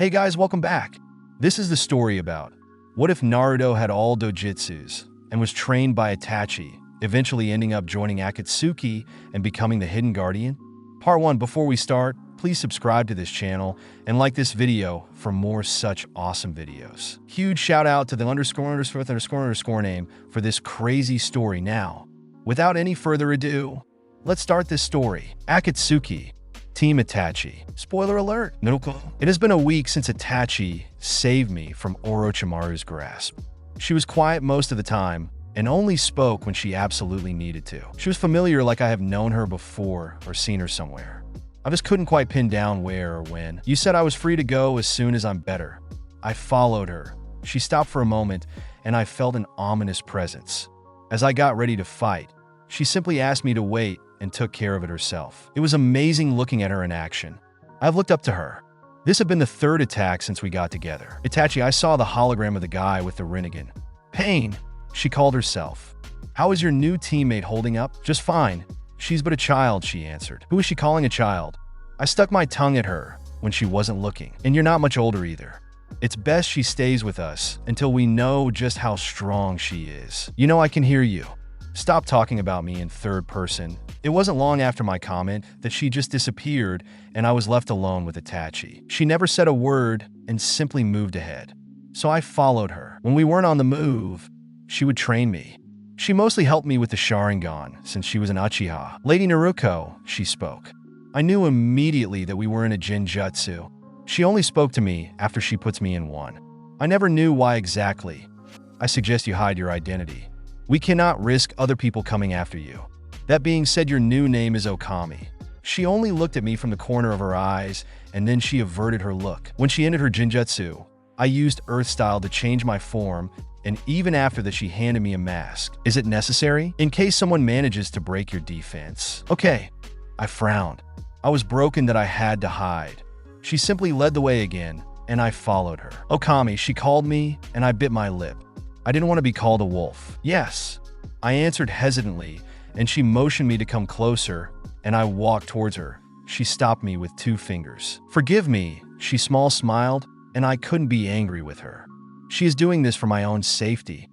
Hey guys, welcome back. This is the story about what if Naruto had all dojutsus and was trained by Itachi, eventually ending up joining Akatsuki and becoming the Hidden Guardian? Part 1. Before we start, please subscribe to this channel and like this video for more such awesome videos. Huge shout out to the ____ name for this crazy story. Now, without any further ado, let's start this story. Akatsuki, Team Itachi. Spoiler alert, Naruto. It has been a week since Itachi saved me from Orochimaru's grasp. She was quiet most of the time and only spoke when she absolutely needed to. She was familiar, like I have known her before or seen her somewhere. I just couldn't quite pin down where or when. You said I was free to go as soon as I'm better. I followed her. She stopped for a moment and I felt an ominous presence. As I got ready to fight, she simply asked me to wait and took care of it herself. It was amazing looking at her in action. I've looked up to her. This had been the third attack since we got together. Itachi, I saw the hologram of the guy with the Rinnegan. Pain, she called herself. How is your new teammate holding up? Just fine. She's but a child, she answered. Who is she calling a child? I stuck my tongue at her when she wasn't looking. And you're not much older either. It's best she stays with us until we know just how strong she is. You know, I can hear you. Stop talking about me in third person. It wasn't long after my comment that she just disappeared and I was left alone with Itachi. She never said a word and simply moved ahead. So I followed her. When we weren't on the move, she would train me. She mostly helped me with the Sharingan since she was an Uchiha. Lady Naruto, she spoke. I knew immediately that we were in a Genjutsu. She only spoke to me after she puts me in one. I never knew why exactly. I suggest you hide your identity. We cannot risk other people coming after you. That being said, your new name is Okami. She only looked at me from the corner of her eyes, and then she averted her look. When she ended her Genjutsu, I used Earth Style to change my form, and even after that she handed me a mask. Is it necessary? In case someone manages to break your defense. Okay. I frowned. I was broken that I had to hide. She simply led the way again, and I followed her. Okami, she called me, and I bit my lip. I didn't want to be called a wolf. Yes. I answered hesitantly, and she motioned me to come closer, and I walked towards her. She stopped me with 2 fingers. Forgive me, she smiled, and I couldn't be angry with her. She is doing this for my own safety.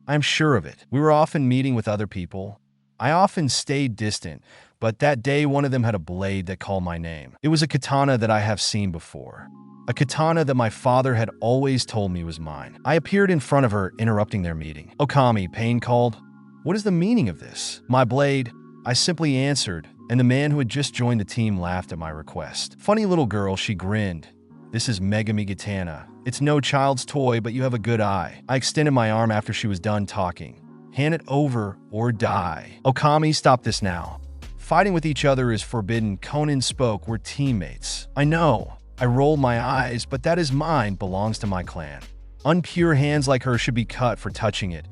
I'm sure of it. We were often meeting with other people. I often stayed distant, but that day one of them had a blade that called my name. It was a katana that I have seen before. A katana that my father had always told me was mine. I appeared in front of her, interrupting their meeting. Okami, Pain called. What is the meaning of this? My blade, I simply answered, and the man who had just joined the team laughed at my request. Funny little girl, she grinned. This is Megami Katana. It's no child's toy, but you have a good eye. I extended my arm after she was done talking. Hand it over or die. Okami, stop this now. Fighting with each other is forbidden. Conan spoke. We're teammates. I know. I rolled my eyes, but that is mine, belongs to my clan. Unpure hands like her should be cut for touching it.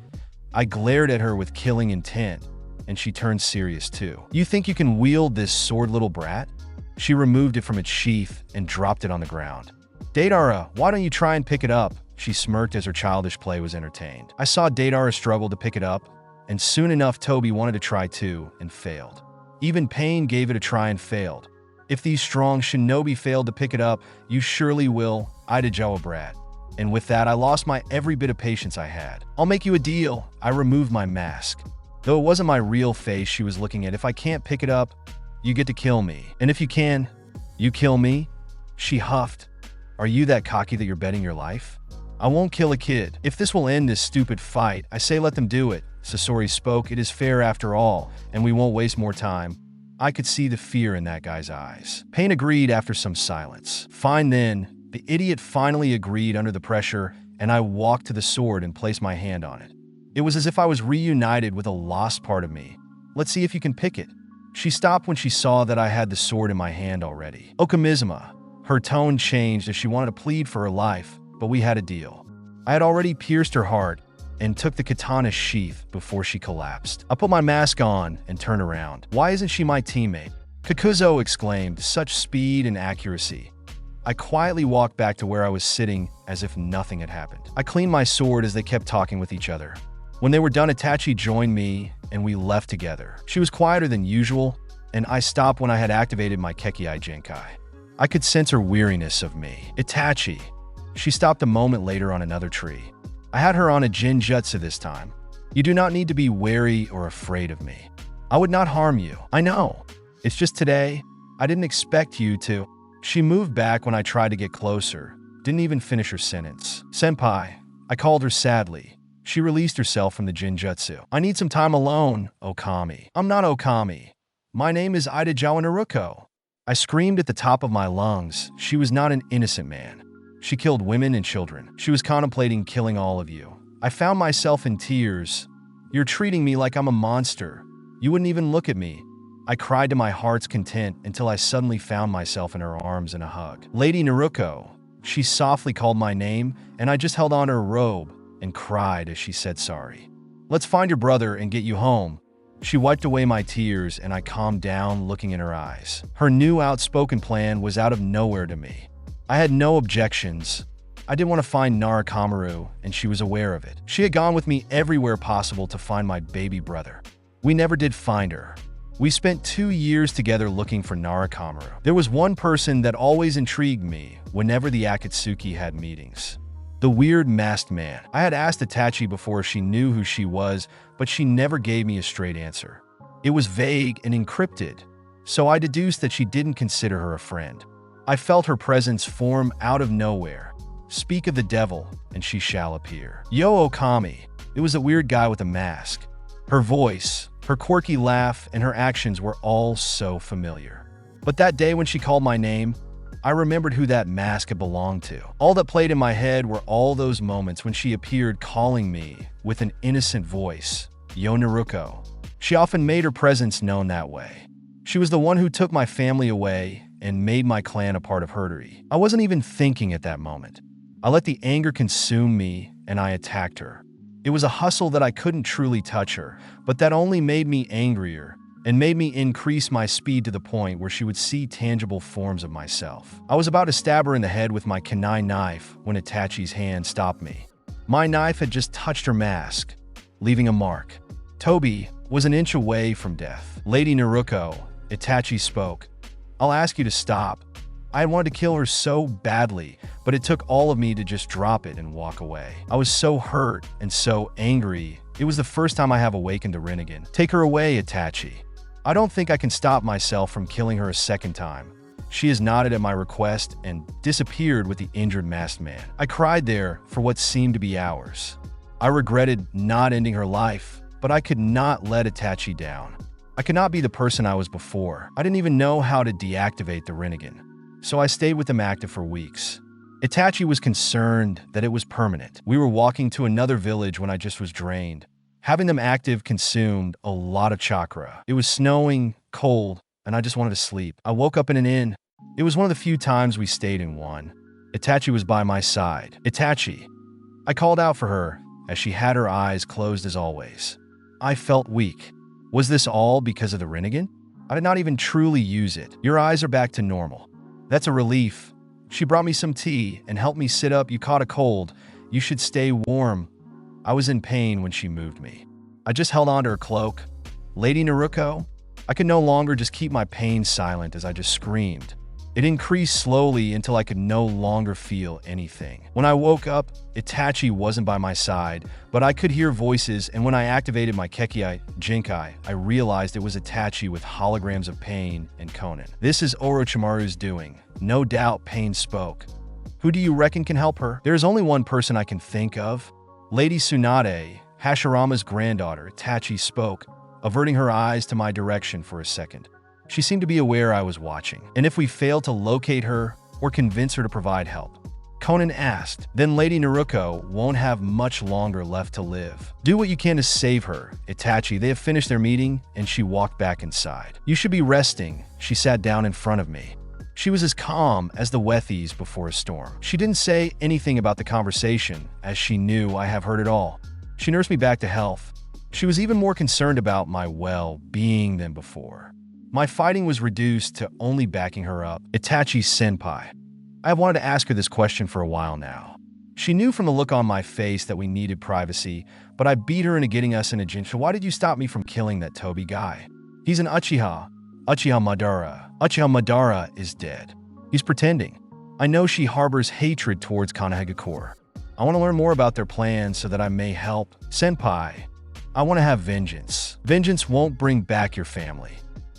I glared at her with killing intent, and she turned serious too. You think you can wield this sword, little brat? She removed it from its sheath and dropped it on the ground. Deidara, why don't you try and pick it up? She smirked as her childish play was entertained. I saw Deidara struggle to pick it up, and soon enough Toby wanted to try too, and failed. Even Pain gave it a try and failed. If these strong shinobi failed to pick it up, you surely will. 𝐤𝐢𝐧𝐝, brat. And with that, I lost my every bit of patience I had. I'll make you a deal. I removed my mask. Though it wasn't my real face she was looking at. If I can't pick it up, you get to kill me. And if you can, you kill me? She huffed. Are you that cocky that you're betting your life? I won't kill a kid. If this will end this stupid fight, I say let them do it. Sasori spoke. It is fair after all, and we won't waste more time. I could see the fear in that guy's eyes. Pain agreed after some silence. Fine then. The idiot finally agreed under the pressure, and I walked to the sword and placed my hand on it. It was as if I was reunited with a lost part of me. Let's see if you can pick it. She stopped when she saw that I had the sword in my hand already. Okamisma. Her tone changed as she wanted to plead for her life, but we had a deal. I had already pierced her heart and took the katana's sheath before she collapsed. I put my mask on and turned around. Why isn't she my teammate? 𝐫𝐞𝐫 exclaimed, such speed and accuracy. I quietly walked back to where I was sitting as if nothing had happened. I cleaned my sword as they kept talking with each other. When they were done, Itachi joined me and we left together. She was quieter than usual, and I stopped when I had activated my 𝐫𝐞𝐦𝐵. I could sense her weariness of me. Itachi. She stopped a moment later on another tree. I had her on a Jinjutsu this time. You do not need to be wary or afraid of me. I would not harm you. I know. It's just today, I didn't expect you to. She moved back when I tried to get closer. Didn't even finish her sentence. Senpai. I called her sadly. She released herself from the Jinjutsu. I need some time alone, Okami. I'm not Okami. My name is Itachi Naruto. I screamed at the top of my lungs. She was not an innocent man. She killed women and children. She was contemplating killing all of you. I found myself in tears. You're treating me like I'm a monster. You wouldn't even look at me. I cried to my heart's content until I suddenly found myself in her arms in a hug. Lady Naruto. She softly called my name, and I just held on to her robe and cried as she said sorry. Let's find your brother and get you home. She wiped away my tears, and I calmed down, looking in her eyes. Her new outspoken plan was out of nowhere to me. I had no objections. I didn't want to find Naruto, and she was aware of it. She had gone with me everywhere possible to find my baby brother. We never did find her. We spent 2 years together looking for Naruto. There was one person that always intrigued me whenever the Akatsuki had meetings. The weird masked man. I had asked Itachi before she knew who she was, but she never gave me a straight answer. It was vague and encrypted, so I deduced that she didn't consider her a friend. I felt her presence form out of nowhere. Speak of the devil, and she shall appear. Yo Okami. It was a weird guy with a mask. Her voice, her quirky laugh, and her actions were all so familiar. But that day when she called my name, I remembered who that mask had belonged to. All that played in my head were all those moments when she appeared calling me with an innocent voice, Yo Naruto. She often made her presence known that way. She was the one who took my family away and made my clan a part of herdery. I wasn't even thinking at that moment. I let the anger consume me, and I attacked her. It was a hustle that I couldn't truly touch her, but that only made me angrier and made me increase my speed to the point where she would see tangible forms of myself. I was about to stab her in the head with my kunai knife when Itachi's hand stopped me. My knife had just touched her mask, leaving a mark. Toby was an inch away from death. Lady Naruto, Itachi spoke. I'll ask you to stop. I had wanted to kill her so badly, but it took all of me to just drop it and walk away. I was so hurt and so angry. It was the first time I have awakened a Rinnegan. Take her away, Itachi. I don't think I can stop myself from killing her a second time. She has nodded at my request and disappeared with the injured masked man. I cried there for what seemed to be hours. I regretted not ending her life, but I could not let Itachi down. I could not be the person I was before. I didn't even know how to deactivate the Rinnegan, so I stayed with them active for weeks. Itachi was concerned that it was permanent. We were walking to another village when I just was drained. Having them active consumed a lot of chakra. It was snowing, cold, and I just wanted to sleep. I woke up in an inn. It was one of the few times we stayed in one. Itachi was by my side. Itachi. I called out for her as she had her eyes closed as always. I felt weak. Was this all because of the Rinnegan? I did not even truly use it. Your eyes are back to normal. That's a relief. She brought me some tea and helped me sit up. You caught a cold. You should stay warm. I was in pain when she moved me. I just held on to her cloak. Lady Naruto, I could no longer just keep my pain silent as I just screamed. It increased slowly until I could no longer feel anything. When I woke up, Itachi wasn't by my side, but I could hear voices, and when I activated my 𝐫𝐞𝐦𝐨𝐰, I realized it was Itachi with holograms of Pain and Conan. This is Orochimaru's doing. No doubt Pain spoke. Who do you reckon can help her? There is only one person I can think of. Lady Tsunade, Hashirama's granddaughter. Itachi spoke, averting her eyes to my direction for a second. She seemed to be aware I was watching. And if we failed to locate her or convince her to provide help? Conan asked. Then Lady Naruto won't have much longer left to live. Do what you can to save her, Itachi. They have finished their meeting, and she walked back inside. You should be resting. She sat down in front of me. She was as calm as the 𝐤𝐢𝐳 before a storm. She didn't say anything about the conversation, as she knew I have heard it all. She nursed me back to health. She was even more concerned about my well-being than before. My fighting was reduced to only backing her up. Itachi senpai. I have wanted to ask her this question for a while now. She knew from the look on my face that we needed privacy, but I beat her into getting us in a Jinjutsu. Why did you stop me from killing that Toby guy? He's an Uchiha. Uchiha Madara. Uchiha Madara is dead. He's pretending. I know she harbors hatred towards 𝐫𝐞𝐻𝐾. I want to learn more about their plans so that I may help. Senpai, I want to have vengeance. Vengeance won't bring back your family.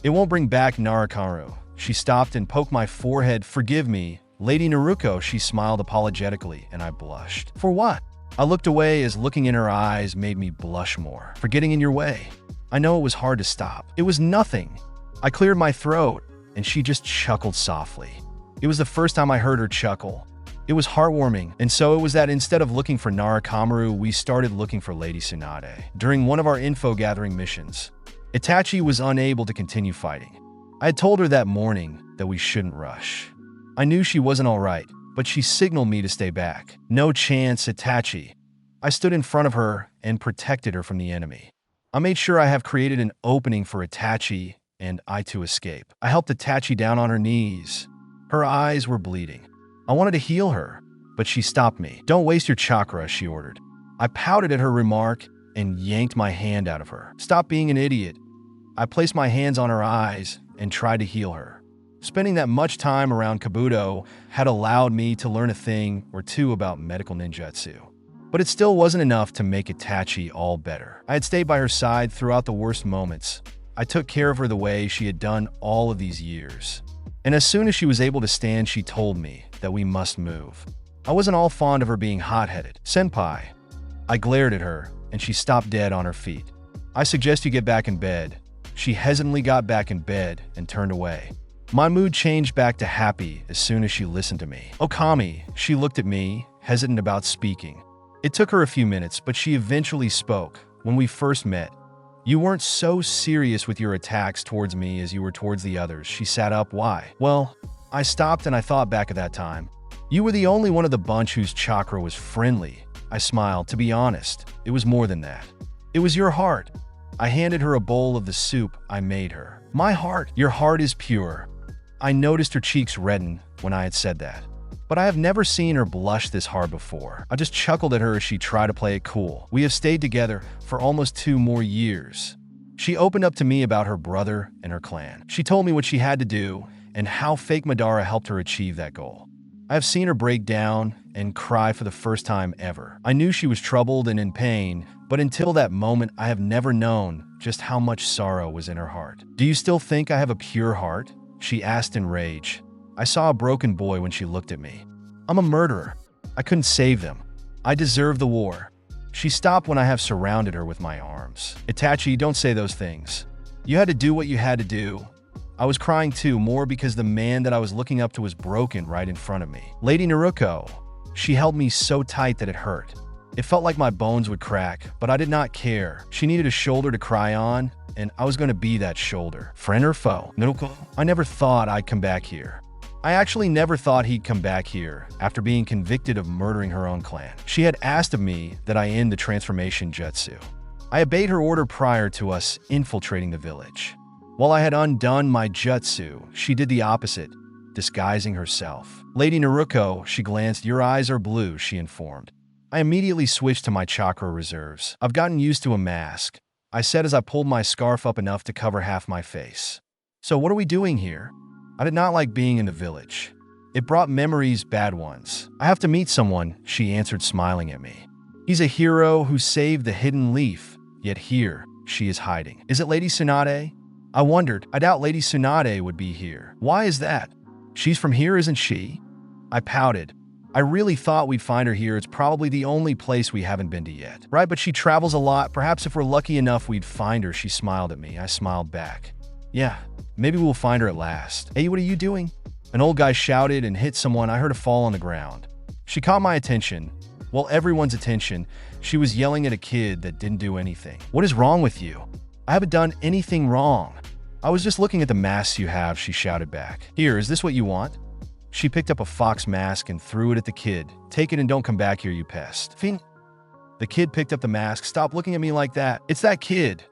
It won't bring back Naruto. She stopped and poked my forehead. Forgive me, Lady Naruto, she smiled apologetically, and I blushed. For what? I looked away as looking in her eyes made me blush more. For getting in your way. I know it was hard to stop. It was nothing. I cleared my throat, and she just chuckled softly. It was the first time I heard her chuckle. It was heartwarming, and so it was that instead of looking for Naruto, we started looking for Lady Tsunade. During one of our info-gathering missions, Itachi was unable to continue fighting. I had told her that morning that we shouldn't rush. I knew she wasn't all right, but she signaled me to stay back. No chance, Itachi. I stood in front of her and protected her from the enemy. I made sure I have created an opening for Itachi and I to escape. I helped Itachi down on her knees. Her eyes were bleeding. I wanted to heal her, but she stopped me. Don't waste your chakra, she ordered. I pouted at her remark and yanked my hand out of her. Stop being an idiot. I placed my hands on her eyes and tried to heal her. Spending that much time around Kabuto had allowed me to learn a thing or two about medical ninjutsu. But it still wasn't enough to make Itachi all better. I had stayed by her side throughout the worst moments. I took care of her the way she had done all of these years. And as soon as she was able to stand, she told me that we must move. I wasn't all fond of her being hot-headed. Senpai. I glared at her, and she stopped dead on her feet. I suggest you get back in bed. She hesitantly got back in bed and turned away. My mood changed back to happy as soon as she listened to me. Okami, she looked at me, hesitant about speaking. It took her a few minutes, but she eventually spoke. When we first met, you weren't so serious with your attacks towards me as you were towards the others. She sat up. Why? Well, I stopped and I thought back at that time. You were the only one of the bunch whose chakra was friendly. I smiled. To be honest, it was more than that. It was your heart. I handed her a bowl of the soup I made her. My heart. Your heart is pure. I noticed her cheeks redden when I had said that. But I have never seen her blush this hard before. I just chuckled at her as she tried to play it cool. We have stayed together for almost 2 more years. She opened up to me about her brother and her clan. She told me what she had to do and how fake Madara helped her achieve that goal. I have seen her break down and cry for the first time ever. I knew she was troubled and in pain, but until that moment, I have never known just how much sorrow was in her heart. Do you still think I have a pure heart? She asked in rage. I saw a broken boy when she looked at me. I'm a murderer. I couldn't save them. I deserve the war. She stopped when I have surrounded her with my arms. Itachi, don't say those things. You had to do what you had to do. I was crying too, more because the man that I was looking up to was broken right in front of me. Lady Naruto, she held me so tight that it hurt. It felt like my bones would crack, but I did not care. She needed a shoulder to cry on, and I was going to be that shoulder. Friend or foe? Naruto, I never thought I'd come back here. I actually never thought he'd come back here after being convicted of murdering her own clan. She had asked of me that I end the transformation jutsu. I obeyed her order prior to us infiltrating the village. While I had undone my jutsu, she did the opposite, disguising herself. Lady Naruto, she glanced. Your eyes are blue, she informed. I immediately switched to my chakra reserves. I've gotten used to a mask, I said as I pulled my scarf up enough to cover half my face. So what are we doing here? I did not like being in the village. It brought memories, bad ones. I have to meet someone, she answered, smiling at me. He's a hero who saved the hidden leaf, yet here she is hiding. Is it Lady Tsunade? I wondered. I doubt Lady Tsunade would be here. Why is that? She's from here, isn't she? I pouted. I really thought we'd find her here. It's probably the only place we haven't been to yet. Right, but she travels a lot. Perhaps if we're lucky enough, we'd find her. She smiled at me. I smiled back. Yeah, maybe we'll find her at last. Hey, what are you doing? An old guy shouted and hit someone. I heard a fall on the ground. She caught my attention. Well, everyone's attention. She was yelling at a kid that didn't do anything. What is wrong with you? I haven't done anything wrong. I was just looking at the masks you have, she shouted back. Here, is this what you want? She picked up a fox mask and threw it at the kid. Take it and don't come back here, you pest. Fiend. The kid picked up the mask. Stop looking at me like that. It's that kid.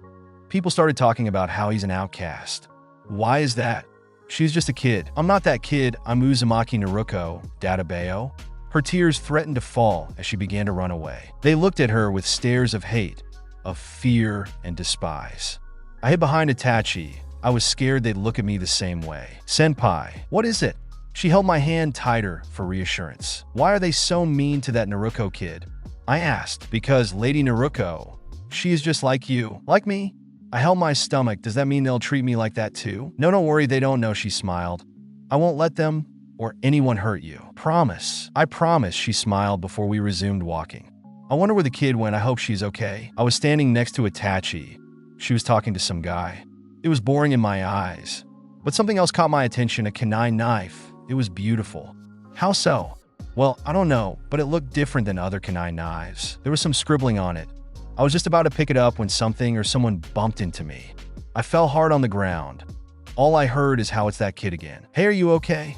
People started talking about how he's an outcast. Why is that? She's just a kid. I'm not that kid. I'm Uzumaki Naruto, Databeo. Her tears threatened to fall as she began to run away. They looked at her with stares of hate, of fear and despise. I hid behind Itachi. I was scared they'd look at me the same way. Senpai, what is it? She held my hand tighter for reassurance. Why are they so mean to that Naruto kid? I asked. Because Lady Naruto, she is just like you. Like me? I held my stomach. Does that mean they'll treat me like that too? No, don't worry, they don't know, she smiled. I won't let them or anyone hurt you. Promise. I promise, she smiled before we resumed walking. I wonder where the kid went. I hope she's okay. I was standing next to Itachi. She was talking to some guy. It was boring in my eyes. But something else caught my attention, a kunai knife. It was beautiful. How so? Well, I don't know, but it looked different than other kunai knives. There was some scribbling on it. I was just about to pick it up when something or someone bumped into me. I fell hard on the ground. All I heard is, how it's that kid again. Hey, are you okay?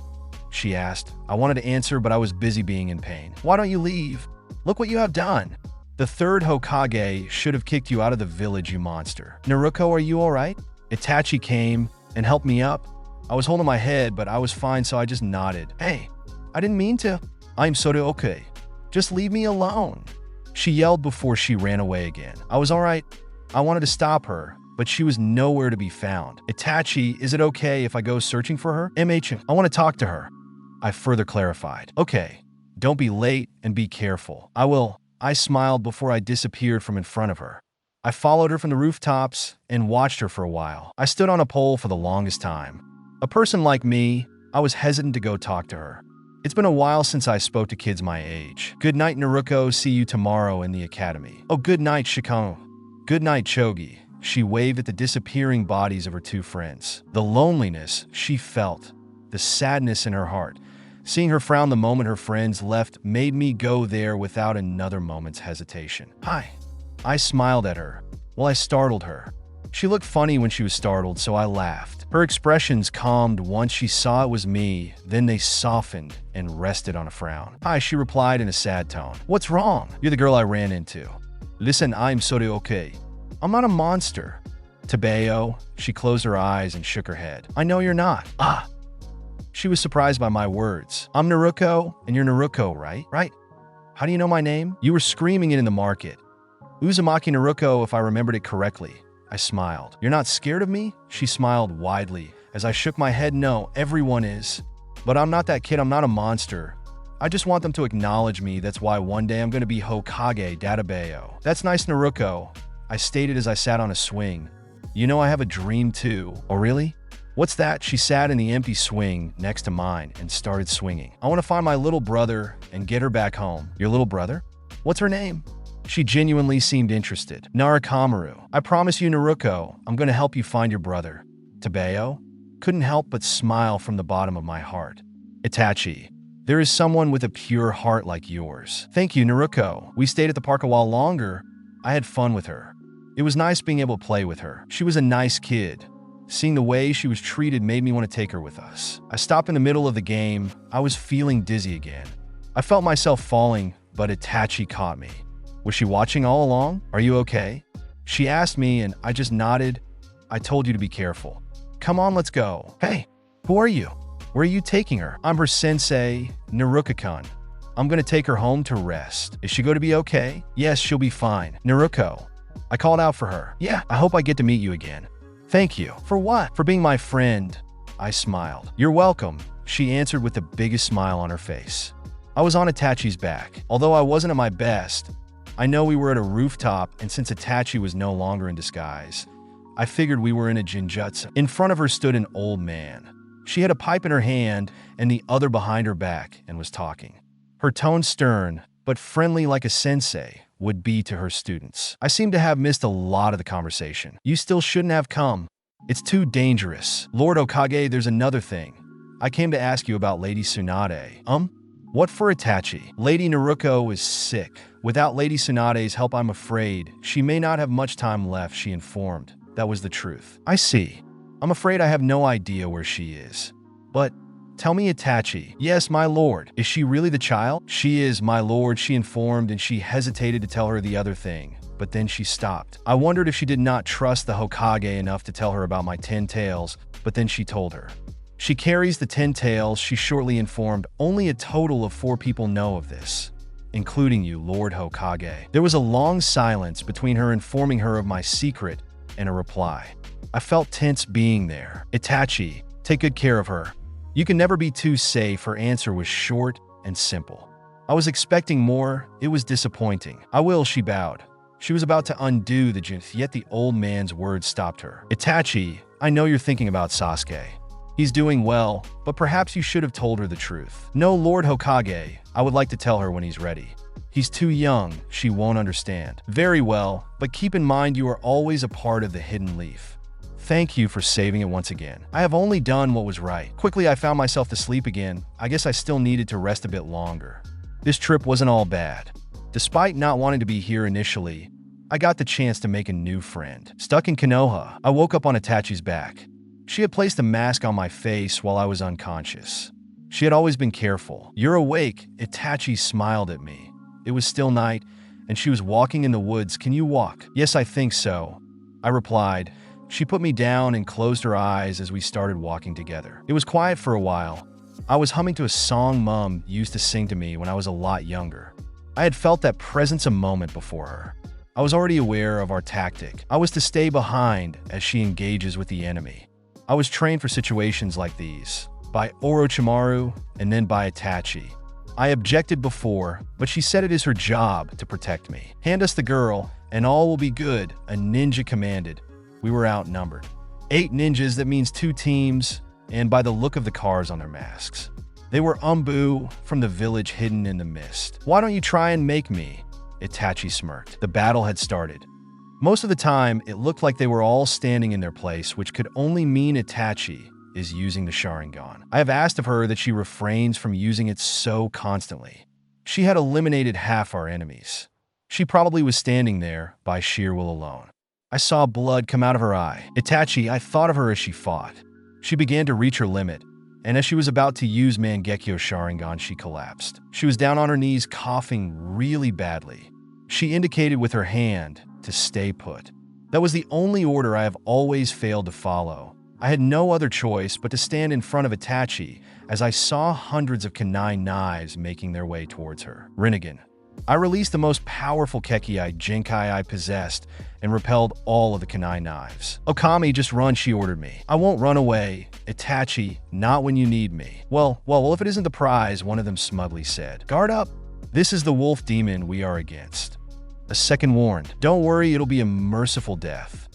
She asked. I wanted to answer, but I was busy being in pain. Why don't you leave? Look what you have done. The third Hokage should have kicked you out of the village, you monster. Naruto, are you alright? Itachi came and helped me up. I was holding my head, but I was fine, so I just nodded. Hey, I didn't mean to. I'm sorry, okay. Just leave me alone. She yelled before she ran away again. I was alright. I wanted to stop her, but she was nowhere to be found. Itachi, is it okay if I go searching for her? MH, I want to talk to her. I further clarified. Okay, don't be late and be careful. I will. I smiled before I disappeared from in front of her. I followed her from the rooftops and watched her for a while. I stood on a pole for the longest time. A person like me, I was hesitant to go talk to her. It's been a while since I spoke to kids my age. Good night, Naruto. See you tomorrow in the academy. Oh, good night, Shikano. Good night, Chogi. She waved at the disappearing bodies of her two friends. The loneliness she felt, the sadness in her heart. Seeing her frown the moment her friends left made me go there without another moment's hesitation. Hi. I smiled at her. Well, I startled her. She looked funny when she was startled, so I laughed. Her expressions calmed once she saw it was me, then they softened and rested on a frown. Hi, she replied in a sad tone. What's wrong? You're the girl I ran into. Listen, I'm sorry, okay. I'm not a monster. 𝐫𝐸, she closed her eyes and shook her head. I know you're not. Ah. She was surprised by my words. I'm Naruto, and you're Naruto, right? Right? How do you know my name? You were screaming it in the market. Uzumaki Naruto, if I remembered it correctly. I smiled. You're not scared of me? She smiled widely. As I shook my head, no, everyone is. But I'm not that kid, I'm not a monster. I just want them to acknowledge me, that's why one day I'm gonna be Hokage 𝐫𝐸. That's nice, Naruto. I stated as I sat on a swing. You know I have a dream too. Oh really? What's that? She sat in the empty swing next to mine and started swinging. I want to find my little brother and get her back home. Your little brother? What's her name? She genuinely seemed interested. Narukamaru. I promise you, Naruto, I'm going to help you find your brother. 𝐫𝐸? Couldn't help but smile from the bottom of my heart. Itachi. There is someone with a pure heart like yours. Thank you, Naruto. We stayed at the park a while longer. I had fun with her. It was nice being able to play with her. She was a nice kid. Seeing the way she was treated made me want to take her with us. I stopped in the middle of the game. I was feeling dizzy again. I felt myself falling, but Itachi caught me. Was she watching all along? Are you okay? She asked me and I just nodded. I told you to be careful. Come on, let's go. Hey, who are you? Where are you taking her? I'm her sensei, Naruto-kun. I'm gonna take her home to rest. Is she going to be okay? Yes, she'll be fine. Naruto. I called out for her. Yeah, I hope I get to meet you again. Thank you. For what? For being my friend. I smiled. You're welcome, she answered with the biggest smile on her face. I was on Itachi's back. Although I wasn't at my best, I know we were at a rooftop, and since Itachi was no longer in disguise, I figured we were in a jinjutsu. In front of her stood an old man. She had a pipe in her hand and the other behind her back and was talking. Her tone stern, but friendly like a sensei would be to her students. I seem to have missed a lot of the conversation. You still shouldn't have come. It's too dangerous. Lord Hokage, there's another thing. I came to ask you about Lady Tsunade. What for, Itachi? Lady Naruto is sick. Without Lady Tsunade's help, I'm afraid she may not have much time left, she informed. That was the truth. I see. I'm afraid I have no idea where she is. But tell me, Itachi. Yes, my lord. Is she really the child? She is, my lord, she informed, and she hesitated to tell her the other thing. But then she stopped. I wondered if she did not trust the Hokage enough to tell her about my 10 tails, but then she told her. She carries the 10 tails, she shortly informed. Only a total of 4 people know of this, including you, Lord Hokage. There was a long silence between her informing her of my secret and a reply. I felt tense being there. Itachi, take good care of her. You can never be too safe. Her answer was short and simple. I was expecting more. It was disappointing. I will, she bowed. She was about to undo the jinx, yet the old man's words stopped her. Itachi, I know you're thinking about Sasuke. He's doing well, but perhaps you should have told her the truth. No, Lord Hokage, I would like to tell her when he's ready. He's too young, she won't understand. Very well, but keep in mind you are always a part of the Hidden Leaf. Thank you for saving it once again. I have only done what was right. Quickly, I found myself asleep again. I guess I still needed to rest a bit longer. This trip wasn't all bad. Despite not wanting to be here initially, I got the chance to make a new friend. Stuck in Konoha, I woke up on Itachi's back. She had placed a mask on my face while I was unconscious. She had always been careful. You're awake, Itachi smiled at me. It was still night, and she was walking in the woods. Can you walk? Yes, I think so, I replied. She put me down and closed her eyes as we started walking together. It was quiet for a while. I was humming to a song Mom used to sing to me when I was a lot younger. I had felt that presence a moment before her. I was already aware of our tactic. I was to stay behind as she engages with the enemy. I was trained for situations like these, by Orochimaru and then by Itachi. I objected before, but she said it is her job to protect me. Hand us the girl, and all will be good, a ninja commanded. We were outnumbered. 8 ninjas, that means 2 teams, and by the look of the cars on their masks. They were Umbu from the village hidden in the mist. Why don't you try and make me? Itachi smirked. The battle had started. Most of the time, it looked like they were all standing in their place, which could only mean Itachi is using the Sharingan. I have asked of her that she refrains from using it so constantly. She had eliminated half our enemies. She probably was standing there by sheer will alone. I saw blood come out of her eye. Itachi, I thought of her as she fought. She began to reach her limit, and as she was about to use Mangekyo's Sharingan, she collapsed. She was down on her knees, coughing really badly. She indicated with her hand to stay put. That was the only order I have always failed to follow. I had no other choice but to stand in front of Itachi as I saw hundreds of kunai knives making their way towards her. Rinnegan. I released the most powerful 𝐫𝐞𝐦𝐵 Jinkai I possessed and repelled all of the kunai knives. Okami, just run, she ordered me. I won't run away. Itachi, not when you need me. Well, if it isn't the prize, one of them smugly said. Guard up. This is the wolf demon we are against. A second warned. Don't worry, it'll be a merciful death.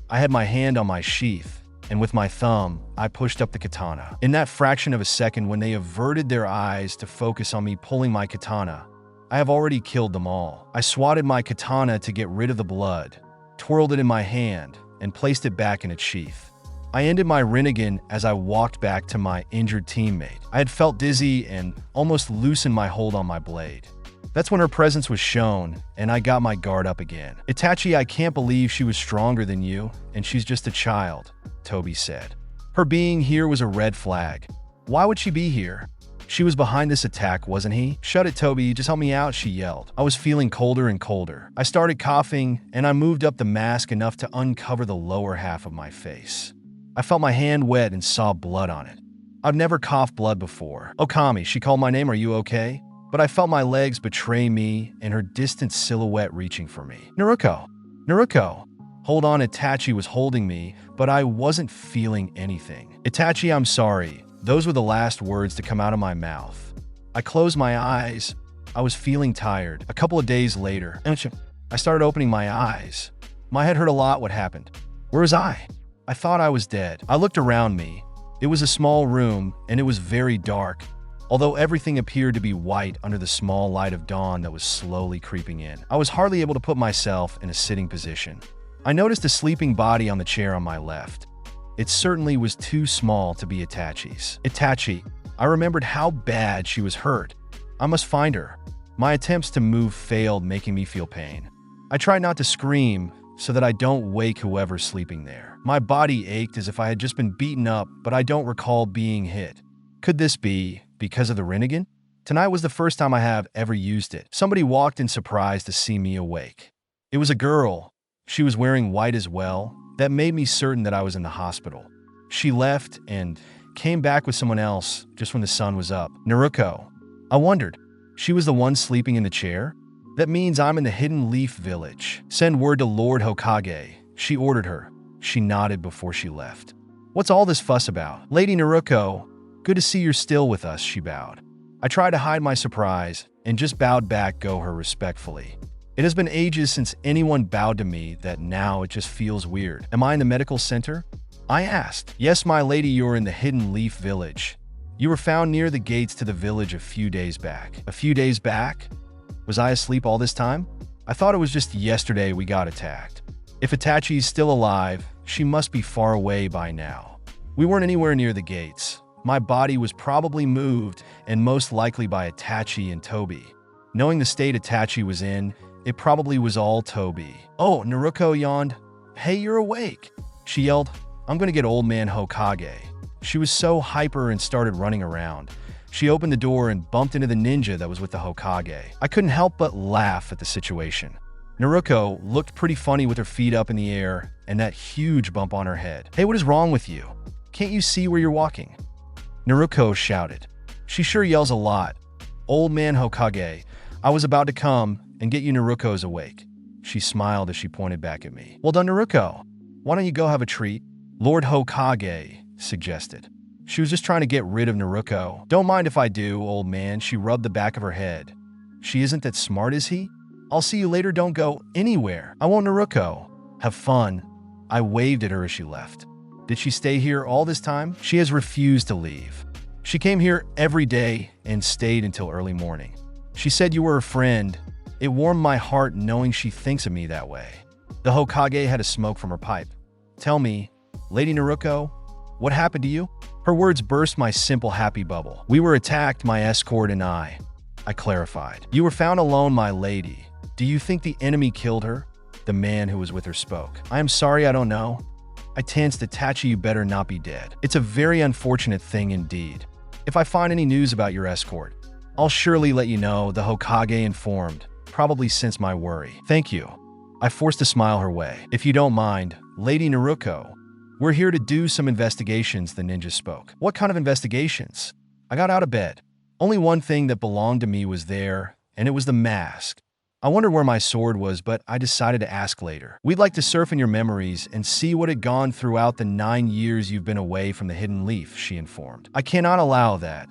I had my hand on my sheath, and with my thumb, I pushed up the katana. In that fraction of a second when they averted their eyes to focus on me pulling my katana, I have already killed them all. I swatted my katana to get rid of the blood, twirled it in my hand, and placed it back in its sheath. I ended my Rinnegan as I walked back to my injured teammate. I had felt dizzy and almost loosened my hold on my blade. That's when her presence was shown, and I got my guard up again. Itachi, I can't believe she was stronger than you, and she's just a child, Toby said. Her being here was a red flag. Why would she be here? She was behind this attack, wasn't he? Shut it, Toby, just help me out, she yelled. I was feeling colder and colder. I started coughing, and I moved up the mask enough to uncover the lower half of my face. I felt my hand wet and saw blood on it. I've never coughed blood before. Okami, she called my name, are you okay? But I felt my legs betray me and her distant silhouette reaching for me. Naruto! Naruto! Hold on, Itachi was holding me, but I wasn't feeling anything. Itachi, I'm sorry. Those were the last words to come out of my mouth. I closed my eyes. I was feeling tired. A couple of days later, I started opening my eyes. My head hurt a lot. What happened? Where was I? I thought I was dead. I looked around me. It was a small room, and it was very dark, although everything appeared to be white under the small light of dawn that was slowly creeping in. I was hardly able to put myself in a sitting position. I noticed a sleeping body on the chair on my left. It certainly was too small to be Itachi's. Itachi, I remembered how bad she was hurt. I must find her. My attempts to move failed, making me feel pain. I tried not to scream so that I don't wake whoever's sleeping there. My body ached as if I had just been beaten up, but I don't recall being hit. Could this be because of the Rinnegan? Tonight was the first time I have ever used it. Somebody walked in surprised to see me awake. It was a girl. She was wearing white as well. That made me certain that I was in the hospital. She left and came back with someone else just when the sun was up. Naruto. I wondered. She was the one sleeping in the chair? That means I'm in the Hidden Leaf Village. Send word to Lord Hokage. She ordered her. She nodded before she left. What's all this fuss about? Lady Naruto, Good to see you're still with us, she bowed. I tried to hide my surprise and just bowed back Go-her respectfully. It has been ages since anyone bowed to me that now it just feels weird. Am I in the medical center? I asked. Yes, my lady, you're in the Hidden Leaf Village. You were found near the gates to the village a few days back. A few days back? Was I asleep all this time? I thought it was just yesterday we got attacked. If Itachi's still alive, she must be far away by now. We weren't anywhere near the gates. My body was probably moved, and most likely by Itachi and Toby. Knowing the state Itachi was in, it probably was all Toby. Oh, Naruto yawned. Hey, you're awake. She yelled, I'm gonna get old man Hokage. She was so hyper and started running around. She opened the door and bumped into the ninja that was with the Hokage. I couldn't help but laugh at the situation. Naruto looked pretty funny with her feet up in the air and that huge bump on her head. Hey, what is wrong with you? Can't you see where you're walking? Naruto shouted. She sure yells a lot. Old man Hokage, I was about to come and get you Naruto's awake. She smiled as she pointed back at me. Well done, Naruto. Why don't you go have a treat? Lord Hokage suggested. She was just trying to get rid of Naruto. Don't mind if I do, old man. She rubbed the back of her head. She isn't that smart, is he? I'll see you later. Don't go anywhere. I won't, Naruto. Have fun. I waved at her as she left. Did she stay here all this time? She has refused to leave. She came here every day and stayed until early morning. She said you were a friend. It warmed my heart knowing she thinks of me that way. The Hokage had a smoke from her pipe. Tell me, Lady Naruto, what happened to you? Her words burst my simple happy bubble. We were attacked, my escort and I clarified. You were found alone, my lady. Do you think the enemy killed her? The man who was with her spoke. I am sorry, I don't know. I tensed. Itachi, you better not be dead. It's a very unfortunate thing indeed. If I find any news about your escort, I'll surely let you know, the Hokage informed, probably since my worry. Thank you. I forced a smile her way. If you don't mind, Lady Naruto, we're here to do some investigations, the ninja spoke. What kind of investigations? I got out of bed. Only one thing that belonged to me was there, and it was the mask. I wondered where my sword was, but I decided to ask later. We'd like to surf in your memories and see what had gone throughout the 9 years you've been away from the Hidden Leaf, she informed. I cannot allow that.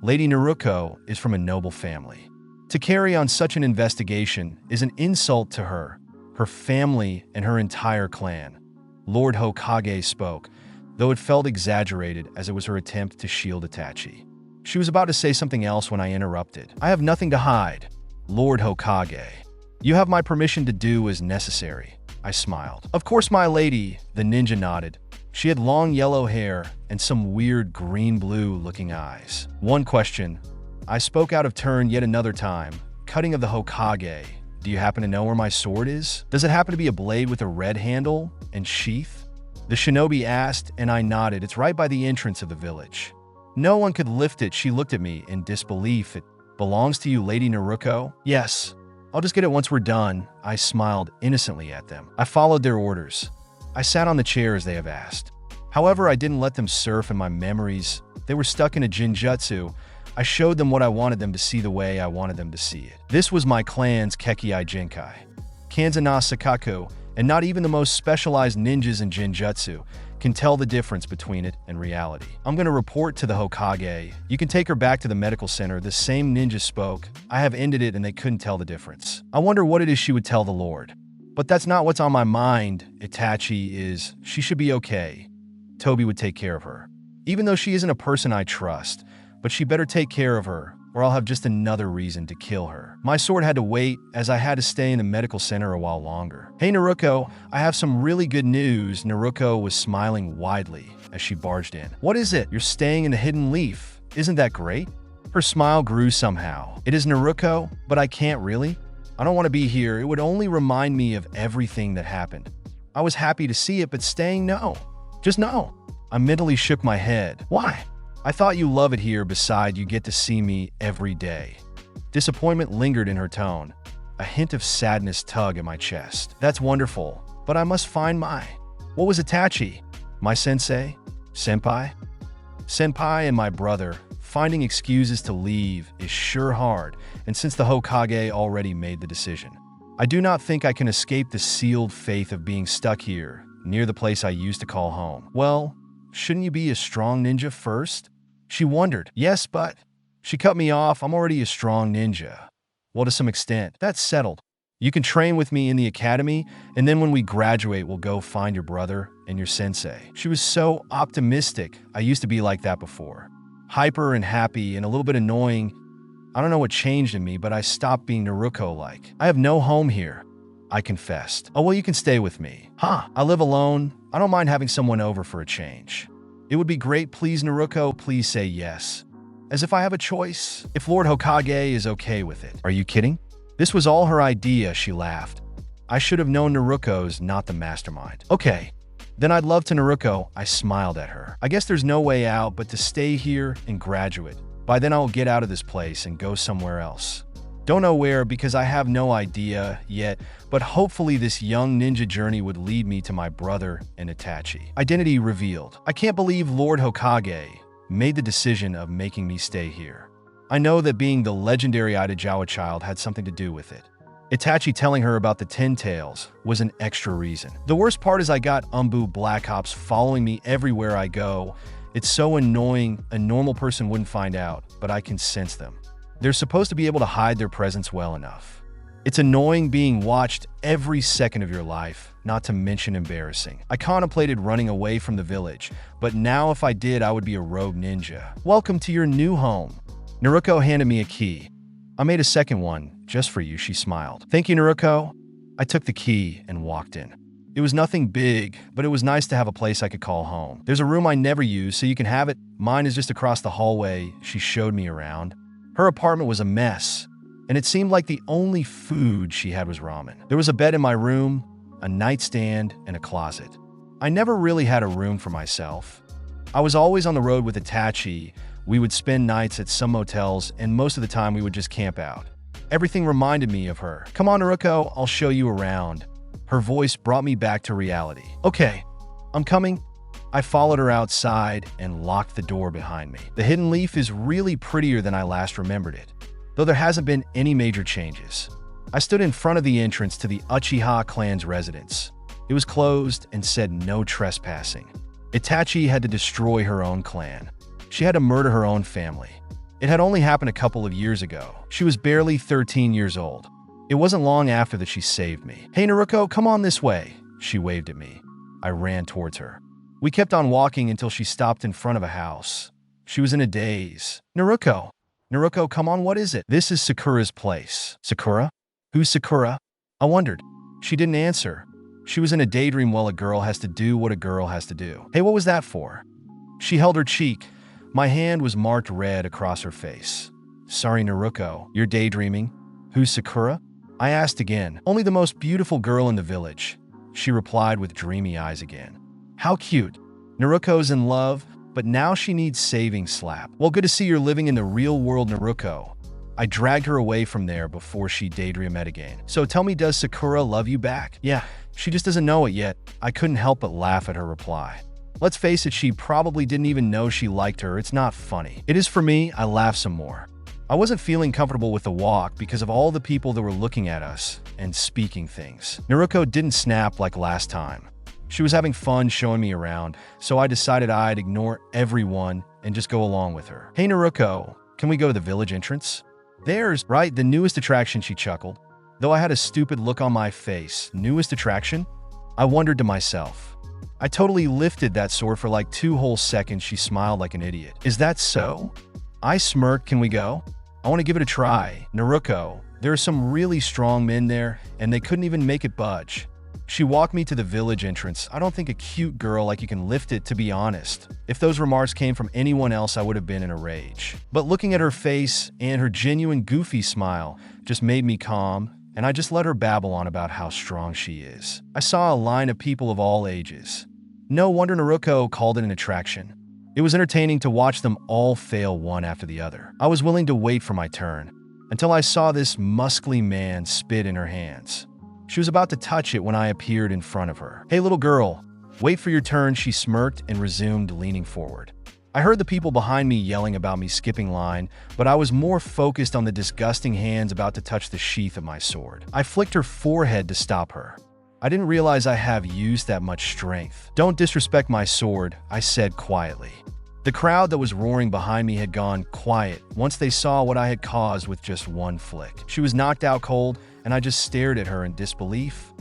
Lady Naruto is from a noble family. To carry on such an investigation is an insult to her family, and her entire clan. Lord Hokage spoke, though it felt exaggerated as it was her attempt to shield Itachi. She was about to say something else when I interrupted. I have nothing to hide, Lord Hokage. You have my permission to do as necessary. I smiled. Of course, my lady, the ninja nodded. She had long yellow hair and some weird green-blue looking eyes. One question. I spoke out of turn yet another time. Cutting of the Hokage. Do you happen to know where my sword is? Does it happen to be a blade with a red handle and sheath? The shinobi asked, and I nodded. It's right by the entrance of the village. No one could lift it. She looked at me in disbelief. It belongs to you, Lady Naruto? Yes. I'll just get it once we're done. I smiled innocently at them. I followed their orders. I sat on the chair as they have asked. However, I didn't let them surf in my memories. They were stuck in a jinjutsu. I showed them what I wanted them to see the way I wanted them to see it. This was my clan's Kekkei Jinkai. Kanza na Sakaku, and not even the most specialized ninjas in Jinjutsu can tell the difference between it and reality. I'm going to report to the Hokage. You can take her back to the medical center. The same ninja spoke. I have ended it and they couldn't tell the difference. I wonder what it is she would tell the Lord. But that's not what's on my mind. She should be okay. Toby would take care of her. Even though she isn't a person I trust, but she better take care of her, or I'll have just another reason to kill her. My sword had to wait, as I had to stay in the medical center a while longer. Hey Naruto, I have some really good news. Naruto was smiling widely as she barged in. What is it? You're staying in the Hidden Leaf. Isn't that great? Her smile grew somehow. It is Naruto, but I can't really. I don't want to be here. It would only remind me of everything that happened. I was happy to see it, but staying, no. Just no. I mentally shook my head. Why? I thought you love it here. Beside, you get to see me every day. Disappointment lingered in her tone. A hint of sadness tugged at my chest. That's wonderful, but I must find my... What was Itachi? My sensei? Senpai? Senpai and my brother. Finding excuses to leave is sure hard, and since the Hokage already made the decision, I do not think I can escape the sealed fate of being stuck here, near the place I used to call home. Well, shouldn't you be a strong ninja first? She wondered. Yes, but… She cut me off. I'm already a strong ninja. Well, to some extent. That's settled. You can train with me in the academy, and then when we graduate, we'll go find your brother and your sensei. She was so optimistic. I used to be like that before. Hyper and happy and a little bit annoying. I don't know what changed in me, but I stopped being Naruto-like. I have no home here, I confessed. Oh, well, you can stay with me. Huh, I live alone. I don't mind having someone over for a change. It would be great. Please, Naruto, please say yes. As if I have a choice. If Lord Hokage is okay with it. Are you kidding? This was all her idea, she laughed. I should have known Naruto's not the mastermind. Okay, then I'd love to, Naruto. I smiled at her. I guess there's no way out but to stay here and graduate. By then I'll get out of this place and go somewhere else. Don't know where because I have no idea yet, but hopefully this young ninja journey would lead me to my brother and Itachi. Identity revealed. I can't believe Lord Hokage made the decision of making me stay here. I know that being the legendary Itachi child had something to do with it. Itachi telling her about the 10 tails was an extra reason. The worst part is I got Black Ops following me everywhere I go. It's so annoying a normal person wouldn't find out, but I can sense them. They're supposed to be able to hide their presence well enough. It's annoying being watched every second of your life, not to mention embarrassing. I contemplated running away from the village, but now if I did, I would be a rogue ninja. Welcome to your new home. Naruto handed me a key. I made a second one, just for you, she smiled. Thank you, Naruto. I took the key and walked in. It was nothing big, but it was nice to have a place I could call home. There's a room I never use, so you can have it. Mine is just across the hallway. She showed me around. Her apartment was a mess, and it seemed like the only food she had was ramen. There was a bed in my room, a nightstand, and a closet. I never really had a room for myself. I was always on the road with Itachi. We would spend nights at some motels, and most of the time we would just camp out. Everything reminded me of her. Come on, Naruto, I'll show you around. Her voice brought me back to reality. Okay, I'm coming. I followed her outside and locked the door behind me. The hidden leaf is really prettier than I last remembered it, though there hasn't been any major changes. I stood in front of the entrance to the Uchiha clan's residence. It was closed and said no trespassing. Itachi had to destroy her own clan. She had to murder her own family. It had only happened a couple of years ago. She was barely 13 years old. It wasn't long after that she saved me. Hey, Naruto, come on this way. She waved at me. I ran towards her. We kept on walking until she stopped in front of a house. She was in a daze. Naruto, come on, what is it? This is Sakura's place. Sakura? Who's Sakura? I wondered. She didn't answer. She was in a daydream while a girl has to do what a girl has to do. Hey, what was that for? She held her cheek. My hand was marked red across her face. Sorry, Naruto, you're daydreaming. Who's Sakura? I asked again. Only the most beautiful girl in the village. She replied with dreamy eyes again. How cute. Naruto's in love, but now she needs saving slap. Well, good to see you're living in the real world, Naruto. I dragged her away from there before she daydreamed again. So tell me, does Sakura love you back? Yeah, she just doesn't know it yet. I couldn't help but laugh at her reply. Let's face it, she probably didn't even know she liked her. It's not funny. It is for me. I laughed some more. I wasn't feeling comfortable with the walk because of all the people that were looking at us and speaking things. Naruto didn't snap like last time. She was having fun showing me around, so I decided I'd ignore everyone and just go along with her. Hey, Naruto, can we go to the village entrance? There's, right, the newest attraction, she chuckled. Though I had a stupid look on my face. Newest attraction? I wondered to myself. I totally lifted that sword for like 2 whole seconds. She smiled like an idiot. Is that so? I smirked. Can we go? I want to give it a try. Naruto, there are some really strong men there, and they couldn't even make it budge. She walked me to the village entrance. I don't think a cute girl like you can lift it, to be honest. If those remarks came from anyone else, I would have been in a rage. But looking at her face and her genuine goofy smile just made me calm, and I just let her babble on about how strong she is. I saw a line of people of all ages. No wonder Naruto called it an attraction. It was entertaining to watch them all fail one after the other. I was willing to wait for my turn, until I saw this muscly man spit in her hands. She was about to touch it when I appeared in front of her. Hey, little girl, wait for your turn, she smirked and resumed leaning forward. I heard the people behind me yelling about me skipping line, but I was more focused on the disgusting hands about to touch the sheath of my sword. I flicked her forehead to stop her. I didn't realize I have used that much strength. Don't disrespect my sword, I said quietly. The crowd that was roaring behind me had gone quiet once they saw what I had caused with just one flick. She was knocked out cold, and I just stared at her in disbelief.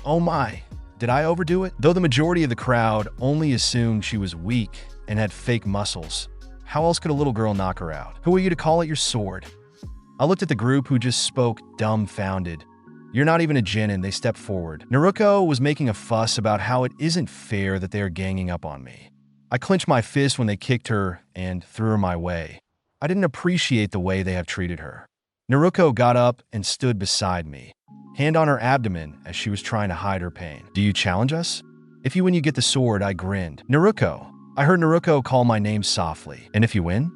Oh my, did I overdo it? Though the majority of the crowd only assumed she was weak and had fake muscles, how else could a little girl knock her out? Who are you to call it your sword? I looked at the group who just spoke dumbfounded. You're not even a genin, they stepped forward. Naruto was making a fuss about how it isn't fair that they are ganging up on me. I clenched my fist when they kicked her and threw her my way. I didn't appreciate the way they have treated her. Naruto got up and stood beside me, hand on her abdomen as she was trying to hide her pain. Do you challenge us? If you win, you get the sword, I grinned. Naruto. I heard Naruto call my name softly. And if you win?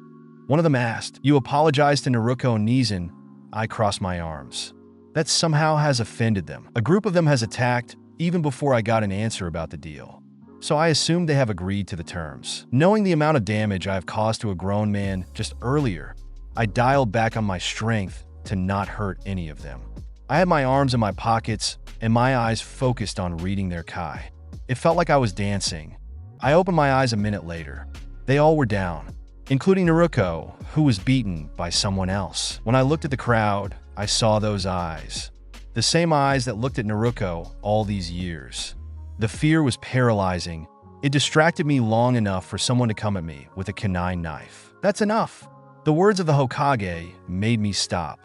One of them asked. You apologize to Naruto and 𝐫𝐸𝐵. I crossed my arms. That somehow has offended them. A group of them has attacked even before I got an answer about the deal. So I assumed they have agreed to the terms. Knowing the amount of damage I have caused to a grown man just earlier, I dialed back on my strength to not hurt any of them. I had my arms in my pockets and my eyes focused on reading their Kai. It felt like I was dancing. I opened my eyes a minute later. They all were down, including Naruto, who was beaten by someone else. When I looked at the crowd, I saw those eyes. The same eyes that looked at Naruto all these years. The fear was paralyzing. It distracted me long enough for someone to come at me with a kunai knife. That's enough. The words of the Hokage made me stop.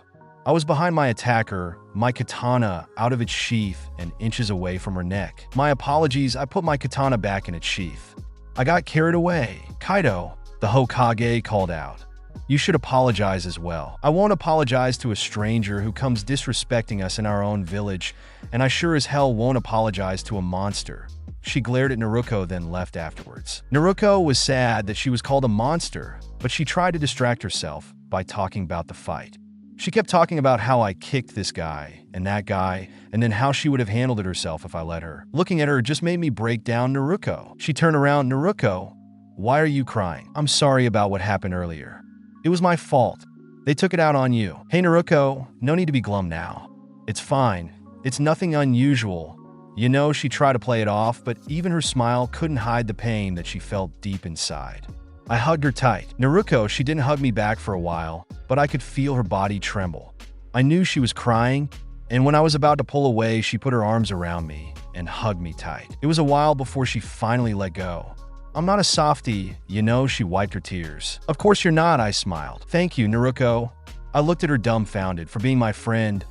I was behind my attacker, my katana out of its sheath and inches away from her neck. My apologies, I put my katana back in its sheath. I got carried away. Kaido, the Hokage called out. You should apologize as well. I won't apologize to a stranger who comes disrespecting us in our own village, and I sure as hell won't apologize to a monster. She glared at Naruto, then left afterwards. Naruto was sad that she was called a monster, but she tried to distract herself by talking about the fight. She kept talking about how I kicked this guy, and then how she would have handled it herself if I let her. Looking at her just made me break down Naruto. She turned around. Naruto, why are you crying? I'm sorry about what happened earlier. It was my fault. They took it out on you. Hey Naruto, no need to be glum now. It's fine. It's nothing unusual. You know, she tried to play it off, but even her smile couldn't hide the pain that she felt deep inside. I hugged her tight. Naruto, she didn't hug me back for a while, but I could feel her body tremble. I knew she was crying, and when I was about to pull away, she put her arms around me and hugged me tight. It was a while before she finally let go. I'm not a softie, you know, she wiped her tears. Of course you're not, I smiled. Thank you, Naruto. I looked at her dumbfounded for being my friend.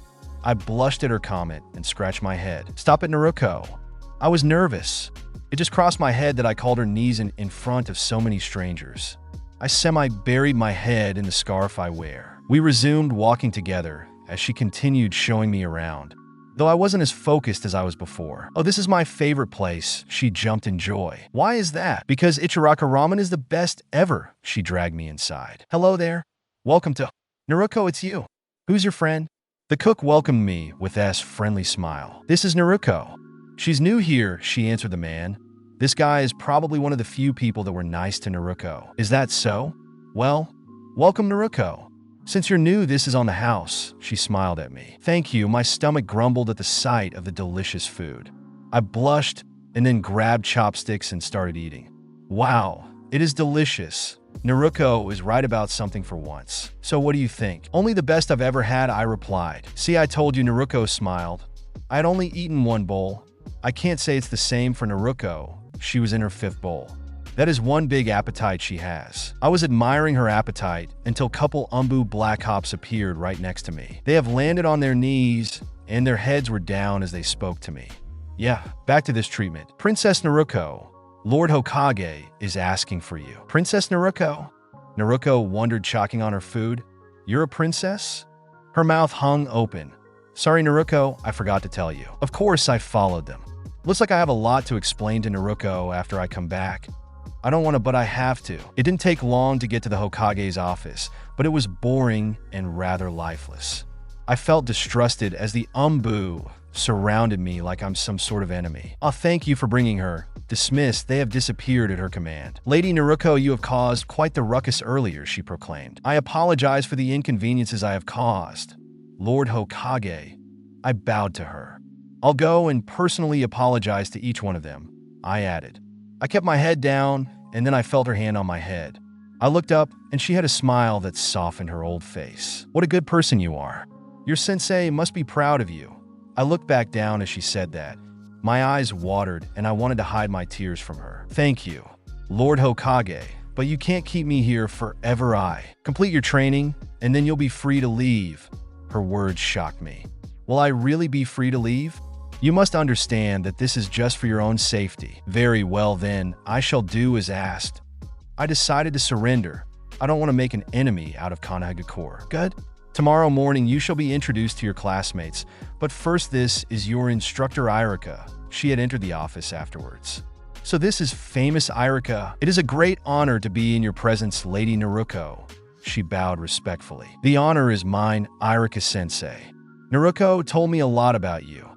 I blushed at her comment and scratched my head. Stop it, Naruto. I was nervous. It just crossed my head that I called her 𝐫𝐸𝐵 in front of so many strangers. I semi-buried my head in the scarf I wear. We resumed walking together as she continued showing me around, though I wasn't as focused as I was before. Oh, this is my favorite place, she jumped in joy. Why is that? Because Ichiraka ramen is the best ever, she dragged me inside. Hello there. Welcome to Naruto, it's you. Who's your friend? The cook welcomed me with a friendly smile. This is Naruto. She's new here, she answered the man. This guy is probably one of the few people that were nice to Naruto. Is that so? Well, welcome Naruto. Since you're new, this is on the house, she smiled at me. Thank you, my stomach grumbled at the sight of the delicious food. I blushed and then grabbed chopsticks and started eating. Wow, it is delicious. Naruto is right about something for once. So what do you think? Only the best I've ever had, I replied. See, I told you, Naruto smiled. I had only eaten one bowl. I can't say it's the same for Naruto. She was in her 5th bowl. That is one big appetite she has. I was admiring her appetite until couple Umbu Black Hops appeared right next to me. They have landed on their knees and their heads were down as they spoke to me. Yeah, back to this treatment. Princess Naruto, Lord Hokage is asking for you. Princess Naruto? Naruto wondered, choking on her food. You're a princess? Her mouth hung open. Sorry, Naruto, I forgot to tell you. Of course, I followed them. Looks like I have a lot to explain to Naruto after I come back. I don't want to, but I have to. It didn't take long to get to the Hokage's office, but it was boring and rather lifeless. I felt distrusted as the Umbu surrounded me like I'm some sort of enemy. Oh, thank you for bringing her. Dismissed, they have disappeared at her command. Lady Naruto, you have caused quite the ruckus earlier, she proclaimed. I apologize for the inconveniences I have caused. Lord Hokage, I bowed to her. I'll go and personally apologize to each one of them, I added. I kept my head down and then I felt her hand on my head. I looked up, and she had a smile that softened her old face. "What a good person you are. Your sensei must be proud of you." I looked back down as she said that. My eyes watered, and I wanted to hide my tears from her. "Thank you, Lord Hokage, but you can't keep me here forever. Complete your training, and then you'll be free to leave." Her words shocked me. Will I really be free to leave? "You must understand that this is just for your own safety." "Very well then, I shall do as asked." I decided to surrender. I don't want to make an enemy out of Konohagakure. "Good. Tomorrow morning you shall be introduced to your classmates, but first this is your instructor Irica." She had entered the office afterwards. "So this is famous Irica. It is a great honor to be in your presence, Lady Naruto." She bowed respectfully. "The honor is mine, Irica-sensei. Naruto told me a lot about you."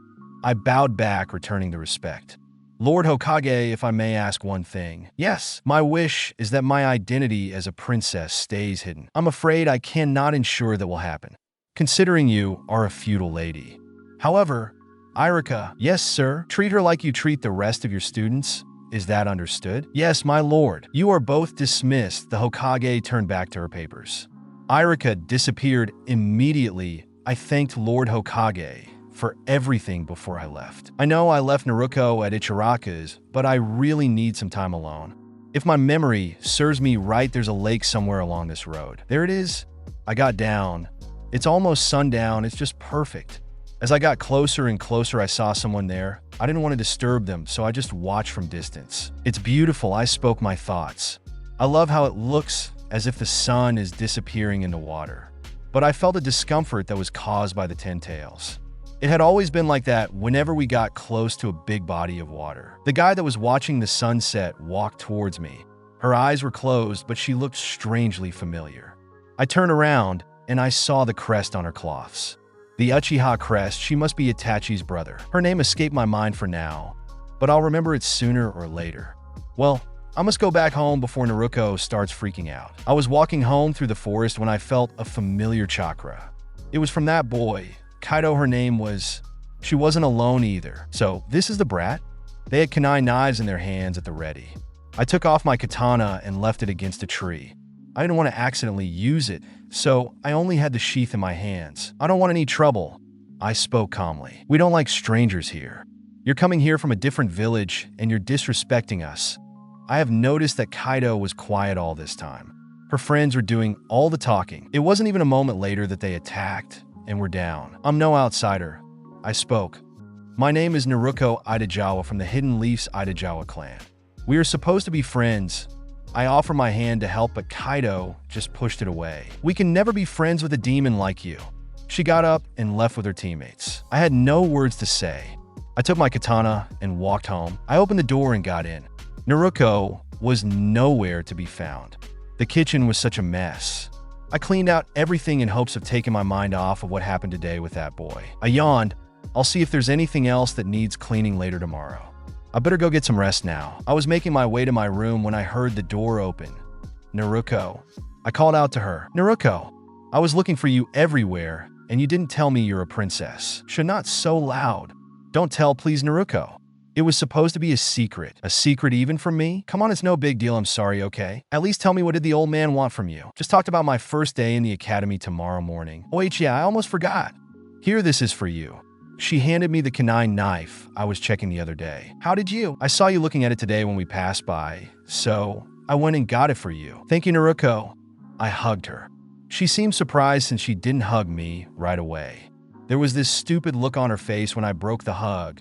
I bowed back, returning the respect. "Lord Hokage, if I may ask one thing." "Yes, my wish is that my identity as a princess stays hidden. I'm afraid I cannot ensure that will happen, considering you are a feudal lady. However, Irica—" "Yes, sir. Treat her like you treat the rest of your students. Is that understood?" "Yes, my lord." "You are both dismissed." The Hokage turned back to her papers. Irica disappeared immediately. I thanked Lord Hokage for everything before I left. I know I left Naruto at Ichiraku's, but I really need some time alone. If my memory serves me right, there's a lake somewhere along this road. There it is. I got down. It's almost sundown. It's just perfect. As I got closer and closer, I saw someone there. I didn't want to disturb them, so I just watched from distance. "It's beautiful." I spoke my thoughts. "I love how it looks as if the sun is disappearing into water." But I felt a discomfort that was caused by the 10 tails. It had always been like that whenever we got close to a big body of water. The guy that was watching the sunset walked towards me. Her eyes were closed, but she looked strangely familiar. I turned around, and I saw the crest on her cloths. The Uchiha crest. She must be Itachi's brother. Her name escaped my mind for now, but I'll remember it sooner or later. Well, I must go back home before Naruto starts freaking out. I was walking home through the forest when I felt a familiar chakra. It was from that boy. Kaido, her name was. She wasn't alone either. So, this is the brat? They had kunai knives in their hands at the ready. I took off my katana and left it against a tree. I didn't want to accidentally use it, so I only had the sheath in my hands. "I don't want any trouble." I spoke calmly. "We don't like strangers here. You're coming here from a different village, and you're disrespecting us." I have noticed that Kaido was quiet all this time. Her friends were doing all the talking. It wasn't even a moment later that they attacked and were down. "I'm no outsider." I spoke. "My name is Naruto Itajawa from the Hidden Leafs Itajawa clan. We are supposed to be friends." I offered my hand to help, but Kaido just pushed it away. "We can never be friends with a demon like you." She got up and left with her teammates. I had no words to say. I took my katana and walked home. I opened the door and got in. Naruto was nowhere to be found. The kitchen was such a mess. I cleaned out everything in hopes of taking my mind off of what happened today with that boy. I yawned. I'll see if there's anything else that needs cleaning later tomorrow. I better go get some rest now. I was making my way to my room when I heard the door open. "Naruto." I called out to her. "Naruto, I was looking for you everywhere, and you didn't tell me you're a princess." "Should not so loud." "Don't tell, please, Naruto. It was supposed to be a secret." "A secret even from me? Come on, it's no big deal, I'm sorry, okay? At least tell me, what did the old man want from you?" "Just talked about my first day in the academy tomorrow morning." "Oh wait, yeah, I almost forgot. Here, this is for you." She handed me the kunai knife I was checking the other day. "How did you?" "I saw you looking at it today when we passed by, so I went and got it for you." "Thank you, Naruto." I hugged her. She seemed surprised since she didn't hug me right away. There was this stupid look on her face when I broke the hug.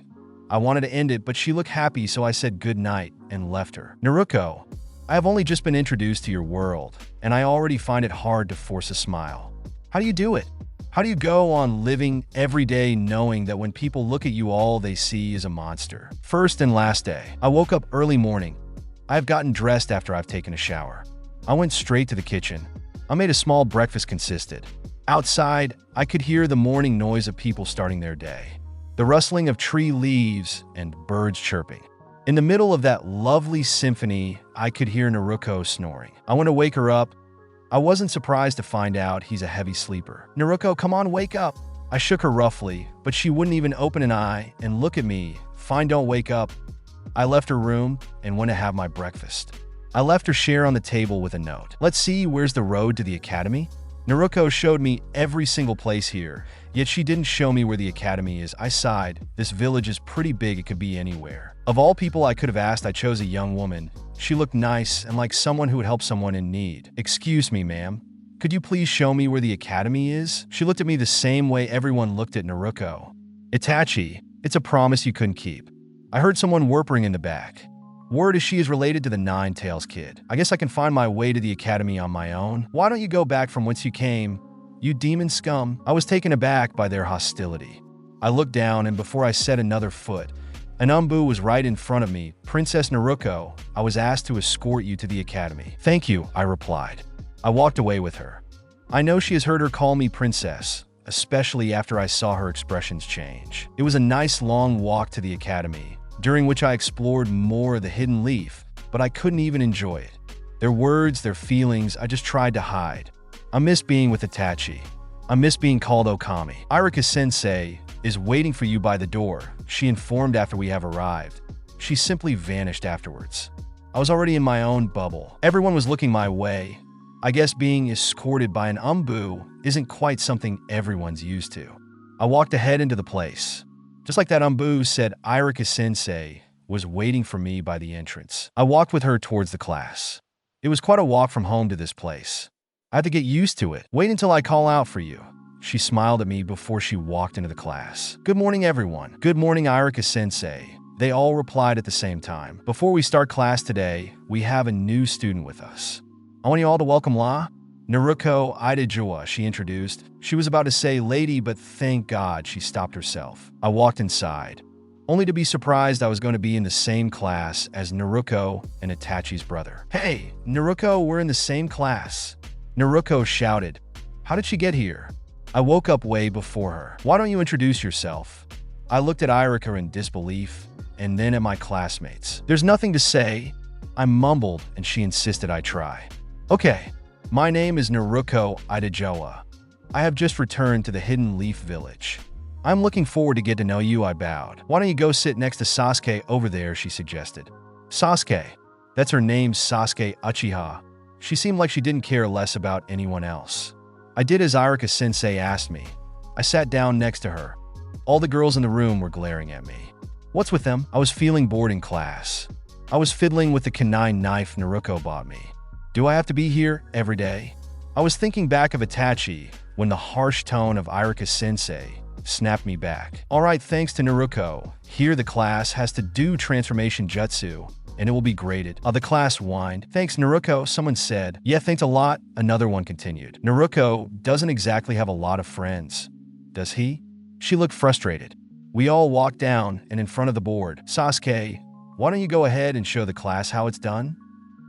I wanted to end it, but she looked happy, so I said good night and left her. "Naruto, I have only just been introduced to your world, and I already find it hard to force a smile. How do you do it? How do you go on living every day knowing that when people look at you, all they see is a monster?" First and last day. I woke up early morning. I have gotten dressed after I've taken a shower. I went straight to the kitchen. I made a small breakfast consisted. Outside, I could hear the morning noise of people starting their day. The rustling of tree leaves and birds chirping. In the middle of that lovely symphony, I could hear Naruto snoring. I went to wake her up. I wasn't surprised to find out he's a heavy sleeper. "Naruto, come on, wake up." I shook her roughly, but she wouldn't even open an eye and look at me. "Fine, don't wake up." I left her room and went to have my breakfast. I left her share on the table with a note. Let's see, where's the road to the academy? Naruto showed me every single place here, yet she didn't show me where the academy is. I sighed. This village is pretty big, it could be anywhere. Of all people I could have asked, I chose a young woman. She looked nice and like someone who would help someone in need. Excuse me, ma'am. Could you please show me where the academy is? She looked at me the same way everyone looked at Naruto. Itachi, it's a promise you couldn't keep. I heard someone whispering in the back. Word is she is related to the Nine-Tails kid. I guess I can find my way to the academy on my own. Why don't you go back from whence you came, you demon scum? I was taken aback by their hostility. I looked down, and before I set another foot, an 𝐸𝐵 was right in front of me. Princess Naruto, I was asked to escort you to the academy. Thank you, I replied. I walked away with her. I know she has heard her call me princess, especially after I saw her expressions change. It was a nice long walk to the academy, during which I explored more of the hidden leaf, but I couldn't even enjoy it. Their words, their feelings, I just tried to hide. I miss being with Itachi. I miss being called Okami. 𝐸𝐵𝐸 is waiting for you by the door, she informed after we have arrived. She simply vanished afterwards. I was already in my own bubble. Everyone was looking my way. I guess being escorted by an 𝐸𝐵 isn't quite something everyone's used to. I walked ahead into the place. Just like that 𝐸𝐵 said, 𝐸𝐵𝐸 was waiting for me by the entrance. I walked with her towards the class. It was quite a walk from home to this place. I had to get used to it. Wait until I call out for you. She smiled at me before she walked into the class. Good morning, everyone. Good morning, 𝐸𝐵𝐸. They all replied at the same time. Before we start class today, we have a new student with us. I want you all to welcome Naruto 𝐸𝐳, she introduced. She was about to say lady, but thank God she stopped herself. I walked inside, only to be surprised I was going to be in the same class as Naruto and Itachi's brother. Hey, Naruto, we're in the same class. Naruto shouted. How did she get here? I woke up way before her. Why don't you introduce yourself? I looked at 𝐸𝐵𝐸 in disbelief, and then at my classmates. There's nothing to say. I mumbled, and she insisted I try. Okay. My name is Naruto 𝐸𝐳. I have just returned to the Hidden Leaf Village. I'm looking forward to get to know you, I bowed. Why don't you go sit next to Sasuke over there, she suggested. Sasuke. That's her name, Sasuke Uchiha. She seemed like she didn't care less about anyone else. I did as 𝐸𝐵𝐸 asked me. I sat down next to her. All the girls in the room were glaring at me. What's with them? I was feeling bored in class. I was fiddling with the kunai knife Naruto bought me. Do I have to be here every day? I was thinking back of Itachi when the harsh tone of 𝐸𝐵𝐸 snapped me back. Alright, thanks to Naruto. Here the class has to do transformation jutsu, and it will be graded. The class whined. Thanks, Naruto, someone said. Yeah, thanks a lot, another one continued. Naruto doesn't exactly have a lot of friends. Does he? She looked frustrated. We all walked down and in front of the board. Sasuke, why don't you go ahead and show the class how it's done?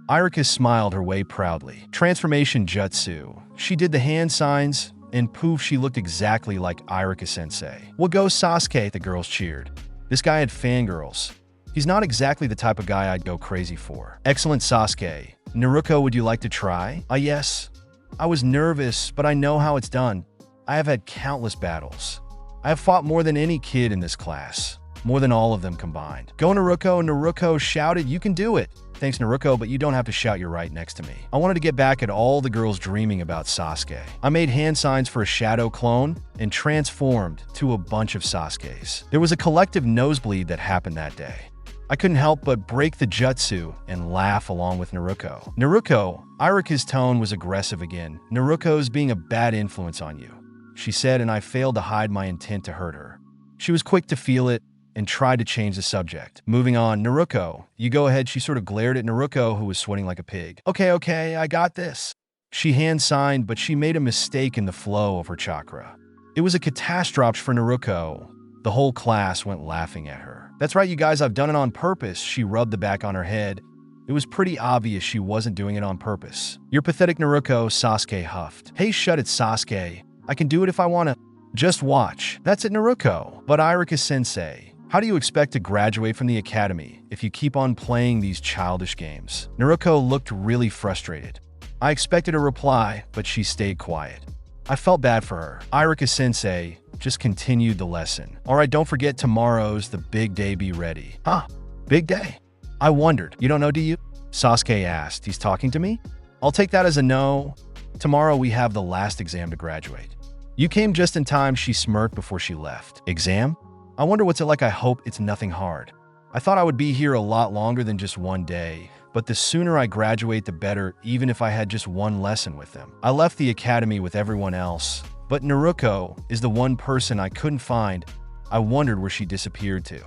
𝐸𝐵𝐸 smiled her way proudly. Transformation jutsu. She did the hand signs, and poof, she looked exactly like 𝐸𝐵𝐸. Well, go Sasuke, the girls cheered. This guy had fangirls. He's not exactly the type of guy I'd go crazy for. Excellent, Sasuke. Naruto, would you like to try? Yes. I was nervous, but I know how it's done. I have had countless battles. I have fought more than any kid in this class. More than all of them combined. Go Naruto, Naruto shouted, you can do it. Thanks, Naruto, but you don't have to shout, you're right next to me. I wanted to get back at all the girls dreaming about Sasuke. I made hand signs for a shadow clone and transformed to a bunch of Sasukes. There was a collective nosebleed that happened that day. I couldn't help but break the jutsu and laugh along with Naruto. Naruto, 𝐸𝐵𝐸's tone was aggressive again. Naruto's being a bad influence on you, she said, and I failed to hide my intent to hurt her. She was quick to feel it and tried to change the subject. Moving on, Naruto, you go ahead. She sort of glared at Naruto, who was sweating like a pig. Okay, I got this. She hand signed, but she made a mistake in the flow of her chakra. It was a catastrophe for Naruto. The whole class went laughing at her. That's right, you guys, I've done it on purpose. She rubbed the back on her head. It was pretty obvious she wasn't doing it on purpose. You're pathetic, Naruto, Sasuke huffed. Hey, shut it, Sasuke. I can do it if I want to. Just watch. That's it, Naruto. But 𝐸𝐵𝐸, how do you expect to graduate from the academy if you keep on playing these childish games? Naruto looked really frustrated. I expected a reply, but she stayed quiet. I felt bad for her. 𝐸𝐵𝐸 just continued the lesson. Alright, don't forget tomorrow's the big day, be ready. Huh? Big day? I wondered. You don't know, do you? Sasuke asked. He's talking to me? I'll take that as a no. Tomorrow we have the last exam to graduate. You came just in time, she smirked before she left. Exam? I wonder what's it like. I hope it's nothing hard. I thought I would be here a lot longer than just one day, but the sooner I graduate, the better, even if I had just one lesson with them. I left the academy with everyone else, but Naruto is the one person I couldn't find. I wondered where she disappeared to.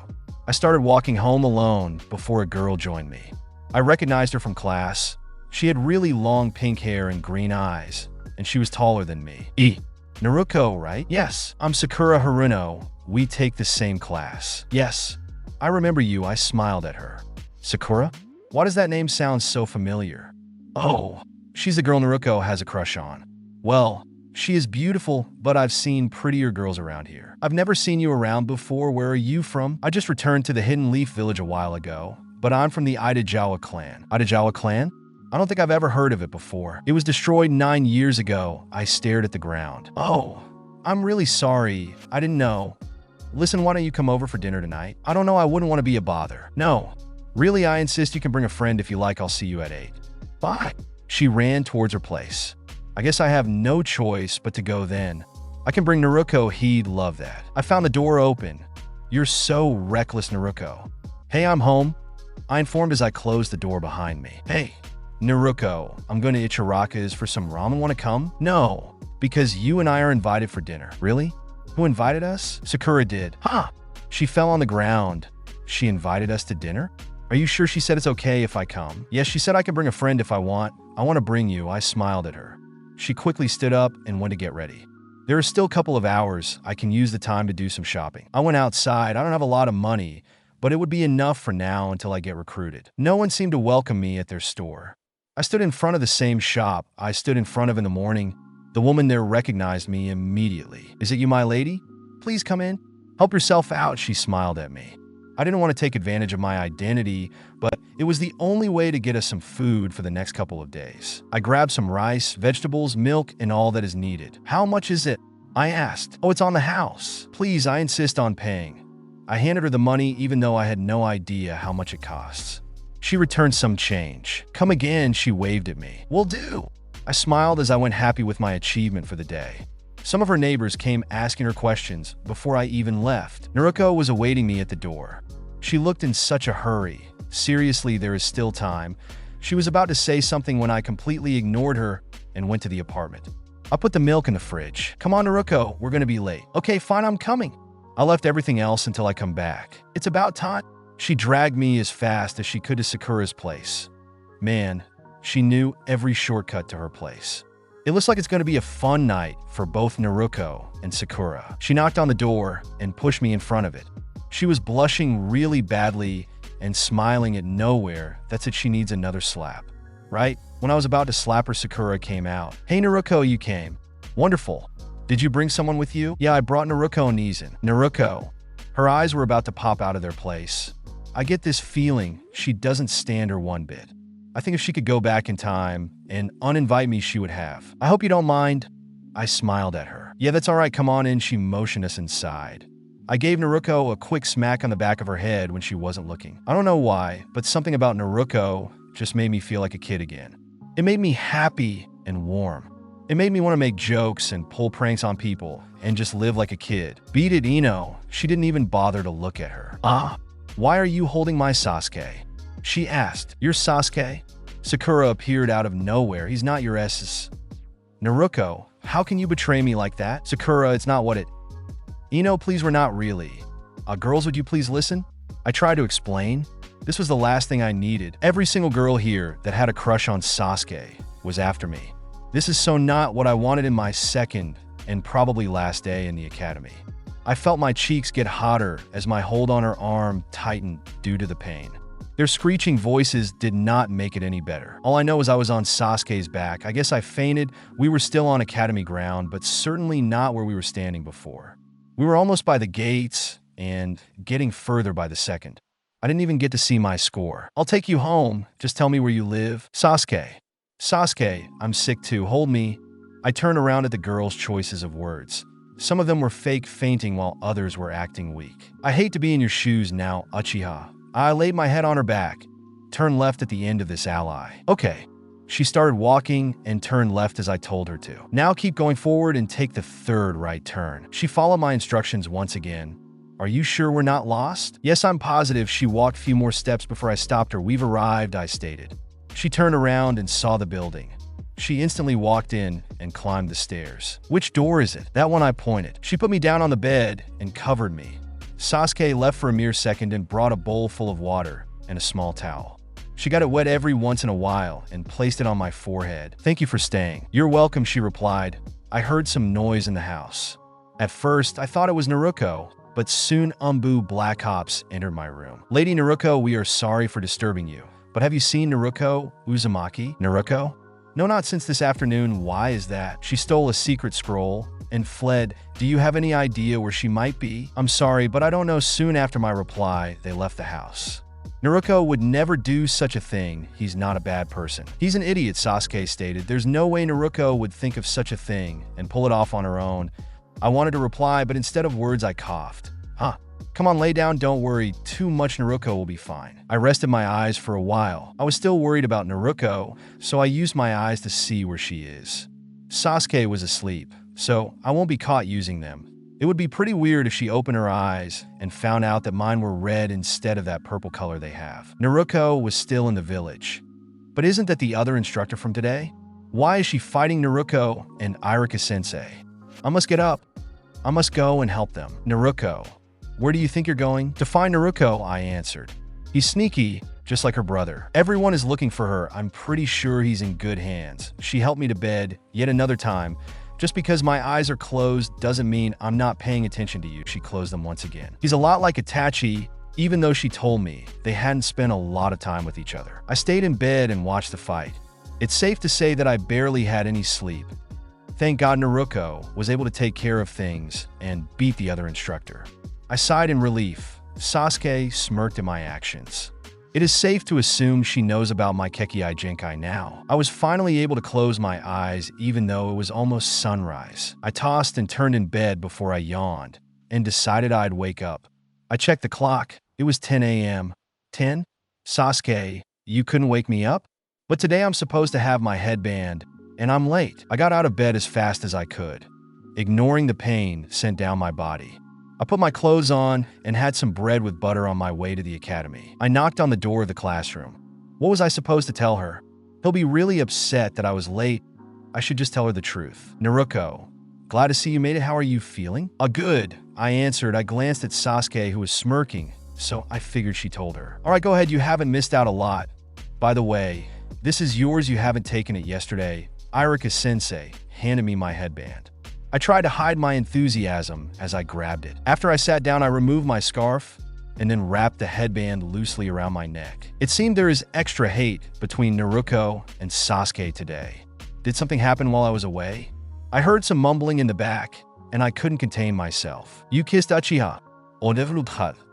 I started walking home alone before a girl joined me. I recognized her from class. She had really long pink hair and green eyes, and she was taller than me. Naruto, right? Yes, I'm Sakura Haruno. We take the same class. Yes, I remember you. I smiled at her. Sakura? Why does that name sound so familiar? Oh, she's the girl Naruto has a crush on. Well, she is beautiful, but I've seen prettier girls around here. I've never seen you around before. Where are you from? I just returned to the Hidden Leaf Village a while ago, but I'm from the 𝐤𝐢𝐳 clan. 𝐤𝐢𝐳 clan? I don't think I've ever heard of it before. It was destroyed 9 years ago. I stared at the ground. Oh, I'm really sorry. I didn't know. Listen, why don't you come over for dinner tonight? I don't know. I wouldn't want to be a bother. No. Really, I insist. You can bring a friend if you like. I'll see you at 8. Bye. She ran towards her place. I guess I have no choice but to go then. I can bring Naruto. He'd love that. I found the door open. You're so reckless, Naruto. Hey, I'm home. I informed as I closed the door behind me. Hey, Naruto, I'm going to 𝐸𝐴𝐻𝑖RAKA's for some ramen. Want to come? No, because you and I are invited for dinner. Really? Who invited us? Sakura did. Huh. She fell on the ground. She invited us to dinner? Are you sure she said it's okay if I come? Yes, she said I can bring a friend if I want. I want to bring you. I smiled at her. She quickly stood up and went to get ready. There are still a couple of hours. I can use the time to do some shopping. I went outside. I don't have a lot of money, but it would be enough for now until I get recruited. No one seemed to welcome me at their store. I stood in front of the same shop I stood in front of in the morning. The woman there recognized me immediately. Is it you, my lady? Please come in. Help yourself out, she smiled at me. I didn't want to take advantage of my identity, but it was the only way to get us some food for the next couple of days. I grabbed some rice, vegetables, milk, and all that is needed. How much is it? I asked. Oh, it's on the house. Please, I insist on paying. I handed her the money even though I had no idea how much it costs. She returned some change. Come again, she waved at me. Will do. I smiled as I went happy with my achievement for the day. Some of her neighbors came asking her questions before I even left. Naruto was awaiting me at the door. She looked in such a hurry. Seriously, there is still time. She was about to say something when I completely ignored her and went to the apartment. I put the milk in the fridge. Come on, Naruto, we're gonna be late. Okay, fine, I'm coming. I left everything else until I come back. It's about time. She dragged me as fast as she could to Sakura's place. Man, she knew every shortcut to her place. It looks like it's going to be a fun night for both Naruto and Sakura. She knocked on the door and pushed me in front of it. She was blushing really badly and smiling at nowhere. That's it, she needs another slap. Right? When I was about to slap her, Sakura came out. Hey Naruto, you came. Wonderful. Did you bring someone with you? Yeah, I brought Naruto and 𝐸𝐴𝐻. Naruto. Her eyes were about to pop out of their place. I get this feeling she doesn't stand her one bit. I think if she could go back in time and uninvite me, she would have. I hope you don't mind. I smiled at her. Yeah, that's all right. Come on in. She motioned us inside. I gave Naruto a quick smack on the back of her head when she wasn't looking. I don't know why, but something about Naruto just made me feel like a kid again. It made me happy and warm. It made me want to make jokes and pull pranks on people and just live like a kid. Beat it, Ino. She didn't even bother to look at her. Why are you holding my Sasuke? She asked. Your Sasuke? Sakura appeared out of nowhere. He's not your SS. Naruto, how can you betray me like that? Sakura, it's not what it... Ino, please, we're not really. Girls, would you please listen? I tried to explain. This was the last thing I needed. Every single girl here that had a crush on Sasuke was after me. This is so not what I wanted in my second and probably last day in the academy. I felt my cheeks get hotter as my hold on her arm tightened due to the pain. Their screeching voices did not make it any better. All I know is I was on Sasuke's back. I guess I fainted. We were still on academy ground, but certainly not where we were standing before. We were almost by the gates and getting further by the second. I didn't even get to see my score. I'll take you home. Just tell me where you live. Sasuke. Sasuke, I'm sick too. Hold me. I turned around at the girls' choices of words. Some of them were fake fainting while others were acting weak. I hate to be in your shoes now, Uchiha. I laid my head on her back. turn left at the end of this ally. Okay. She started walking and turned left as I told her to. Now keep going forward and take the third right turn. She followed my instructions once again. Are you sure we're not lost? Yes, I'm positive. She walked a few more steps before I stopped her. We've arrived, I stated. She turned around and saw the building. She instantly walked in and climbed the stairs. Which door is it? That one, I pointed. She put me down on the bed and covered me. Sasuke left for a mere second and brought a bowl full of water and a small towel. She got it wet every once in a while and placed it on my forehead. Thank you for staying. You're welcome, she replied. I heard some noise in the house. At first, I thought it was Naruto, but soon Black Ops entered my room. Lady Naruto, we are sorry for disturbing you, but have you seen Naruto Uzumaki? Naruto? No, not since this afternoon. Why is that? She stole a secret scroll and fled. Do you have any idea where she might be? I'm sorry, but I don't know. Soon after my reply, they left the house. Naruto would never do such a thing. He's not a bad person. He's an idiot, Sasuke stated. There's no way Naruto would think of such a thing and pull it off on her own. I wanted to reply, but instead of words, I coughed. Huh. Come on, lay down, don't worry. Too much Naruto will be fine. I rested my eyes for a while. I was still worried about Naruto, so I used my eyes to see where she is. Sasuke was asleep, so I won't be caught using them. It would be pretty weird if she opened her eyes and found out that mine were red instead of that purple color they have. Naruto was still in the village. But isn't that the other instructor from today? Why is she fighting Naruto and Itachi-sensei? I must get up. I must go and help them. Naruto, where do you think you're going? To find Naruto, I answered. He's sneaky, just like her brother. Everyone is looking for her. I'm pretty sure he's in good hands. She helped me to bed yet another time. Just because my eyes are closed doesn't mean I'm not paying attention to you. She closed them once again. He's a lot like Itachi, even though she told me they hadn't spent a lot of time with each other. I stayed in bed and watched the fight. It's safe to say that I barely had any sleep. Thank God Naruto was able to take care of things and beat the other instructor. I sighed in relief. Sasuke smirked at my actions. It is safe to assume she knows about my 𝐫𝐞𝐦𝐵 now. I was finally able to close my eyes even though it was almost sunrise. I tossed and turned in bed before I yawned and decided I'd wake up. I checked the clock. It was 10 a.m. 10? Sasuke, you couldn't wake me up? But today I'm supposed to have my headband, and I'm late. I got out of bed as fast as I could, ignoring the pain sent down my body. I put my clothes on and had some bread with butter on my way to the academy. I knocked on the door of the classroom. What was I supposed to tell her? He'll be really upset that I was late. I should just tell her the truth. Naruto, glad to see you made it. How are you feeling? Good, I answered. I glanced at Sasuke, who was smirking, so I figured she told her. All right, go ahead. You haven't missed out a lot. By the way, this is yours. You haven't taken it yesterday. Itachi-sensei handed me my headband. I tried to hide my enthusiasm as I grabbed it. After I sat down, I removed my scarf and then wrapped the headband loosely around my neck. It seemed there is extra hate between Naruto and Sasuke today. Did something happen while I was away? I heard some mumbling in the back, and I couldn't contain myself. You kissed Uchiha?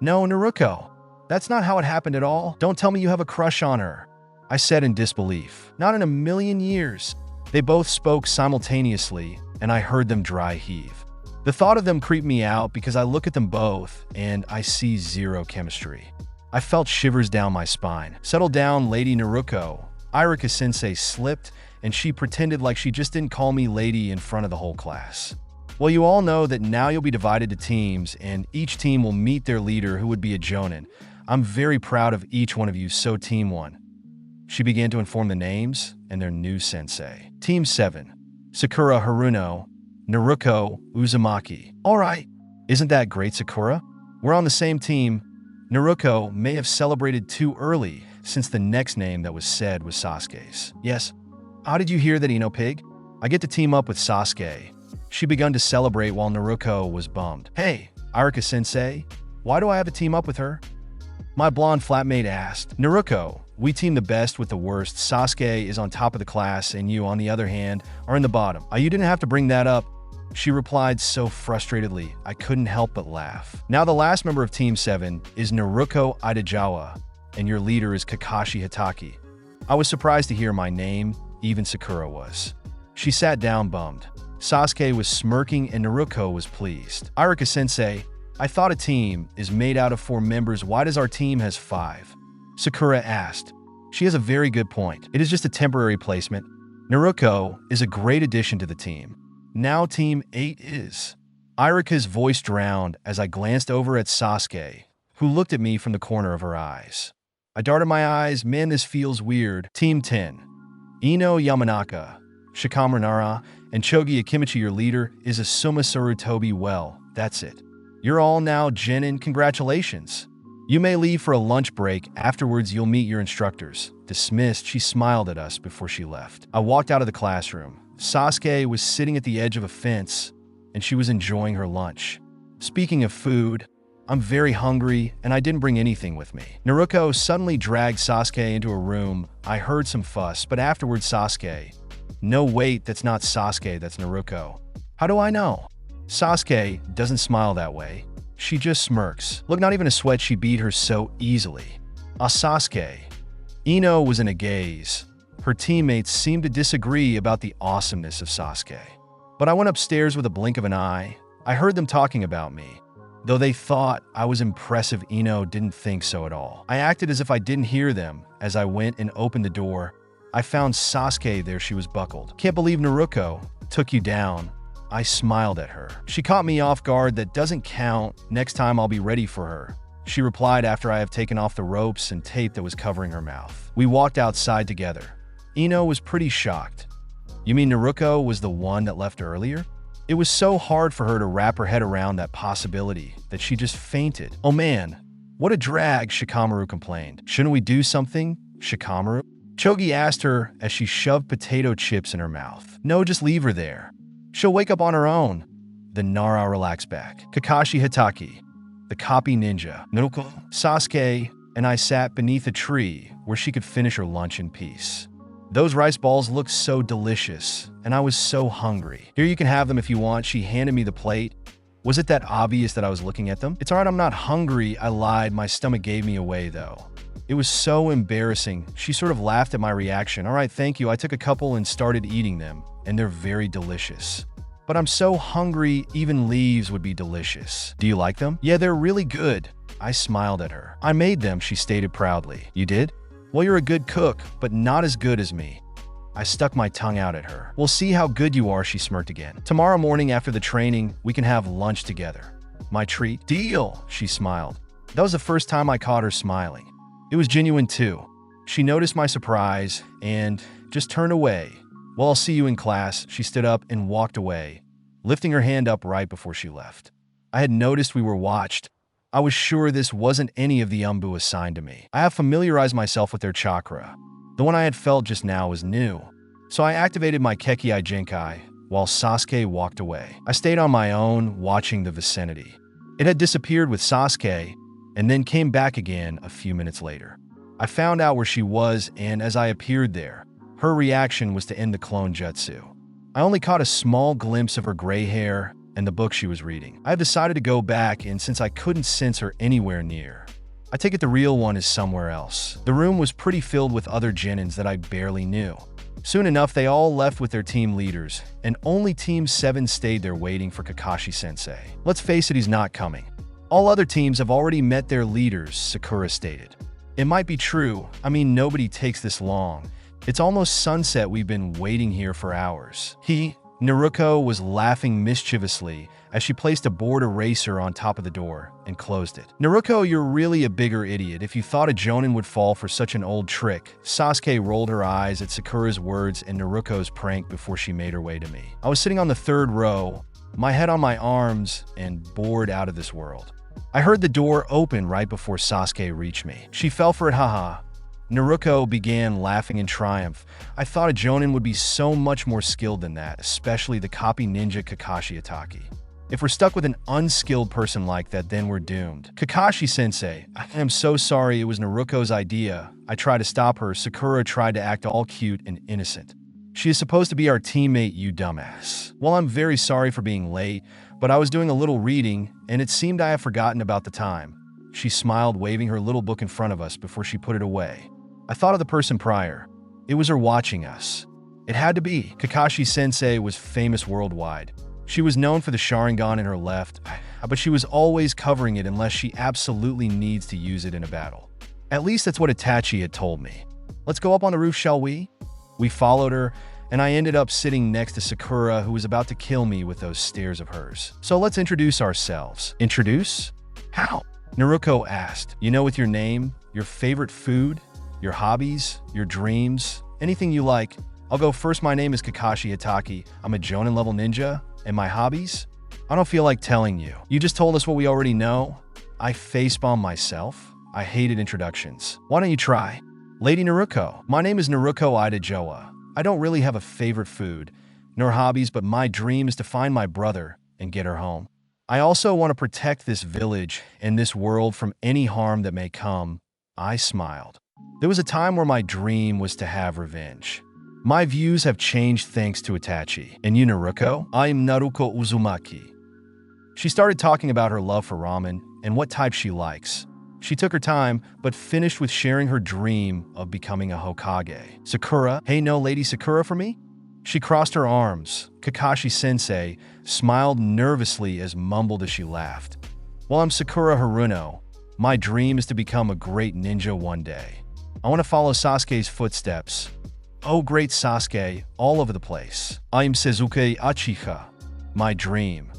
No, Naruto. That's not how it happened at all. Don't tell me you have a crush on her, I said in disbelief. Not in a million years. They both spoke simultaneously, and I heard them dry heave. The thought of them creeped me out because I look at them both and I see zero chemistry. I felt shivers down my spine. Settle down, Lady Naruto. Itachi-sensei slipped, and she pretended like she just didn't call me lady in front of the whole class. Well, you all know that now you'll be divided to teams, and each team will meet their leader, who would be a jonin. I'm very proud of each one of you, so Team 1. She began to inform the names and their new sensei. Team 7. Sakura Haruno, Naruto Uzumaki. All right, isn't that great, Sakura? We're on the same team. Naruto may have celebrated too early since the next name that was said was Sasuke's. Yes. How did you hear that, Pig? I get to team up with Sasuke. She begun to celebrate while Naruto was bummed. Hey, Itachi-sensei, why do I have to team up with her? My blonde flatmate asked. Naruto, we team the best with the worst. Sasuke is on top of the class, and you, on the other hand, are in the bottom. You didn't have to bring that up, she replied so frustratedly, I couldn't help but laugh. Now the last member of Team 7 is Naruto Itajawa, and your leader is Kakashi Hatake. I was surprised to hear my name, even Sakura was. She sat down bummed. Sasuke was smirking and Naruto was pleased. Itachi-sensei, I thought a team is made out of 4 members. Why does our team has 5? Sakura asked. She has a very good point. It is just a temporary placement. Naruto is a great addition to the team. Now Team 8 is. Irika's voice drowned as I glanced over at Sasuke, who looked at me from the corner of her eyes. I darted my eyes. Man, this feels weird. Team 10. Ino Yamanaka, Shikamaru, and Chogi Akimichi, your leader, is a Sumasuru Tobi. Well, that's it. You're all now Genin. Congratulations. You may leave for a lunch break. Afterwards, you'll meet your instructors. Dismissed, she smiled at us before she left. I walked out of the classroom. Sasuke was sitting at the edge of a fence, and she was enjoying her lunch. Speaking of food, I'm very hungry, and I didn't bring anything with me. Naruto suddenly dragged Sasuke into a room. I heard some fuss, but afterwards Sasuke. No, wait, that's not Sasuke, that's Naruto. How do I know? Sasuke doesn't smile that way. She just smirks. Look, not even a sweat, she beat her so easily. Sasuke. Ino was in a gaze. Her teammates seemed to disagree about the awesomeness of Sasuke. But I went upstairs with a blink of an eye. I heard them talking about me. Though they thought I was impressive, Ino didn't think so at all. I acted as if I didn't hear them. As I went and opened the door, I found Sasuke there. She was buckled. Can't believe Naruto took you down. I smiled at her. She caught me off guard. That doesn't count. Next time I'll be ready for her, she replied after I have taken off the ropes and tape that was covering her mouth. We walked outside together. Ino was pretty shocked. You mean Naruto was the one that left earlier? It was so hard for her to wrap her head around that possibility that she just fainted. Oh man, what a drag, Shikamaru complained. Shouldn't we do something, Shikamaru? Chogi asked her as she shoved potato chips in her mouth. No, just leave her there. She'll wake up on her own. Then Nara relaxed back. Kakashi Hatake, the copy ninja, Naruto, Sasuke, and I sat beneath a tree where she could finish her lunch in peace. Those rice balls looked so delicious, and I was so hungry. Here, you can have them if you want. She handed me the plate. Was it that obvious that I was looking at them? It's alright, I'm not hungry, I lied. My stomach gave me away though. It was so embarrassing. She sort of laughed at my reaction. Alright, thank you. I took a couple and started eating them, and they're very delicious. But I'm so hungry, even leaves would be delicious. Do you like them? Yeah, they're really good. I smiled at her. I made them, she stated proudly. You did? Well, you're a good cook, but not as good as me. I stuck my tongue out at her. We'll see how good you are, she smirked again. Tomorrow morning after the training, we can have lunch together. My treat? Deal, she smiled. That was the first time I caught her smiling. It was genuine too. She noticed my surprise and just turned away. Well, I'll see you in class. She stood up and walked away, lifting her hand up right before she left. I had noticed we were watched. I was sure this wasn't any of the umbu assigned to me. I have familiarized myself with their chakra. The one I had felt just now was new. So I activated my 𝐫𝐞𝐦𝐨 while Sasuke walked away. I stayed on my own, watching the vicinity. It had disappeared with Sasuke, and then came back again a few minutes later. I found out where she was, and as I appeared there, her reaction was to end the clone jutsu. I only caught a small glimpse of her gray hair and the book she was reading. I have decided to go back, and since I couldn't sense her anywhere near, I take it the real one is somewhere else. The room was pretty filled with other genins that I barely knew. Soon enough, they all left with their team leaders, and only Team 7 stayed there waiting for Kakashi-sensei. Let's face it, he's not coming. All other teams have already met their leaders, Sakura stated. It might be true. I mean, nobody takes this long. It's almost sunset. We've been waiting here for hours. Naruto was laughing mischievously as she placed a board eraser on top of the door and closed it. Naruto, you're really a bigger idiot if you thought a jonin would fall for such an old trick. Sasuke rolled her eyes at Sakura's words and Naruto's prank before she made her way to me. I was sitting on the third row, my head on my arms, and bored out of this world. I heard the door open right before Sasuke reached me. She fell for it, haha. Naruto began laughing in triumph. I thought a jonin would be so much more skilled than that, especially the copy ninja Kakashi Hatake. If we're stuck with an unskilled person like that, then we're doomed. Kakashi-sensei, I am so sorry, it was Naruto's idea. I tried to stop her. Sakura tried to act all cute and innocent. She is supposed to be our teammate, you dumbass. Well, I'm very sorry for being late, but I was doing a little reading, and it seemed I have forgotten about the time. She smiled, waving her little book in front of us before she put it away. I thought of the person prior. It was her watching us. It had to be. Kakashi-sensei was famous worldwide. She was known for the Sharingan in her left, but she was always covering it unless she absolutely needs to use it in a battle. At least that's what Itachi had told me. Let's go up on the roof, shall we? We followed her, and I ended up sitting next to Sakura, who was about to kill me with those stares of hers. So let's introduce ourselves. Introduce? How? Naruto asked. You know, with your name, your favorite food, your hobbies, your dreams, anything you like. I'll go first. My name is Kakashi Hatake. I'm a Jonin level ninja. And my hobbies? I don't feel like telling you. You just told us what we already know. I facepalm myself. I hated introductions. Why don't you try? Lady Naruto. My name is Naruto Ida. I don't really have a favorite food, nor hobbies, but my dream is to find my brother and get her home. I also want to protect this village and this world from any harm that may come. I smiled. There was a time where my dream was to have revenge. My views have changed thanks to Itachi. And you, Naruto? I am Naruto Uzumaki. She started talking about her love for ramen and what type she likes. She took her time, but finished with sharing her dream of becoming a Hokage. Sakura, hey, no Lady Sakura for me? She crossed her arms. Kakashi-sensei smiled nervously as mumbled as she laughed. Well, I'm Sakura Haruno. My dream is to become a great ninja one day. I want to follow Sasuke's footsteps. Oh, great Sasuke, all over the place. I am Sasuke Uchiha. My dream.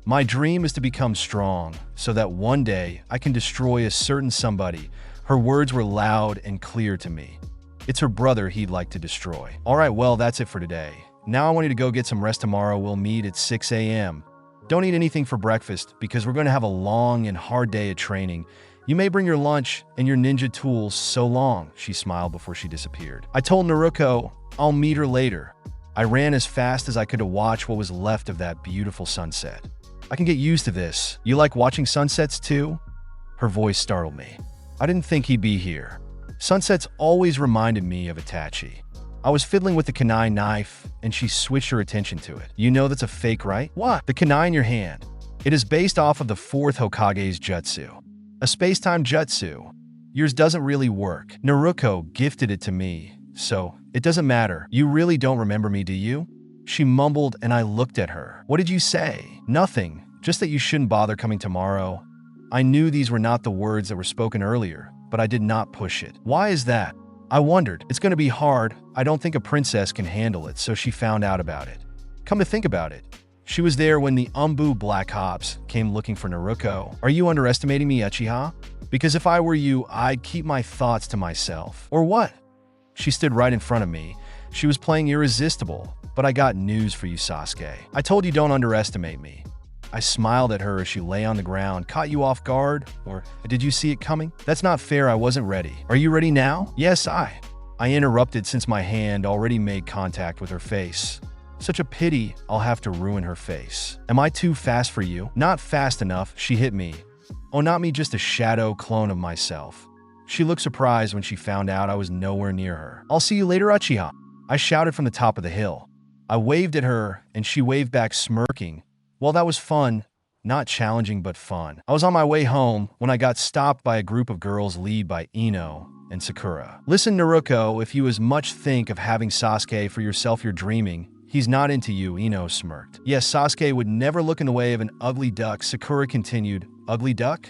My dream is to become strong, so that one day I can destroy a certain somebody. Her words were loud and clear to me. It's her brother he'd like to destroy. Alright, well, that's it for today. Now I want you to go get some rest. Tomorrow we'll meet at 6 a.m. Don't eat anything for breakfast, because we're going to have a long and hard day of training. You may bring your lunch and your ninja tools. So long, she smiled before she disappeared. I told Naruto I'll meet her later. I ran as fast as I could to watch what was left of that beautiful sunset. I can get used to this. You like watching sunsets too? Her voice startled me. I didn't think he'd be here. Sunsets always reminded me of Itachi. I was fiddling with the kunai knife, and she switched her attention to it. You know that's a fake, right? What? The kunai in your hand. It is based off of the 4th Hokage's jutsu. A space-time jutsu. Yours doesn't really work. Naruto gifted it to me, so it doesn't matter. You really don't remember me, do you? She mumbled, and I looked at her. What did you say? Nothing. Just that you shouldn't bother coming tomorrow. I knew these were not the words that were spoken earlier, but I did not push it. Why is that? I wondered. It's going to be hard. I don't think a princess can handle it, so she found out about it. Come to think about it, she was there when the Umbu Black Ops came looking for Naruto. Are you underestimating me, Uchiha? Because if I were you, I'd keep my thoughts to myself. Or what? She stood right in front of me. She was playing irresistible. But I got news for you, Sasuke. I told you don't underestimate me. I smiled at her as she lay on the ground. Caught you off guard? Or did you see it coming? That's not fair. I wasn't ready. Are you ready now? Yes, I interrupted since my hand already made contact with her face. Such a pity I'll have to ruin her face. Am I too fast for you? Not fast enough. She hit me. Oh, not me, just a shadow clone of myself. She looked surprised when she found out I was nowhere near her. I'll see you later, Uchiha. I shouted from the top of the hill. I waved at her, and she waved back, smirking. Well, that was fun. Not challenging, but fun. I was on my way home when I got stopped by a group of girls led by Ino and Sakura. Listen, Naruto, if you as much think of having Sasuke for yourself, you're dreaming. He's not into you, Ino smirked. Yes, Sasuke would never look in the way of an ugly duck, Sakura continued. Ugly duck?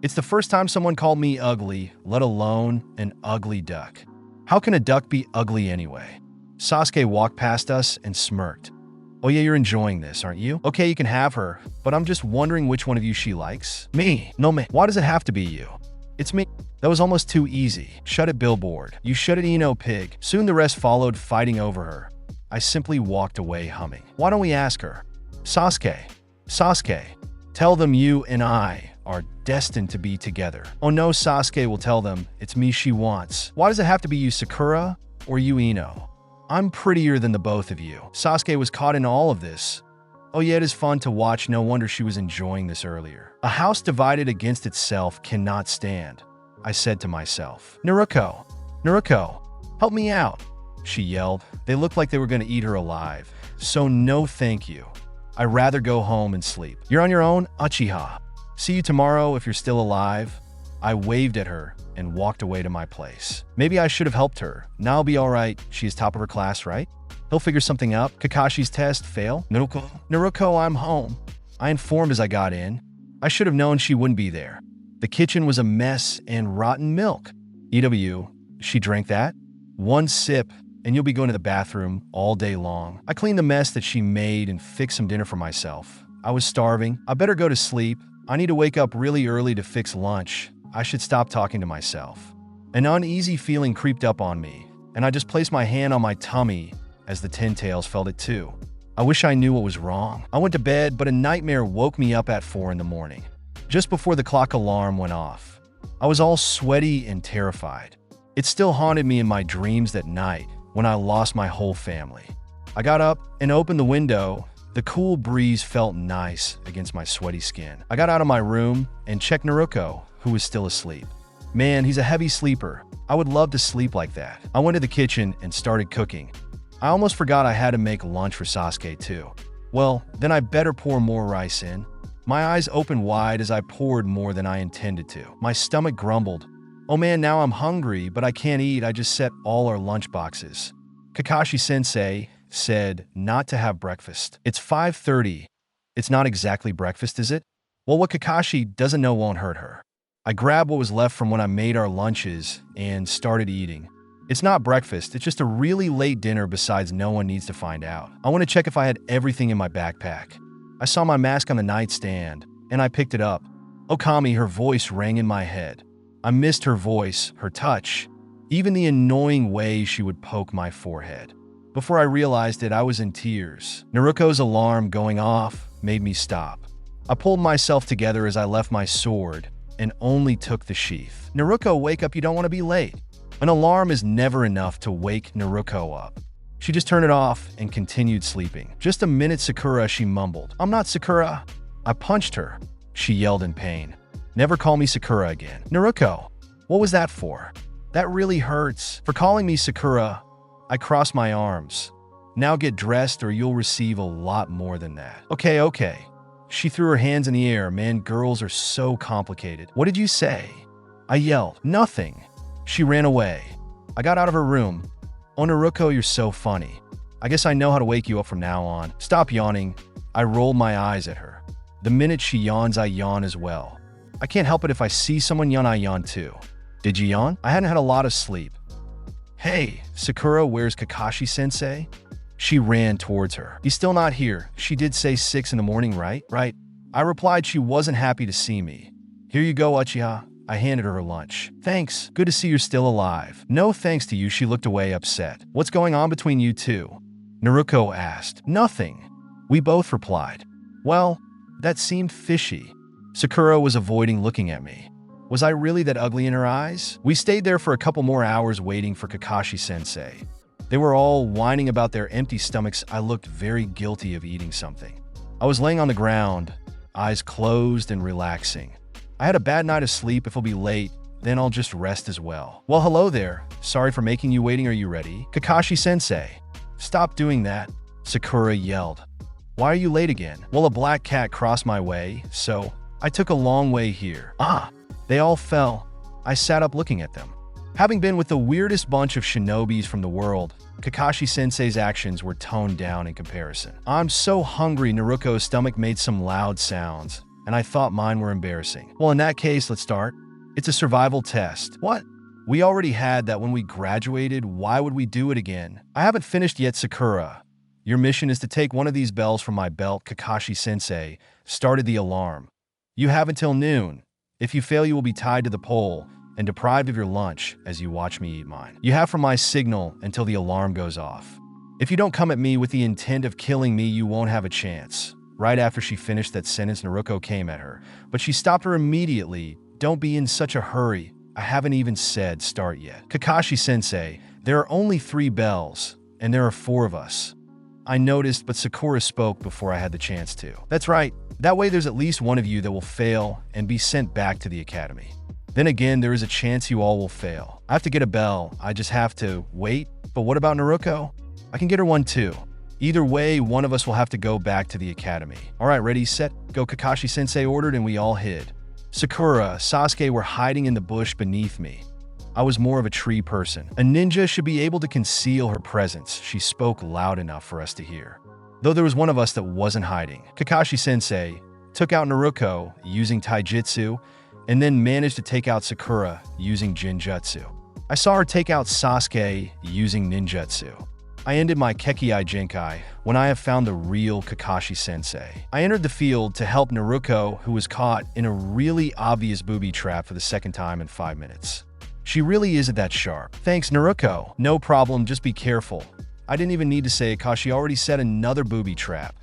It's the first time someone called me ugly, let alone an ugly duck. How can a duck be ugly anyway? Sasuke walked past us and smirked. Oh yeah, you're enjoying this, aren't you? Okay, you can have her, but I'm just wondering which one of you she likes. Me. No, me. Why does it have to be you? It's me. That was almost too easy. Shut it, billboard. You shut it, Ino pig. Soon the rest followed, fighting over her. I simply walked away humming. Why don't we ask her? Sasuke, tell them you and I are destined to be together. Oh no, Sasuke will tell them it's me she wants. Why does it have to be you, Sakura, or you, Ino? I'm prettier than the both of you. Sasuke was caught in all of this. Oh yeah, it is fun to watch. No wonder she was enjoying this earlier. A house divided against itself cannot stand, I said to myself. Naruto, help me out, she yelled. They looked like they were going to eat her alive. So no thank you. I'd rather go home and sleep. You're on your own, Uchiha. See you tomorrow if you're still alive. I waved at her and walked away to my place. Maybe I should have helped her. Now I'll be all right. She is top of her class, right? He'll figure something out. Kakashi's test, fail. Naruto, I'm home. I informed as I got in. I should have known she wouldn't be there. The kitchen was a mess and rotten milk. EW, she drank that? One sip, and you'll be going to the bathroom all day long. I cleaned the mess that she made and fixed some dinner for myself. I was starving. I better go to sleep. I need to wake up really early to fix lunch. I should stop talking to myself. An uneasy feeling creeped up on me, and I just placed my hand on my tummy as the 10 tails felt it too. I wish I knew what was wrong. I went to bed, but a nightmare woke me up at 4 in the morning, just before the clock alarm went off. I was all sweaty and terrified. It still haunted me in my dreams that night when I lost my whole family. I got up and opened the window. The cool breeze felt nice against my sweaty skin. I got out of my room and checked Naruto, who was still asleep. Man, he's a heavy sleeper. I would love to sleep like that. I went to the kitchen and started cooking. I almost forgot I had to make lunch for Sasuke too. Well, then I better pour more rice in. My eyes opened wide as I poured more than I intended to. My stomach grumbled. Oh man, now I'm hungry, but I can't eat. I just set all our lunch boxes. Kakashi-sensei said not to have breakfast. It's 5:30. It's not exactly breakfast, is it? Well, what Kakashi doesn't know won't hurt her. I grabbed what was left from when I made our lunches and started eating. It's not breakfast, it's just a really late dinner. Besides, no one needs to find out. I want to check if I had everything in my backpack. I saw my mask on the nightstand, and I picked it up. Okami, her voice rang in my head. I missed her voice, her touch, even the annoying way she would poke my forehead. Before I realized it, I was in tears. Naruto's alarm going off made me stop. I pulled myself together as I left my sword and only took the sheath. Naruto, wake up, you don't want to be late. An alarm is never enough to wake Naruto up. She just turned it off and continued sleeping. Just a minute, Sakura, she mumbled. I'm not Sakura. I punched her. She yelled in pain. Never call me Sakura again. Naruto, what was that for? That really hurts. For calling me Sakura, I crossed my arms. Now get dressed or you'll receive a lot more than that. Okay. She threw her hands in the air. Man, girls are so complicated. What did you say? I yelled. Nothing. She ran away. I got out of her room. Oh, Naruto, you're so funny. I guess I know how to wake you up from now on. Stop yawning. I rolled my eyes at her. The minute she yawns, I yawn as well. I can't help it. If I see someone yawn, I yawn too. Did you yawn? I hadn't had a lot of sleep. Hey, Sakura, where's Kakashi-sensei? She ran towards her. He's still not here. She did say 6 in the morning, right? Right. I replied she wasn't happy to see me. Here you go, Uchiha. I handed her lunch. Thanks. Good to see you're still alive. No thanks to you. She looked away upset. What's going on between you two? Naruto asked. Nothing. We both replied. Well, that seemed fishy. Sakura was avoiding looking at me. Was I really that ugly in her eyes? We stayed there for a couple more hours waiting for Kakashi-sensei. They were all whining about their empty stomachs. I looked very guilty of eating something. I was laying on the ground, eyes closed and relaxing. I had a bad night of sleep. If I'll be late, then I'll just rest as well. Well, hello there. Sorry for making you waiting. Are you ready? Kakashi-sensei. Stop doing that, Sakura yelled. Why are you late again? Well, a black cat crossed my way, so I took a long way here. They all fell. I sat up looking at them. Having been with the weirdest bunch of shinobis from the world, Kakashi-sensei's actions were toned down in comparison. I'm so hungry. Naruto's stomach made some loud sounds, and I thought mine were embarrassing. Well, in that case, let's start. It's a survival test. What? We already had that when we graduated. Why would we do it again? I haven't finished yet, Sakura. Your mission is to take one of these bells from my belt. Kakashi-sensei started the alarm. You have until noon. If you fail, you will be tied to the pole and deprived of your lunch as you watch me eat mine. You have from my signal until the alarm goes off. If you don't come at me with the intent of killing me, you won't have a chance. Right after she finished that sentence, Naruto came at her, but she stopped her immediately. Don't be in such a hurry. I haven't even said start yet. Kakashi-sensei, there are only 3 bells, and there are 4 of us. I noticed, but Sakura spoke before I had the chance to. That's right. That way there's at least one of you that will fail and be sent back to the academy. Then again, there is a chance you all will fail. I have to get a bell. I just have to wait. But what about Naruto? I can get her one too. Either way, one of us will have to go back to the academy. All right, ready, set, go, Kakashi-sensei ordered, and we all hid. Sakura, Sasuke were hiding in the bush beneath me. I was more of a tree person. A ninja should be able to conceal her presence. She spoke loud enough for us to hear. Though there was one of us that wasn't hiding. Kakashi-sensei took out Naruto using taijutsu, and then managed to take out Sakura using Jinjutsu. I saw her take out Sasuke using ninjutsu. I ended my 𝐫𝐞𝐦𝐵 when I have found the real Kakashi Sensei. I entered the field to help Naruto, who was caught in a really obvious booby trap for the second time in 5 minutes. She really isn't that sharp. Thanks, Naruto. No problem, just be careful. I didn't even need to say Kakashi already set another booby trap.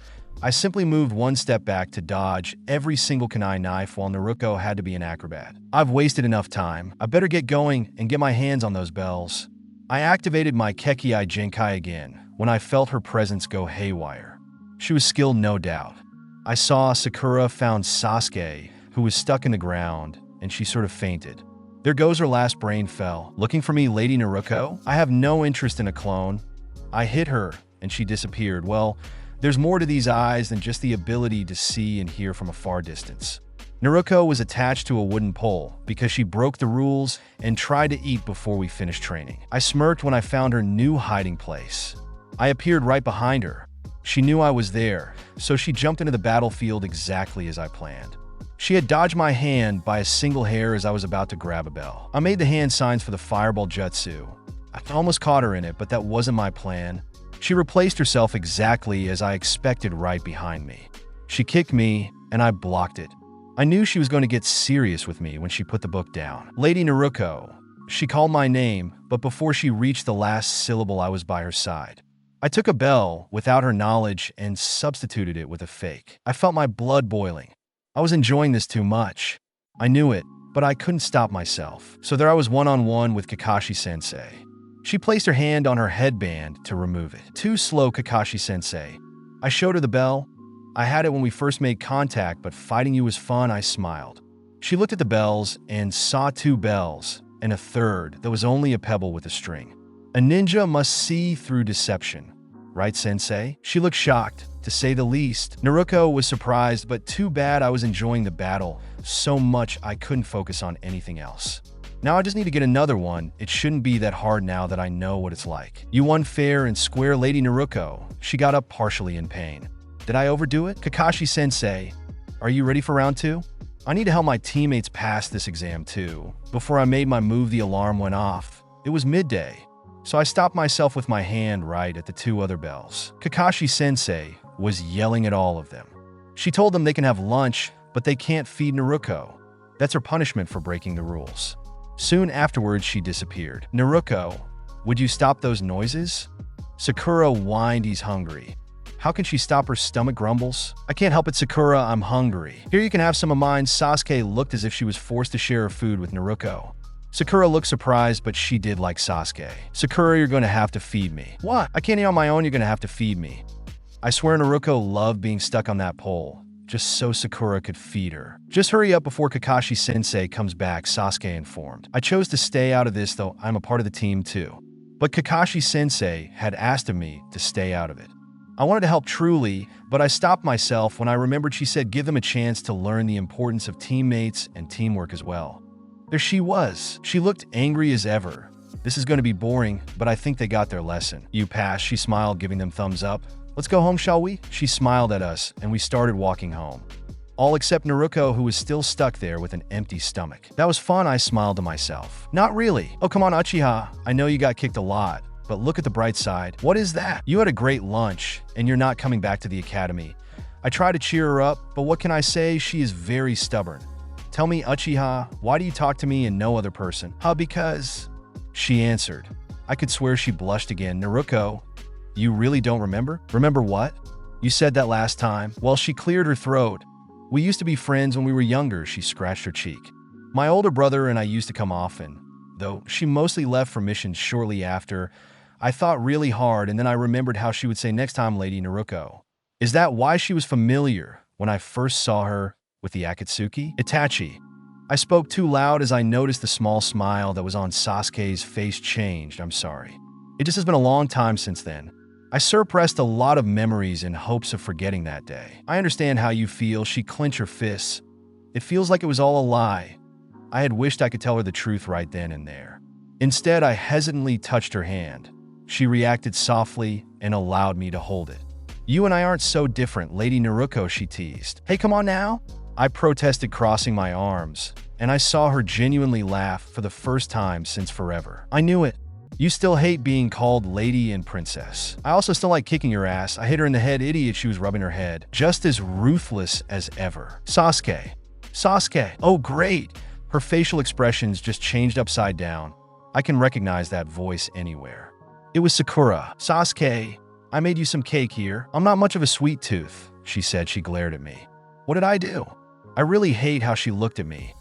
I simply moved one step back to dodge every single kunai knife while Naruto had to be an acrobat. I've wasted enough time. I better get going and get my hands on those bells. I activated my 𝐫𝐞𝐦𝐵 again when I felt her presence go haywire. She was skilled, no doubt. I saw Sakura found Sasuke, who was stuck in the ground, and she sort of fainted. There goes her last brain cell. Looking for me, Lady Naruto? I have no interest in a clone. I hit her, and she disappeared. Well, there's more to these eyes than just the ability to see and hear from a far distance. Naruto was attached to a wooden pole because she broke the rules and tried to eat before we finished training. I smirked when I found her new hiding place. I appeared right behind her. She knew I was there, so she jumped into the battlefield exactly as I planned. She had dodged my hand by a single hair as I was about to grab a bell. I made the hand signs for the fireball jutsu. I almost caught her in it, but that wasn't my plan. She replaced herself exactly as I expected right behind me. She kicked me, and I blocked it. I knew she was going to get serious with me when she put the book down. Lady Naruto. She called my name, but before she reached the last syllable, I was by her side. I took a bell without her knowledge and substituted it with a fake. I felt my blood boiling. I was enjoying this too much. I knew it, but I couldn't stop myself. So there I was one-on-one with Kakashi Sensei. She placed her hand on her headband to remove it. Too slow, Kakashi Sensei. I showed her the bell. I had it when we first made contact, but fighting you was fun, I smiled. She looked at the bells and saw 2 bells and a third that was only a pebble with a string. A ninja must see through deception. Right, Sensei? She looked shocked, to say the least. Naruto was surprised, but too bad I was enjoying the battle so much I couldn't focus on anything else. Now I just need to get another one. It shouldn't be that hard now that I know what it's like. You won fair and square, Lady Naruto. She got up partially in pain. Did I overdo it? Kakashi Sensei, are you ready for round 2? I need to help my teammates pass this exam too. Before I made my move, the alarm went off. It was midday, so I stopped myself with my hand right at the 2 other bells. Kakashi Sensei was yelling at all of them. She told them they can have lunch, but they can't feed Naruto. That's her punishment for breaking the rules. Soon afterwards, she disappeared. Naruto, would you stop those noises? Sakura whined, he's hungry. How can she stop her stomach grumbles? I can't help it, Sakura, I'm hungry. Here, you can have some of mine. Sasuke looked as if she was forced to share her food with Naruto. Sakura looked surprised, but she did like Sasuke. Sakura, you're going to have to feed me. What? I can't eat on my own, you're going to have to feed me. I swear Naruto loved being stuck on that pole, just so Sakura could feed her. Just hurry up before Kakashi Sensei comes back, Sasuke informed. I chose to stay out of this, though I'm a part of the team too. But Kakashi Sensei had asked of me to stay out of it. I wanted to help truly, but I stopped myself when I remembered she said give them a chance to learn the importance of teammates and teamwork as well. There she was. She looked angry as ever. This is going to be boring, but I think they got their lesson. You passed, she smiled, giving them thumbs up. Let's go home, shall we? She smiled at us, and we started walking home. All except Naruto, who was still stuck there with an empty stomach. That was fun, I smiled to myself. Not really. Oh, come on, Uchiha. I know you got kicked a lot, but look at the bright side. What is that? You had a great lunch, and you're not coming back to the academy. I tried to cheer her up, but what can I say? She is very stubborn. Tell me, Uchiha, why do you talk to me and no other person? Because... She answered. I could swear she blushed again. Naruto, you really don't remember? Remember what? You said that last time. Well, she cleared her throat. We used to be friends when we were younger, she scratched her cheek. My older brother and I used to come often, though she mostly left for missions shortly after. I thought really hard, and then I remembered how she would say next time, Lady Naruto. Is that why she was familiar when I first saw her with the Akatsuki? Itachi. I spoke too loud as I noticed the small smile that was on Sasuke's face changed. I'm sorry. It just has been a long time since then. I suppressed a lot of memories in hopes of forgetting that day. I understand how you feel. She clenched her fists. It feels like it was all a lie. I had wished I could tell her the truth right then and there. Instead, I hesitantly touched her hand. She reacted softly and allowed me to hold it. You and I aren't so different, Lady Naruto, she teased. Hey, come on now. I protested, crossing my arms. and I saw her genuinely laugh for the first time since forever. I knew it. You still hate being called lady and princess. I also still like kicking your ass. I hit her in the head, idiot. She was rubbing her head. Just as ruthless as ever. Sasuke. Sasuke. Oh, great. Her facial expressions just changed upside down. I can recognize that voice anywhere. It was Sakura. Sasuke, I made you some cake here. I'm not much of a sweet tooth, she said. She glared at me. What did I do? I really hate how she looked at me.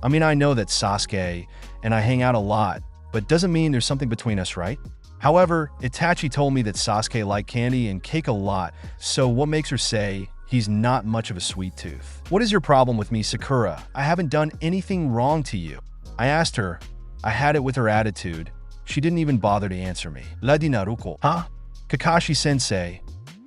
I mean, I know that Sasuke and I hang out a lot, but doesn't mean there's something between us, right? However, Itachi told me that Sasuke liked candy and cake a lot, so what makes her say he's not much of a sweet tooth? What is your problem with me, Sakura? I haven't done anything wrong to you. I asked her. I had it with her attitude. She didn't even bother to answer me. Lady Naruto. Huh? Kakashi-sensei.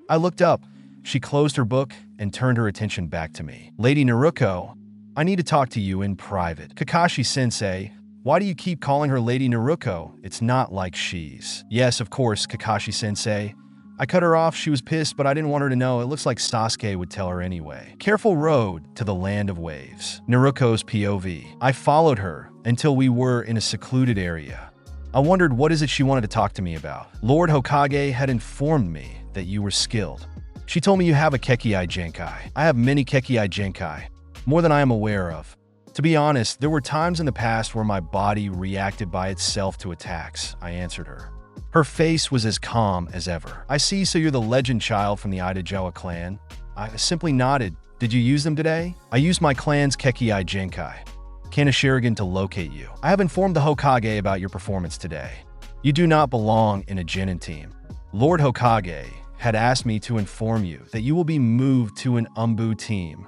I looked up. She closed her book and turned her attention back to me. Lady Naruto, I need to talk to you in private. Kakashi-sensei, why do you keep calling her Lady Naruto? It's not like she's... Yes, of course, Kakashi-sensei. I cut her off. She was pissed, but I didn't want her to know. It looks like Sasuke would tell her anyway. Careful road to the land of waves. Naruto's POV. I followed her until we were in a secluded area. I wondered what is it she wanted to talk to me about. Lord Hokage had informed me that you were skilled. She told me you have a 𝐫𝐞𝐦𝐨𝐯𝐚𝐥. I have many 𝐫𝐞𝐦𝐨𝐯𝐚𝐥, more than I am aware of. To be honest, there were times in the past where my body reacted by itself to attacks, I answered her. Her face was as calm as ever. I see, so you're the legend child from the 𝐫𝐸𝐽 clan. I simply nodded. Did you use them today? I used my clan's 𝐫𝐸𝐽, 𝐾𝐸 to locate you. I have informed the Hokage about your performance today. You do not belong in a Genin team. Lord Hokage had asked me to inform you that you will be moved to an 𝐸 team.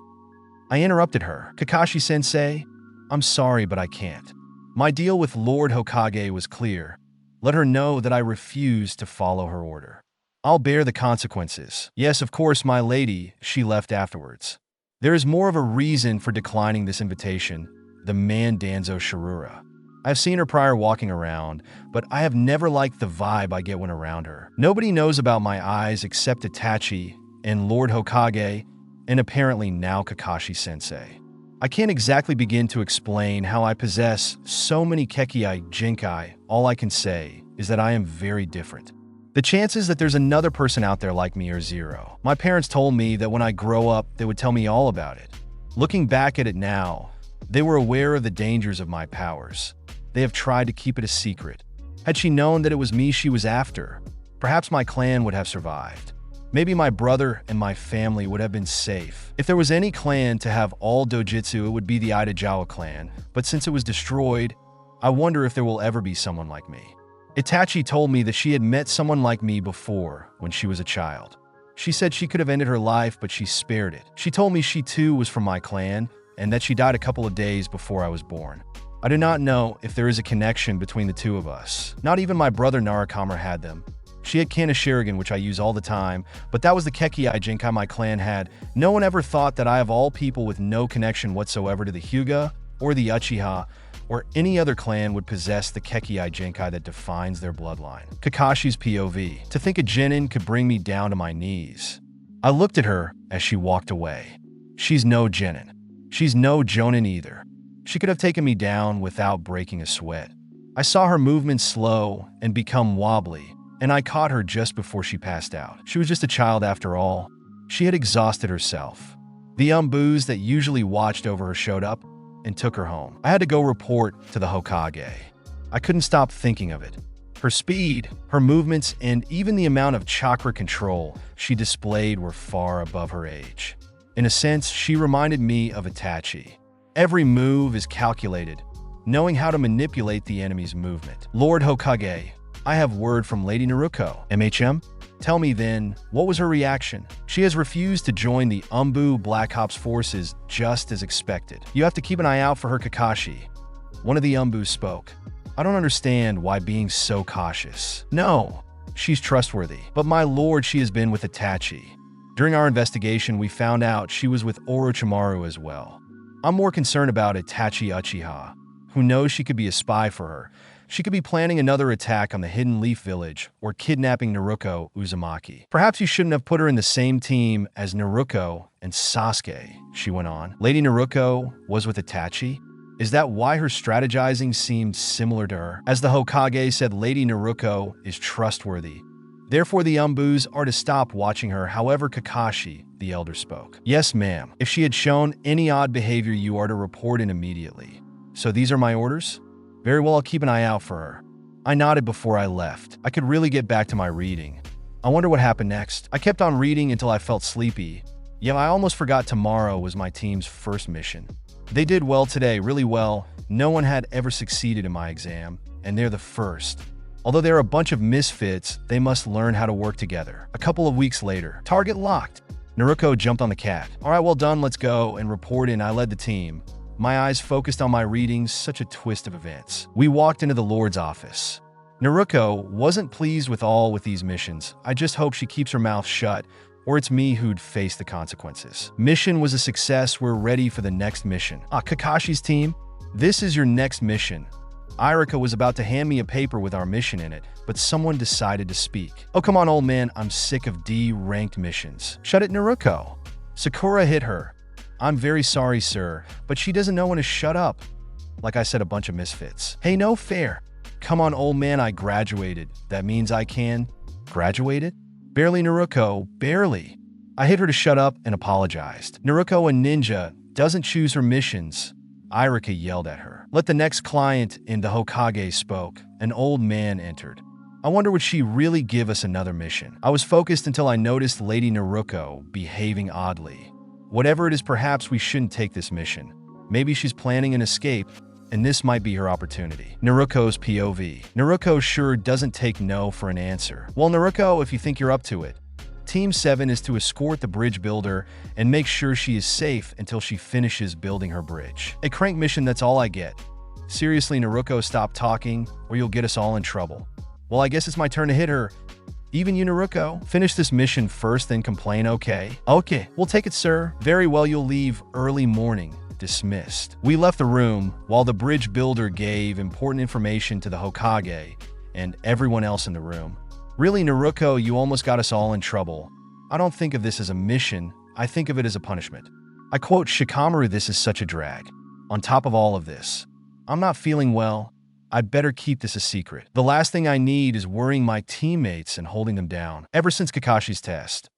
I interrupted her. Kakashi-sensei, I'm sorry, but I can't. My deal with Lord Hokage was clear. Let her know that I refuse to follow her order. I'll bear the consequences. Yes, of course, my lady, she left afterwards. There is more of a reason for declining this invitation. The man Danzo Shirura. I've seen her prior walking around, but I have never liked the vibe I get when around her. Nobody knows about my eyes except Itachi and Lord Hokage, and apparently now Kakashi-sensei. I can't exactly begin to explain how I possess so many 𝐫𝐸𝐽. All I can say is that I am very different. The chances that there's another person out there like me are zero. My parents told me that when I grow up, they would tell me all about it. Looking back at it now, they were aware of the dangers of my powers. They have tried to keep it a secret. Had she known that it was me she was after, perhaps my clan would have survived. Maybe my brother and my family would have been safe. If there was any clan to have all Dojutsu, it would be the Itachi clan, but since it was destroyed, I wonder if there will ever be someone like me. Itachi told me that she had met someone like me before when she was a child. She said she could have ended her life, but she spared it. She told me she too was from my clan, and that she died a couple of days before I was born. I do not know if there is a connection between the two of us. Not even my brother Narukama had them. She had 𝐴𝐻, which I use all the time, but that was the 𝐫𝐸𝐽 my clan had. No one ever thought that I, of all people with no connection whatsoever to the Hyuga or the Uchiha or any other clan, would possess the 𝐫𝐸𝐽 that defines their bloodline. Kakashi's POV. To think a genin could bring me down to my knees. I looked at her as she walked away. She's no genin. She's no jonin either. She could have taken me down without breaking a sweat. I saw her movements slow and become wobbly, and I caught her just before she passed out. She was just a child after all. She had exhausted herself. The 𝐸s that usually watched over her showed up and took her home. I had to go report to the Hokage. I couldn't stop thinking of it. Her speed, her movements, and even the amount of chakra control she displayed were far above her age. In a sense, she reminded me of Itachi. Every move is calculated, knowing how to manipulate the enemy's movement. Lord Hokage, I have word from Lady Naruto. MHM? Tell me then, what was her reaction? She has refused to join the 𝐸 Black Ops forces just as expected. You have to keep an eye out for her, Kakashi. One of the 𝐸s spoke. I don't understand why being so cautious. No, she's trustworthy. But my lord, she has been with Itachi. During our investigation, we found out she was with Orochimaru as well. I'm more concerned about Itachi Uchiha, who knows she could be a spy for her. She could be planning another attack on the Hidden Leaf Village or kidnapping Naruto Uzumaki. Perhaps you shouldn't have put her in the same team as Naruto and Sasuke, she went on. Lady Naruto was with Itachi? Is that why her strategizing seemed similar to her? As the Hokage said, Lady Naruto is trustworthy. Therefore, the Umbus are to stop watching her. However, Kakashi, the elder, spoke. Yes, ma'am. If she had shown any odd behavior, you are to report in immediately. So these are my orders? Very well, I'll keep an eye out for her. I nodded before I left. I could really get back to my reading. I wonder what happened next. I kept on reading until I felt sleepy. Yeah, I almost forgot tomorrow was my team's first mission. They did well today, really well. No one had ever succeeded in my exam, and they're the first. Although they're a bunch of misfits, they must learn how to work together. A couple of weeks later, target locked. Naruto jumped on the cat. All right, well done, let's go, and report in. I led the team. My eyes focused on my readings, such a twist of events. We walked into the Lord's office. Naruto wasn't pleased with these missions. I just hope she keeps her mouth shut, or it's me who'd face the consequences. Mission was a success. We're ready for the next mission. Kakashi's team, this is your next mission. Iraika was about to hand me a paper with our mission in it, but someone decided to speak. Oh, come on, old man, I'm sick of D-ranked missions. Shut it, Naruto. Sakura hit her. I'm very sorry, sir, but she doesn't know when to shut up. Like I said, a bunch of misfits. Hey, no fair. Come on, old man, I graduated. That means I can. Graduated? Barely, Naruto, barely. I hit her to shut up and apologized. Naruto, a ninja, doesn't choose her missions. Iraika yelled at her. Let the next client in. The Hokage spoke. An old man entered. I wonder would she really give us another mission. I was focused until I noticed Lady Naruto behaving oddly. Whatever it is, perhaps we shouldn't take this mission. Maybe she's planning an escape, and this might be her opportunity. Naruto's POV. Naruto sure doesn't take no for an answer. Well, Naruto, if you think you're up to it. Team 7 is to escort the bridge builder and make sure she is safe until she finishes building her bridge. A crank mission, that's all I get. Seriously, Naruto, stop talking, or you'll get us all in trouble. Well, I guess it's my turn to hit her. Even you, Naruto, finish this mission first, then complain, okay? Okay, we'll take it, sir. Very well, you'll leave early morning. Dismissed. We left the room while the bridge builder gave important information to the Hokage and everyone else in the room. Really, Naruto, you almost got us all in trouble. I don't think of this as a mission, I think of it as a punishment. I quote Shikamaru, this is such a drag. On top of all of this, I'm not feeling well. I'd better keep this a secret. The last thing I need is worrying my teammates and holding them down. Ever since Kakashi's test,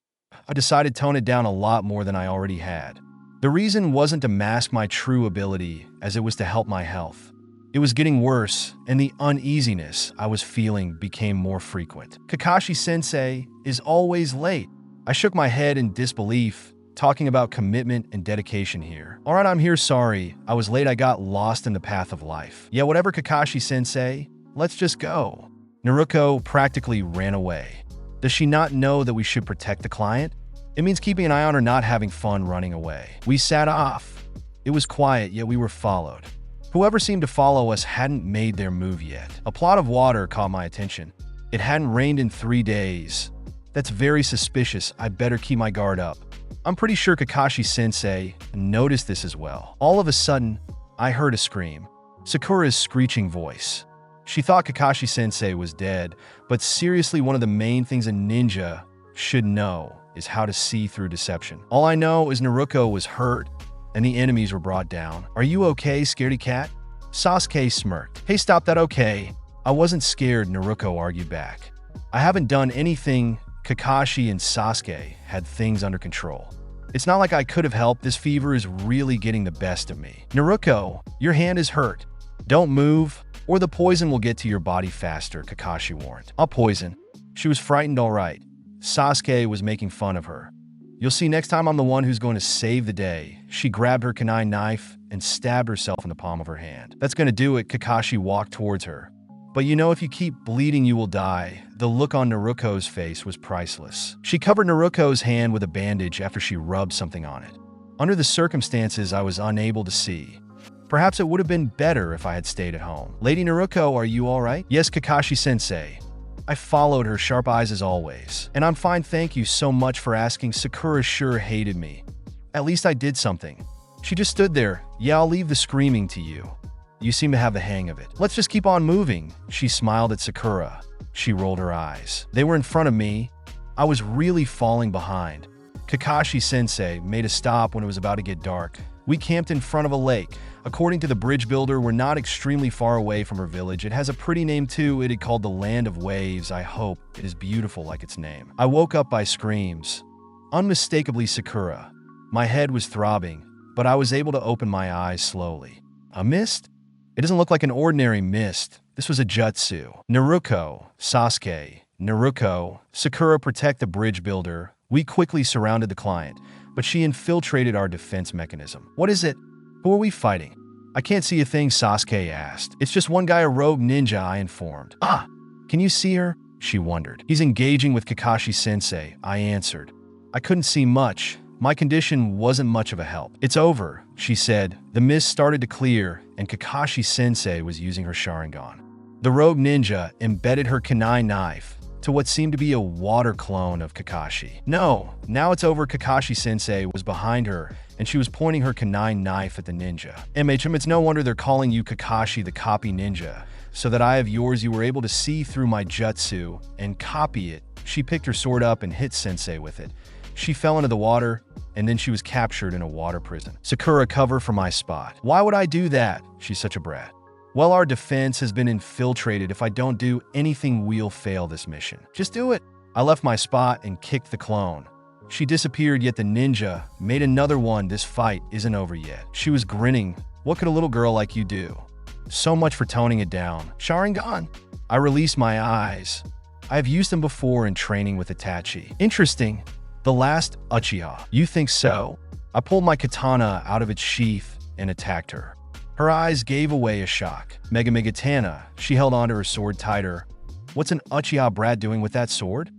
I decided to tone it down a lot more than I already had. The reason wasn't to mask my true ability, as it was to help my health. It was getting worse, and the uneasiness I was feeling became more frequent. Kakashi-sensei is always late. I shook my head in disbelief, talking about commitment and dedication here. All right, I'm here, sorry. I was late, I got lost in the path of life. Yeah, whatever, Kakashi-sensei, let's just go. Naruto practically ran away. Does she not know that we should protect the client? It means keeping an eye on her, not having fun running away. We sat off. It was quiet, yet we were followed. Whoever seemed to follow us hadn't made their move yet. A plot of water caught my attention. It hadn't rained in 3 days. That's very suspicious. I better keep my guard up. I'm pretty sure Kakashi-sensei noticed this as well. All of a sudden, I heard a scream. Sakura's screeching voice. She thought Kakashi-sensei was dead, but seriously, one of the main things a ninja should know is how to see through deception. All I know is Naruto was hurt, and the enemies were brought down. Are you okay, scaredy cat? Sasuke smirked. Hey, stop that, okay? I wasn't scared, Naruto argued back. I haven't done anything. Kakashi and Sasuke had things under control. It's not like I could have helped. This fever is really getting the best of me. Naruto, your hand is hurt. Don't move, or the poison will get to your body faster, Kakashi warned. I'll poison. She was frightened, all right. Sasuke was making fun of her. You'll see next time I'm the one who's going to save the day. She grabbed her kunai knife and stabbed herself in the palm of her hand. That's going to do it. Kakashi walked towards her. But you know, if you keep bleeding, you will die. The look on Naruto's face was priceless. She covered Naruto's hand with a bandage after she rubbed something on it. Under the circumstances, I was unable to see. Perhaps it would have been better if I had stayed at home. Lady Naruto, are you all right? Yes, Kakashi-sensei. I followed her, sharp eyes as always. And I'm fine, thank you so much for asking. Sakura sure hated me. At least I did something. She just stood there. Yeah, I'll leave the screaming to you. You seem to have the hang of it. Let's just keep on moving. She smiled at Sakura. She rolled her eyes. They were in front of me. I was really falling behind. Kakashi-sensei made a stop when it was about to get dark. We camped in front of a lake. According to the bridge builder, we're not extremely far away from her village. It has a pretty name too. It is called the Land of Waves. I hope it is beautiful like its name. I woke up by screams. Unmistakably Sakura. My head was throbbing, but I was able to open my eyes slowly. A mist? It doesn't look like an ordinary mist. This was a jutsu. Naruto, Sasuke, Naruto, Sakura protect the bridge builder. We quickly surrounded the client, but she infiltrated our defense mechanism. What is it? Who are we fighting? I can't see a thing, Sasuke asked. It's just one guy, a rogue ninja, I informed. Ah, can you see her? She wondered. He's engaging with Kakashi-sensei, I answered. I couldn't see much. My condition wasn't much of a help. It's over, she said. The mist started to clear, and Kakashi-sensei was using her Sharingan. The rogue ninja embedded her kunai knife to what seemed to be a water clone of Kakashi. No, now it's over. Kakashi-sensei was behind her, and she was pointing her kunai knife at the ninja. 𝐸𝐻, it's no wonder they're calling you Kakashi the copy ninja. So that I have yours, you were able to see through my jutsu and copy it. She picked her sword up and hit Sensei with it. She fell into the water, and then she was captured in a water prison. Sakura, cover for my spot. Why would I do that? She's such a brat. Well, our defense has been infiltrated. If I don't do anything, we'll fail this mission. Just do it. I left my spot and kicked the clone. She disappeared, yet the ninja made another one. This fight isn't over yet. She was grinning. What could a little girl like you do? So much for toning it down. Sharingan. I released my eyes. I have used them before in training with Itachi. Interesting. The last Uchiha. You think so? I pulled my katana out of its sheath and attacked her. Her eyes gave away a shock. 𝐫𝐞𝐻. She held onto her sword tighter. What's an Uchiha brat doing with that sword?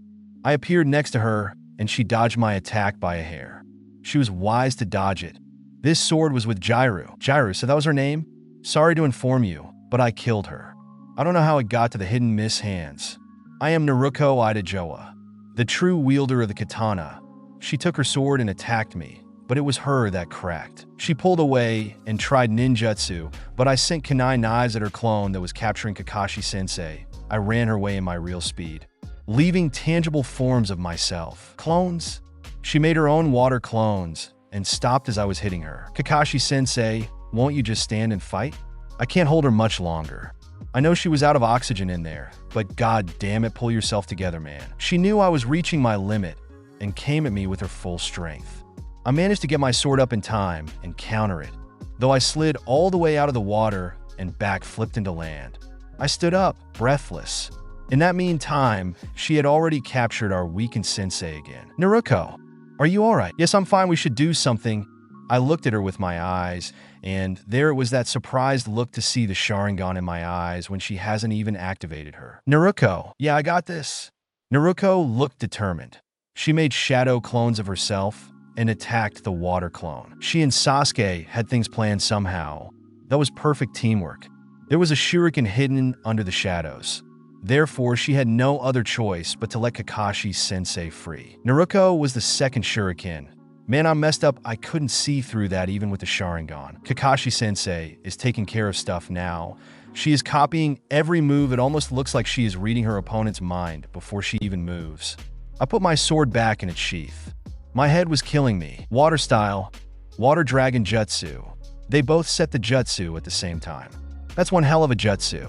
I appeared next to her, and she dodged my attack by a hair. She was wise to dodge it. This sword was with 𝐤𝐢𝐳. 𝐤𝐢𝐳, so that was her name? Sorry to inform you, but I killed her. I don't know how it got to the hidden miss hands. I am Naruto Itachi, the true wielder of the katana. She took her sword and attacked me, but it was her that cracked. She pulled away and tried ninjutsu, but I sent kunai knives at her clone that was capturing Kakashi-sensei. I ran her way in my real speed, leaving tangible forms of myself. Clones? She made her own water clones and stopped as I was hitting her. Kakashi-sensei, won't you just stand and fight? I can't hold her much longer. I know she was out of oxygen in there, but god damn it, pull yourself together, man. She knew I was reaching my limit and came at me with her full strength. I managed to get my sword up in time and counter it, though I slid all the way out of the water and back flipped into land. I stood up, breathless. In that meantime, she had already captured our weakened sensei again. Naruto, are you alright? Yes, I'm fine, we should do something. I looked at her with my eyes, and there it was, that surprised look to see the Sharingan in my eyes when she hasn't even activated her. Naruto, yeah, I got this. Naruto looked determined. She made shadow clones of herself and attacked the water clone. She and Sasuke had things planned somehow. That was perfect teamwork. There was a shuriken hidden under the shadows. Therefore, she had no other choice but to let Kakashi-sensei free. Naruto was the second shuriken. Man, I messed up. I couldn't see through that even with the Sharingan. Kakashi-sensei is taking care of stuff now. She is copying every move. It almost looks like she is reading her opponent's mind before she even moves. I put my sword back in its sheath. My head was killing me. Water style, water dragon jutsu. They both set the jutsu at the same time. That's one hell of a jutsu.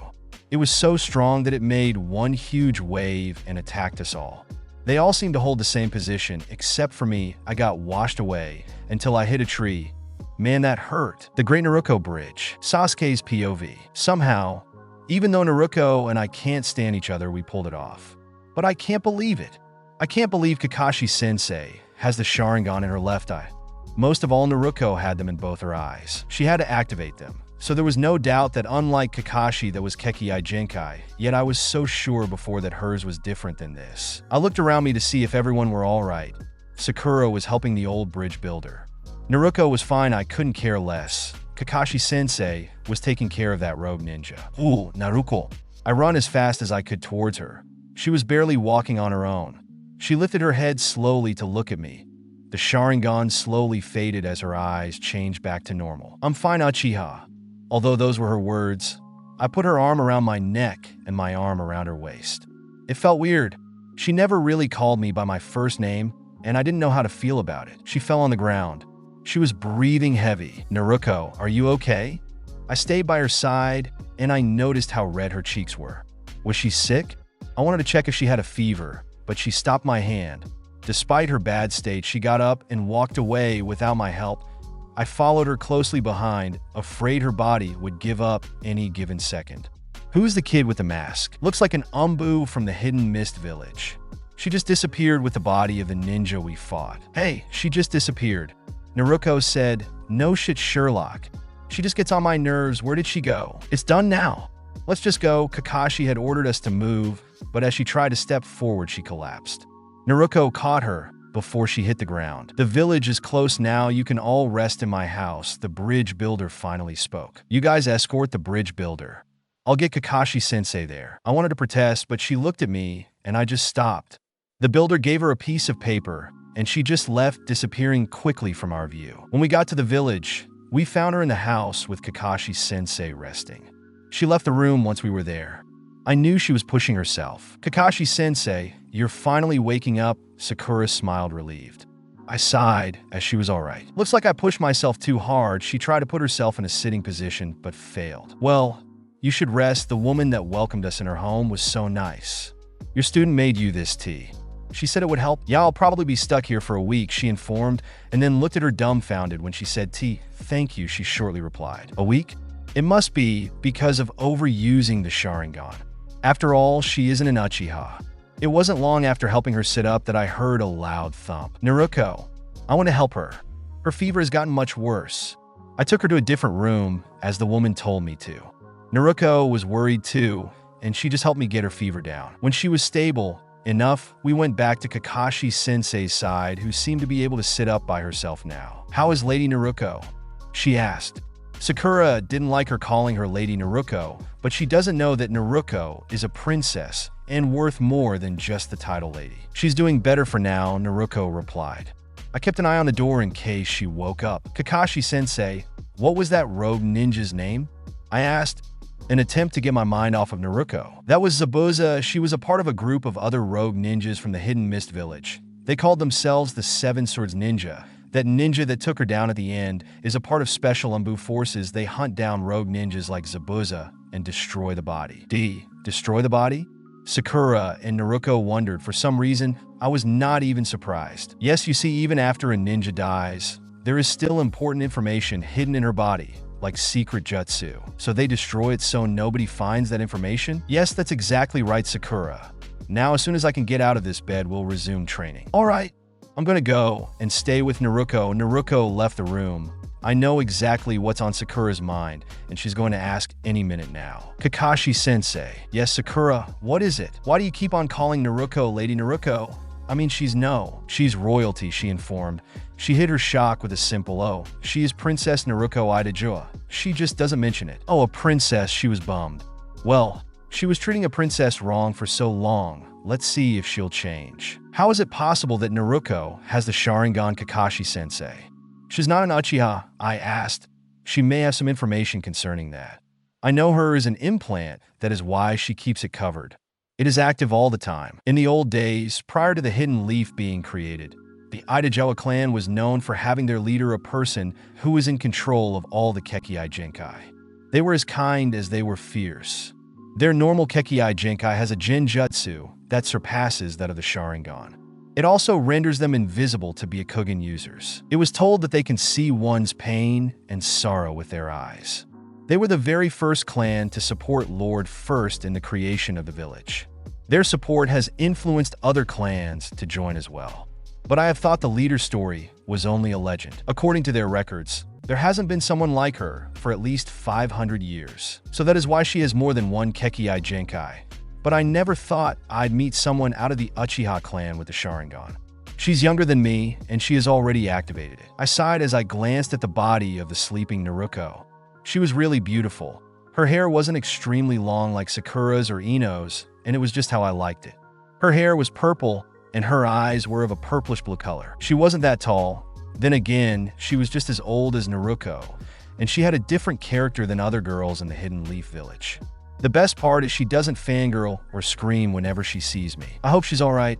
It was so strong that it made one huge wave and attacked us all. They all seemed to hold the same position, except for me. I got washed away until I hit a tree. Man, that hurt. The Great Naruto Bridge. Sasuke's POV. Somehow, even though Naruto and I can't stand each other, we pulled it off. But I can't believe it. I can't believe Kakashi-sensei has the Sharingan in her left eye. Most of all, Naruto had them in both her eyes. She had to activate them. So there was no doubt that unlike Kakashi, that was 𝐫𝐞𝐦𝐵, yet I was so sure before that hers was different than this. I looked around me to see if everyone were alright. Sakura was helping the old bridge builder. Naruto was fine, I couldn't care less. Kakashi-sensei was taking care of that rogue ninja. Ooh, Naruto. I ran as fast as I could towards her. She was barely walking on her own. She lifted her head slowly to look at me. The Sharingan slowly faded as her eyes changed back to normal. I'm fine, Uchiha. Although those were her words, I put her arm around my neck and my arm around her waist. It felt weird. She never really called me by my first name, and I didn't know how to feel about it. She fell on the ground. She was breathing heavy. Naruto, are you okay? I stayed by her side, and I noticed how red her cheeks were. Was she sick? I wanted to check if she had a fever, but she stopped my hand. Despite her bad state, she got up and walked away without my help. I followed her closely behind, afraid her body would give up any given second. Who's the kid with the mask? Looks like an Umbu from the Hidden Mist village. She just disappeared with the body of the ninja we fought. Hey, she just disappeared. Naruto said, no shit, Sherlock. She just gets on my nerves. Where did she go? It's done now. Let's just go. Kakashi had ordered us to move, but as she tried to step forward, she collapsed. Naruto caught her before she hit the ground. The village is close now. You can all rest in my house. The bridge builder finally spoke. You guys escort the bridge builder. I'll get Kakashi-sensei there. I wanted to protest, but she looked at me, and I just stopped. The builder gave her a piece of paper, and she just left, disappearing quickly from our view. When we got to the village, we found her in the house with Kakashi-sensei resting. She left the room once we were there. I knew she was pushing herself. Kakashi-sensei, you're finally waking up. Sakura smiled relieved. I sighed as she was all right. Looks like I pushed myself too hard. She tried to put herself in a sitting position, but failed. Well, you should rest. The woman that welcomed us in her home was so nice. Your student made you this tea. She said it would help. Yeah, I'll probably be stuck here for a week, she informed, and then looked at her dumbfounded when she said tea. Thank you, she shortly replied. A week? It must be because of overusing the Sharingan. After all, she isn't an Uchiha. It wasn't long after helping her sit up that I heard a loud thump. Naruto, I want to help her. Her fever has gotten much worse. I took her to a different room, as the woman told me to. Naruto was worried too, and she just helped me get her fever down. When she was stable enough, we went back to Kakashi-sensei's side, who seemed to be able to sit up by herself now. How is Lady Naruto? She asked. Sakura didn't like her calling her Lady Naruto, but she doesn't know that Naruto is a princess and worth more than just the title lady. She's doing better for now, Naruto replied. I kept an eye on the door in case she woke up. Kakashi-sensei, what was that rogue ninja's name? I asked, an attempt to get my mind off of Naruto. That was Zabuza. She was a part of a group of other rogue ninjas from the Hidden Mist village. They called themselves the Seven Swords Ninja. That ninja that took her down at the end is a part of special Umbu forces. They hunt down rogue ninjas like Zabuza and destroy the body. Destroy the body? Sakura and Naruto wondered. For some reason, I was not even surprised. Yes, you see, even after a ninja dies, there is still important information hidden in her body, like secret jutsu. So they destroy it so nobody finds that information? Yes, that's exactly right, Sakura. Now, as soon as I can get out of this bed, we'll resume training. All right, I'm gonna go and stay with Naruto. Naruto left the room. I know exactly what's on Sakura's mind, and she's going to ask any minute now. Kakashi-sensei. Yes, Sakura, what is it? Why do you keep on calling Naruto Lady Naruto? I mean, she's royalty, she informed. She hid her shock with a simple "oh." She is Princess Naruto Itachi. She just doesn't mention it. Oh, a princess, she was bummed. Well, she was treating a princess wrong for so long. Let's see if she'll change. How is it possible that Naruto has the Sharingan? Kakashi-sensei. She's not an Uchiha, I asked. She may have some information concerning that. I know her as an implant, that is why she keeps it covered. It is active all the time. In the old days, prior to the Hidden Leaf being created, the Itachi clan was known for having their leader a person who was in control of all the 𝐫𝐞𝐦𝐵. They were as kind as they were fierce. Their normal 𝐫𝐞𝐦𝐵 has a genjutsu that surpasses that of the Sharingan. It also renders them invisible to Byakugan users. It was told that they can see one's pain and sorrow with their eyes. They were the very first clan to support Lord First in the creation of the village. Their support has influenced other clans to join as well. But I have thought the leader's story was only a legend. According to their records, there hasn't been someone like her for at least 500 years. So that is why she has more than one 𝐫𝐸𝐽. But I never thought I'd meet someone out of the Uchiha clan with the Sharingan. She's younger than me, and she has already activated it. I sighed as I glanced at the body of the sleeping Naruto. She was really beautiful. Her hair wasn't extremely long like Sakura's or Ino's, and it was just how I liked it. Her hair was purple, and her eyes were of a purplish blue color. She wasn't that tall. Then again, she was just as old as Naruto, and she had a different character than other girls in the Hidden Leaf village. The best part is she doesn't fangirl or scream whenever she sees me. I hope she's all right.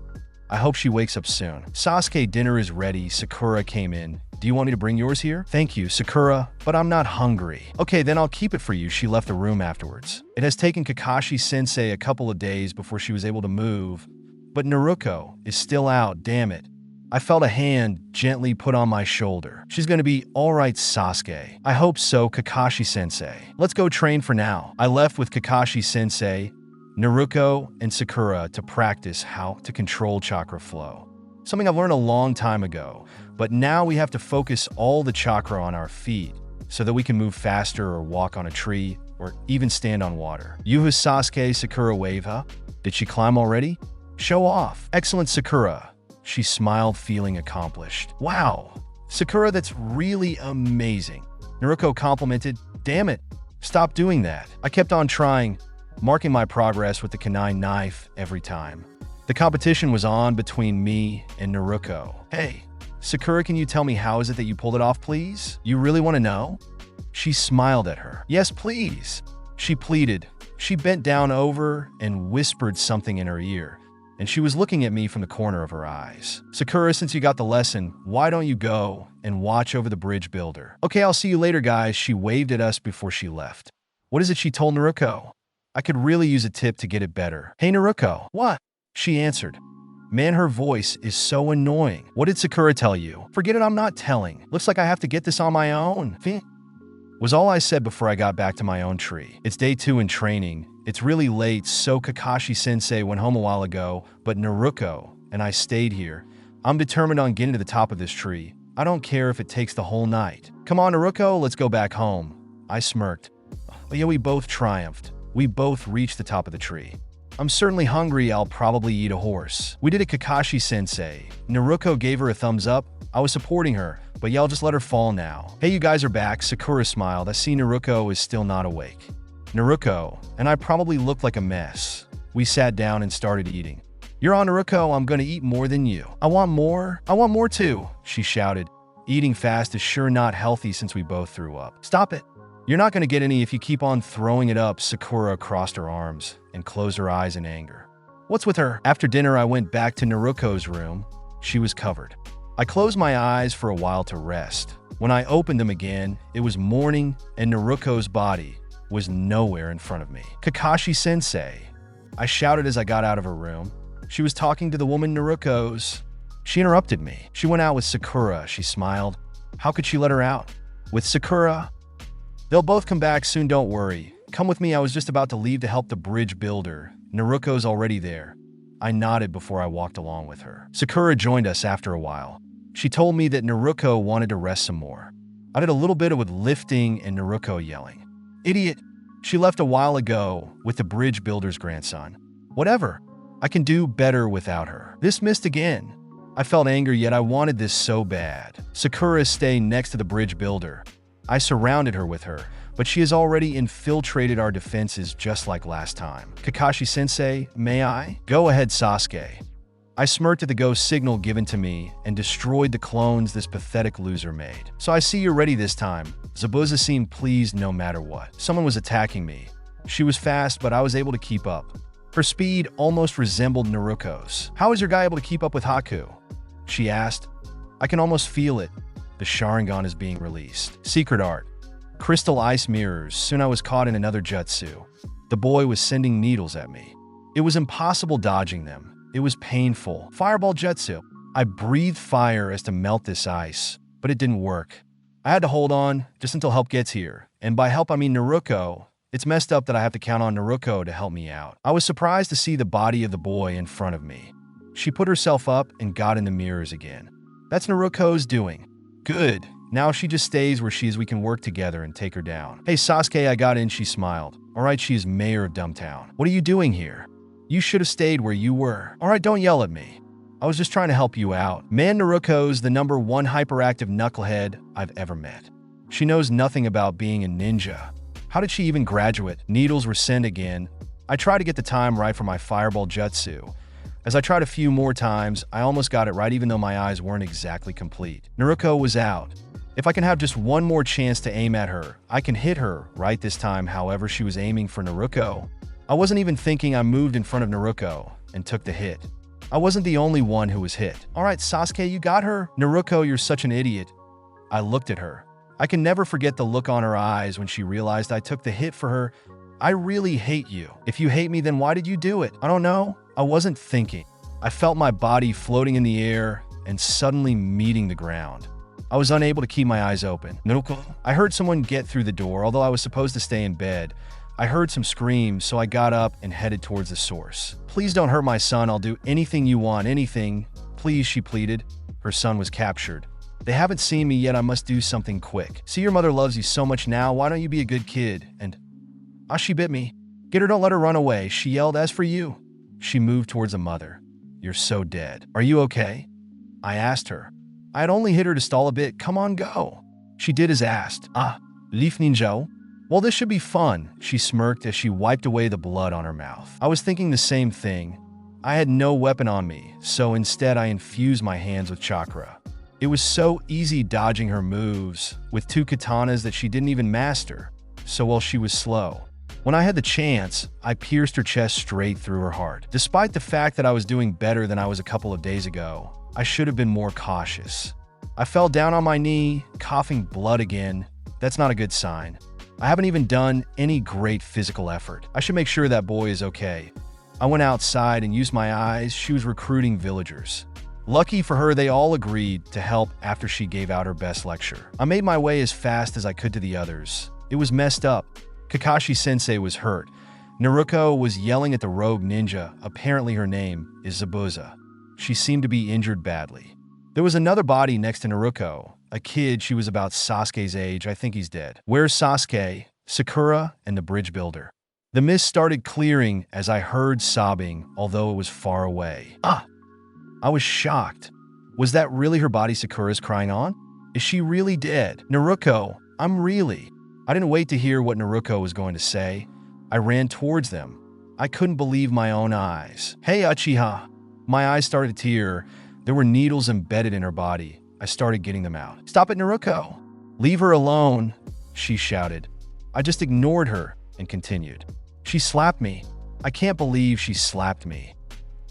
I hope she wakes up soon. Sasuke, dinner is ready. Sakura came in. Do you want me to bring yours here? Thank you, Sakura, but I'm not hungry. Okay, then I'll keep it for you. She left the room afterwards. It has taken Kakashi-sensei a couple of days before she was able to move, but Naruto is still out, damn it. I felt a hand gently put on my shoulder. She's gonna be all right, Sasuke. I hope so, Kakashi-sensei. Let's go train for now. I left with Kakashi-sensei, Naruto, and Sakura to practice how to control chakra flow. Something I've learned a long time ago, but now we have to focus all the chakra on our feet so that we can move faster or walk on a tree or even stand on water. Yuha Sasuke, Sakura wave, huh? Did she climb already? Show off. Excellent, Sakura. She smiled, feeling accomplished. Wow, Sakura, that's really amazing. Naruto complimented. Damn it, stop doing that. I kept on trying, marking my progress with the kunai knife every time. The competition was on between me and Naruto. Hey, Sakura, can you tell me how is it that you pulled it off, please? You really want to know? She smiled at her. Yes, please, she pleaded. She bent down over and whispered something in her ear, and she was looking at me from the corner of her eyes. Sakura, since you got the lesson, why don't you go and watch over the bridge builder? Okay, I'll see you later, guys. She waved at us before she left. What is it she told Naruto? I could really use a tip to get it better. Hey, Naruto. What? She answered. Man, her voice is so annoying. What did Sakura tell you? Forget it, I'm not telling. Looks like I have to get this on my own. Was all I said before I got back to my own tree. It's day 2 in training. It's really late, so Kakashi-sensei went home a while ago, but Naruto and I stayed here. I'm determined on getting to the top of this tree. I don't care if it takes the whole night. Come on, Naruto, let's go back home. I smirked. Oh yeah, we both triumphed. We both reached the top of the tree. I'm certainly hungry. I'll probably eat a horse. We did it, Kakashi-sensei. Naruto gave her a thumbs up. I was supporting her, but yeah, I'll just let her fall now. Hey, you guys are back. Sakura smiled. I see Naruto is still not awake. Naruto and I probably looked like a mess. We sat down and started eating. You're on, Naruto. I'm gonna eat more than you. I want more. I want more too, she shouted. Eating fast is sure not healthy since we both threw up. Stop it. You're not gonna get any if you keep on throwing it up. Sakura crossed her arms and closed her eyes in anger. What's with her? After dinner, I went back to Naruto's room. She was covered. I closed my eyes for a while to rest. When I opened them again, it was morning and Naruto's body was nowhere in front of me. Kakashi-sensei, I shouted as I got out of her room. She was talking to the woman Naruto's. She interrupted me. She went out with Sakura. She smiled. How could she let her out? With Sakura? They'll both come back soon, don't worry. Come with me, I was just about to leave to help the bridge builder. Naruto's already there. I nodded before I walked along with her. Sakura joined us after a while. She told me that Naruto wanted to rest some more. I did a little bit with lifting and Naruto yelling. Idiot! She left a while ago with the bridge builder's grandson. Whatever. I can do better without her. This missed again. I felt anger, yet I wanted this so bad. Sakura is staying next to the bridge builder. I surrounded her with her, but she has already infiltrated our defenses just like last time. Kakashi-sensei, may I? Go ahead, Sasuke. I smirked at the go signal given to me and destroyed the clones this pathetic loser made. So I see you're ready this time. Zabuza seemed pleased no matter what. Someone was attacking me. She was fast, but I was able to keep up. Her speed almost resembled Naruto's. How is your guy able to keep up with Haku? She asked. I can almost feel it. The Sharingan is being released. Secret art. Crystal ice mirrors. Soon I was caught in another jutsu. The boy was sending needles at me. It was impossible dodging them. It was painful. Fireball jutsu. I breathed fire as to melt this ice, but it didn't work. I had to hold on just until help gets here. And by help, I mean Naruto. It's messed up that I have to count on Naruto to help me out. I was surprised to see the body of the boy in front of me. She put herself up and got in the mirrors again. That's Naruto's doing. Good. Now she just stays where she is. We can work together and take her down. Hey, Sasuke, I got in. She smiled. All right, she is mayor of Dumbtown. What are you doing here? You should have stayed where you were. All right, don't yell at me. I was just trying to help you out. Man, Naruto's the #1 hyperactive knucklehead I've ever met. She knows nothing about being a ninja. How did she even graduate? Needles were sent again. I tried to get the time right for my fireball jutsu. As I tried a few more times, I almost got it right even though my eyes weren't exactly complete. Naruto was out. If I can have just one more chance to aim at her, I can hit her right this time. However, she was aiming for Naruto. I wasn't even thinking. I moved in front of Naruto and took the hit. I wasn't the only one who was hit. All right, Sasuke, you got her? Naruto, you're such an idiot. I looked at her. I can never forget the look on her eyes when she realized I took the hit for her. I really hate you. If you hate me, then why did you do it? I don't know. I wasn't thinking. I felt my body floating in the air and suddenly meeting the ground. I was unable to keep my eyes open. Naruto. I heard someone get through the door, although I was supposed to stay in bed. I heard some screams, so I got up and headed towards the source. Please don't hurt my son. I'll do anything you want, anything. Please, she pleaded. Her son was captured. They haven't seen me yet. I must do something quick. See, your mother loves you so much now. Why don't you be a good kid? And she bit me. Get her, don't let her run away. She yelled, as for you. She moved towards the mother. You're so dead. Are you okay? I asked her. I had only hit her to stall a bit. Come on, go. She did as asked. 𝐫𝐞𝐬𝐴? Well, this should be fun, she smirked as she wiped away the blood on her mouth. I was thinking the same thing. I had no weapon on me, so instead I infused my hands with chakra. It was so easy dodging her moves, with 2 katanas that she didn't even master, so while she was slow. When I had the chance, I pierced her chest straight through her heart. Despite the fact that I was doing better than I was a couple of days ago, I should have been more cautious. I fell down on my knee, coughing blood again. That's not a good sign. I haven't even done any great physical effort. I should make sure that boy is okay. I went outside and used my eyes. She was recruiting villagers. Lucky for her, they all agreed to help after she gave out her best lecture. I made my way as fast as I could to the others. It was messed up. Kakashi-sensei was hurt. Naruto was yelling at the rogue ninja. Apparently her name is 𝐫𝐫. She seemed to be injured badly. There was another body next to Naruto. A kid, she was about Sasuke's age. I think he's dead. Where's Sasuke, Sakura, and the bridge builder? The mist started clearing as I heard sobbing, although it was far away. I was shocked. Was that really her body Sakura's crying on? Is she really dead? Naruto, I didn't wait to hear what Naruto was going to say. I ran towards them. I couldn't believe my own eyes. Hey, Uchiha. My eyes started to tear. There were needles embedded in her body. I started getting them out. Stop it, Naruto. Leave her alone, she shouted. I just ignored her and continued. She slapped me. I can't believe she slapped me.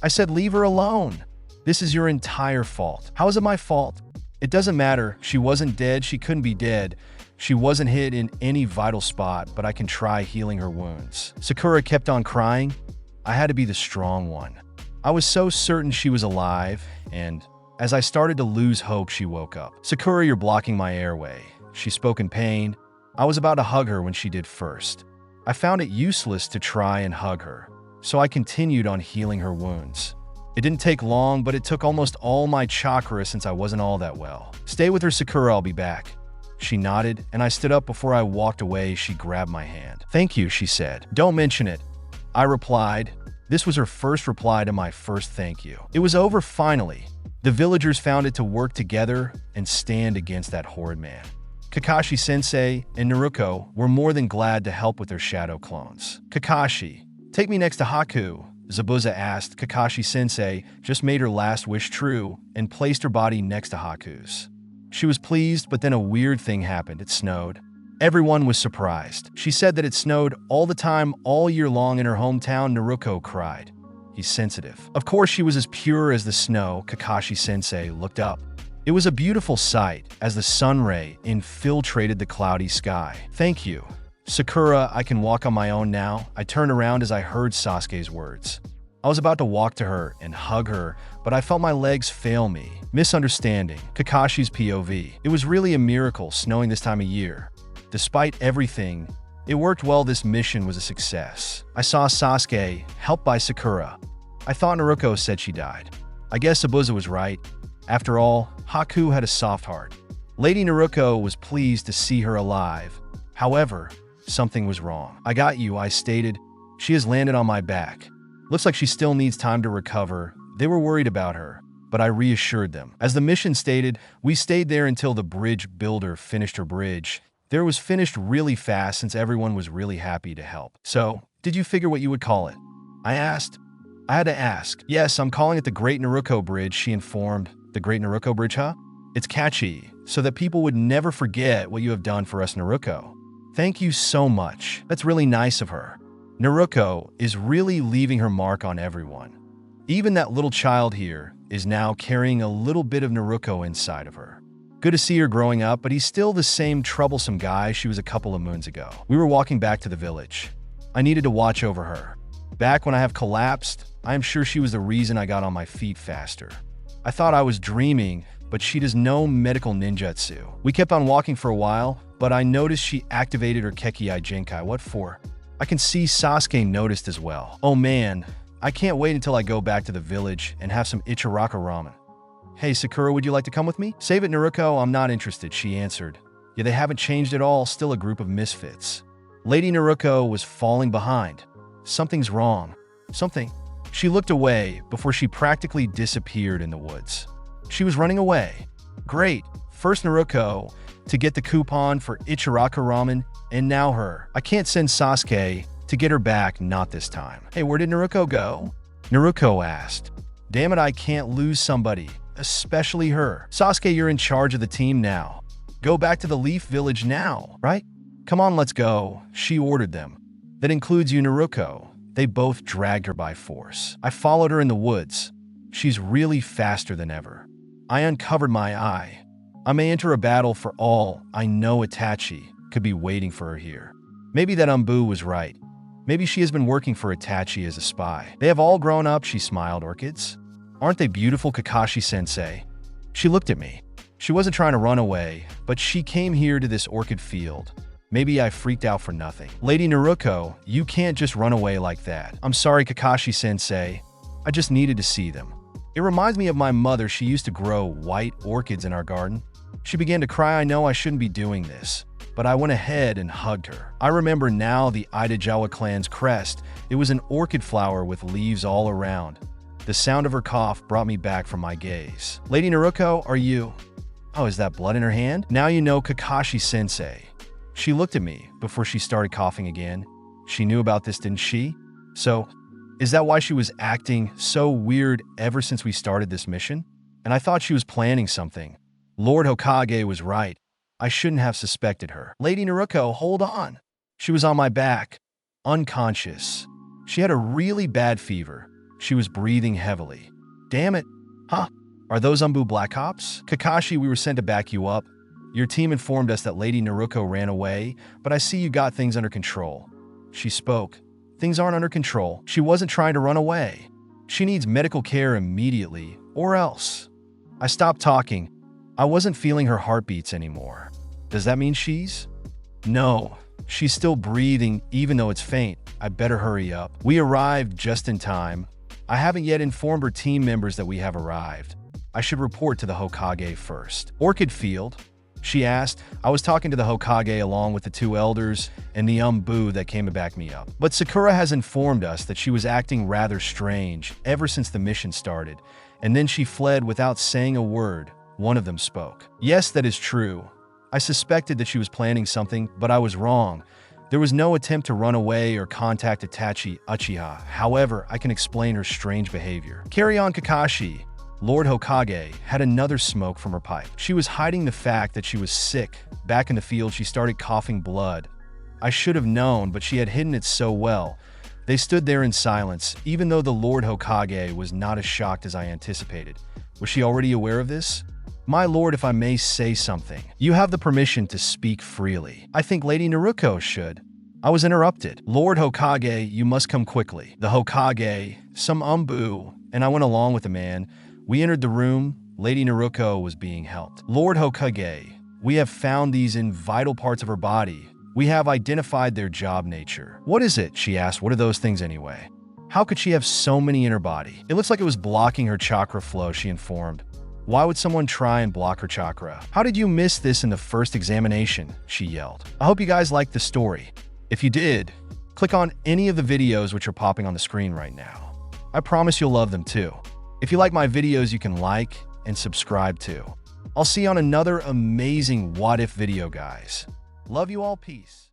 I said, leave her alone. This is your entire fault. How is it my fault? It doesn't matter. She wasn't dead. She couldn't be dead. She wasn't hit in any vital spot, but I can try healing her wounds. Sakura kept on crying. I had to be the strong one. I was so certain she was alive, and as I started to lose hope, she woke up. Sakura, you're blocking my airway. She spoke in pain. I was about to hug her when she did first. I found it useless to try and hug her, so I continued on healing her wounds. It didn't take long, but it took almost all my chakra since I wasn't all that well. Stay with her, Sakura, I'll be back. She nodded, and I stood up. Before I walked away, she grabbed my hand. Thank you, she said. Don't mention it, I replied. This was her first reply to my first thank you. It was over finally. The villagers found it to work together and stand against that horrid man. Kakashi-sensei and Naruto were more than glad to help with their shadow clones. Kakashi, take me next to Haku, 𝐫𝐫 asked. Kakashi-sensei just made her last wish true and placed her body next to Haku's. She was pleased, but then a weird thing happened. It snowed. Everyone was surprised. She said that it snowed all the time, all year long in her hometown. Naruto cried. He's sensitive. Of course, she was as pure as the snow. Kakashi-sensei looked up. It was a beautiful sight as the sun ray infiltrated the cloudy sky. Thank you. Sakura, I can walk on my own now. I turned around as I heard Sasuke's words. I was about to walk to her and hug her, but I felt my legs fail me. Misunderstanding. Kakashi's POV. It was really a miracle snowing this time of year. Despite everything, it worked well. This mission was a success. I saw Sasuke, helped by Sakura. I thought Naruto said she died. I guess 𝐫𝐫 was right. After all, Haku had a soft heart. Lady Naruto was pleased to see her alive. However, something was wrong. I got you, I stated. She has landed on my back. Looks like she still needs time to recover. They were worried about her, but I reassured them. As the mission stated, we stayed there until the bridge builder finished her bridge. There was finished really fast since everyone was really happy to help. So, did you figure what you would call it? I asked. I had to ask. Yes, I'm calling it the Great Naruto Bridge, she informed. The Great Naruto Bridge, huh? It's catchy, so that people would never forget what you have done for us, Naruto. Thank you so much. That's really nice of her. Naruto is really leaving her mark on everyone. Even that little child here is now carrying a little bit of Naruto inside of her. Good to see her growing up, but he's still the same troublesome guy she was a couple of moons ago. We were walking back to the village. I needed to watch over her. Back when I have collapsed, I am sure she was the reason I got on my feet faster. I thought I was dreaming, but she does no medical ninjutsu. We kept on walking for a while, but I noticed she activated her 𝐫𝐞𝐦𝐨. What for? I can see Sasuke noticed as well. Oh man, I can't wait until I go back to the village and have some Ichiraka ramen. Hey Sakura, would you like to come with me? Save it, Naruto, I'm not interested, she answered. Yeah, they haven't changed at all, still a group of misfits. Lady Naruto was falling behind. Something's wrong. Something. She looked away before she practically disappeared in the woods. She was running away. Great. First Naruto to get the coupon for Ichiraka ramen, and now her. I can't send Sasuke to get her back, not this time. Hey, where did Naruto go? Naruto asked. Damn it, I can't lose somebody, especially her. Sasuke, you're in charge of the team now. Go back to the Leaf Village now, right? Come on, let's go, she ordered them. That includes you, Naruto. They both dragged her by force. I followed her in the woods. She's really faster than ever. I uncovered my eye. I may enter a battle for all I know. Itachi could be waiting for her here. Maybe that Umbu was right. Maybe she has been working for Itachi as a spy. They have all grown up, she smiled. Orchids? Aren't they beautiful, Kakashi-sensei? She looked at me. She wasn't trying to run away, but she came here to this orchid field. Maybe I freaked out for nothing. Lady Naruto, you can't just run away like that. I'm sorry, Kakashi-sensei. I just needed to see them. It reminds me of my mother. She used to grow white orchids in our garden. She began to cry. I know I shouldn't be doing this, but I went ahead and hugged her. I remember now the Itachi clan's crest. It was an orchid flower with leaves all around. The sound of her cough brought me back from my gaze. Lady Naruto, are you? Oh, is that blood in her hand? Now you know, Kakashi-sensei. She looked at me before she started coughing again. She knew about this, didn't she? So, is that why she was acting so weird ever since we started this mission? And I thought she was planning something. Lord Hokage was right. I shouldn't have suspected her. Lady Naruto, hold on. She was on my back, unconscious. She had a really bad fever. She was breathing heavily. Damn it. Huh? Are those Umbu Black Ops? Kakashi, we were sent to back you up. Your team informed us that Lady Naruto ran away, but I see you got things under control. She spoke. Things aren't under control. She wasn't trying to run away. She needs medical care immediately, or else. I stopped talking. I wasn't feeling her heartbeats anymore. Does that mean she's? No, she's still breathing even though it's faint. I better hurry up. We arrived just in time. I haven't yet informed her team members that we have arrived. I should report to the Hokage first. Orchid Field? She asked. I was talking to the Hokage along with the two elders and the Umbu that came to back me up. But Sakura has informed us that she was acting rather strange ever since the mission started, and then she fled without saying a word. One of them spoke. Yes, that is true. I suspected that she was planning something, but I was wrong. There was no attempt to run away or contact Itachi Uchiha. However, I can explain her strange behavior. Carry on, Kakashi. Lord Hokage had another smoke from her pipe. She was hiding the fact that she was sick. Back in the field, she started coughing blood. I should have known, but she had hidden it so well. They stood there in silence, even though the Lord Hokage was not as shocked as I anticipated. Was she already aware of this? My lord, if I may say something, you have the permission to speak freely. I think Lady Naruto should. I was interrupted. Lord Hokage, you must come quickly. The Hokage, some Umbu, and I went along with the man. We entered the room. Lady Naruto was being helped. Lord Hokage, we have found these in vital parts of her body. We have identified their job nature. What is it? She asked. What are those things anyway? How could she have so many in her body? It looks like it was blocking her chakra flow, she informed. Why would someone try and block her chakra? How did you miss this in the first examination? She yelled. I hope you guys liked the story. If you did, click on any of the videos which are popping on the screen right now. I promise you'll love them too. If you like my videos, you can like and subscribe too. I'll see you on another amazing What If video, guys. Love you all. Peace.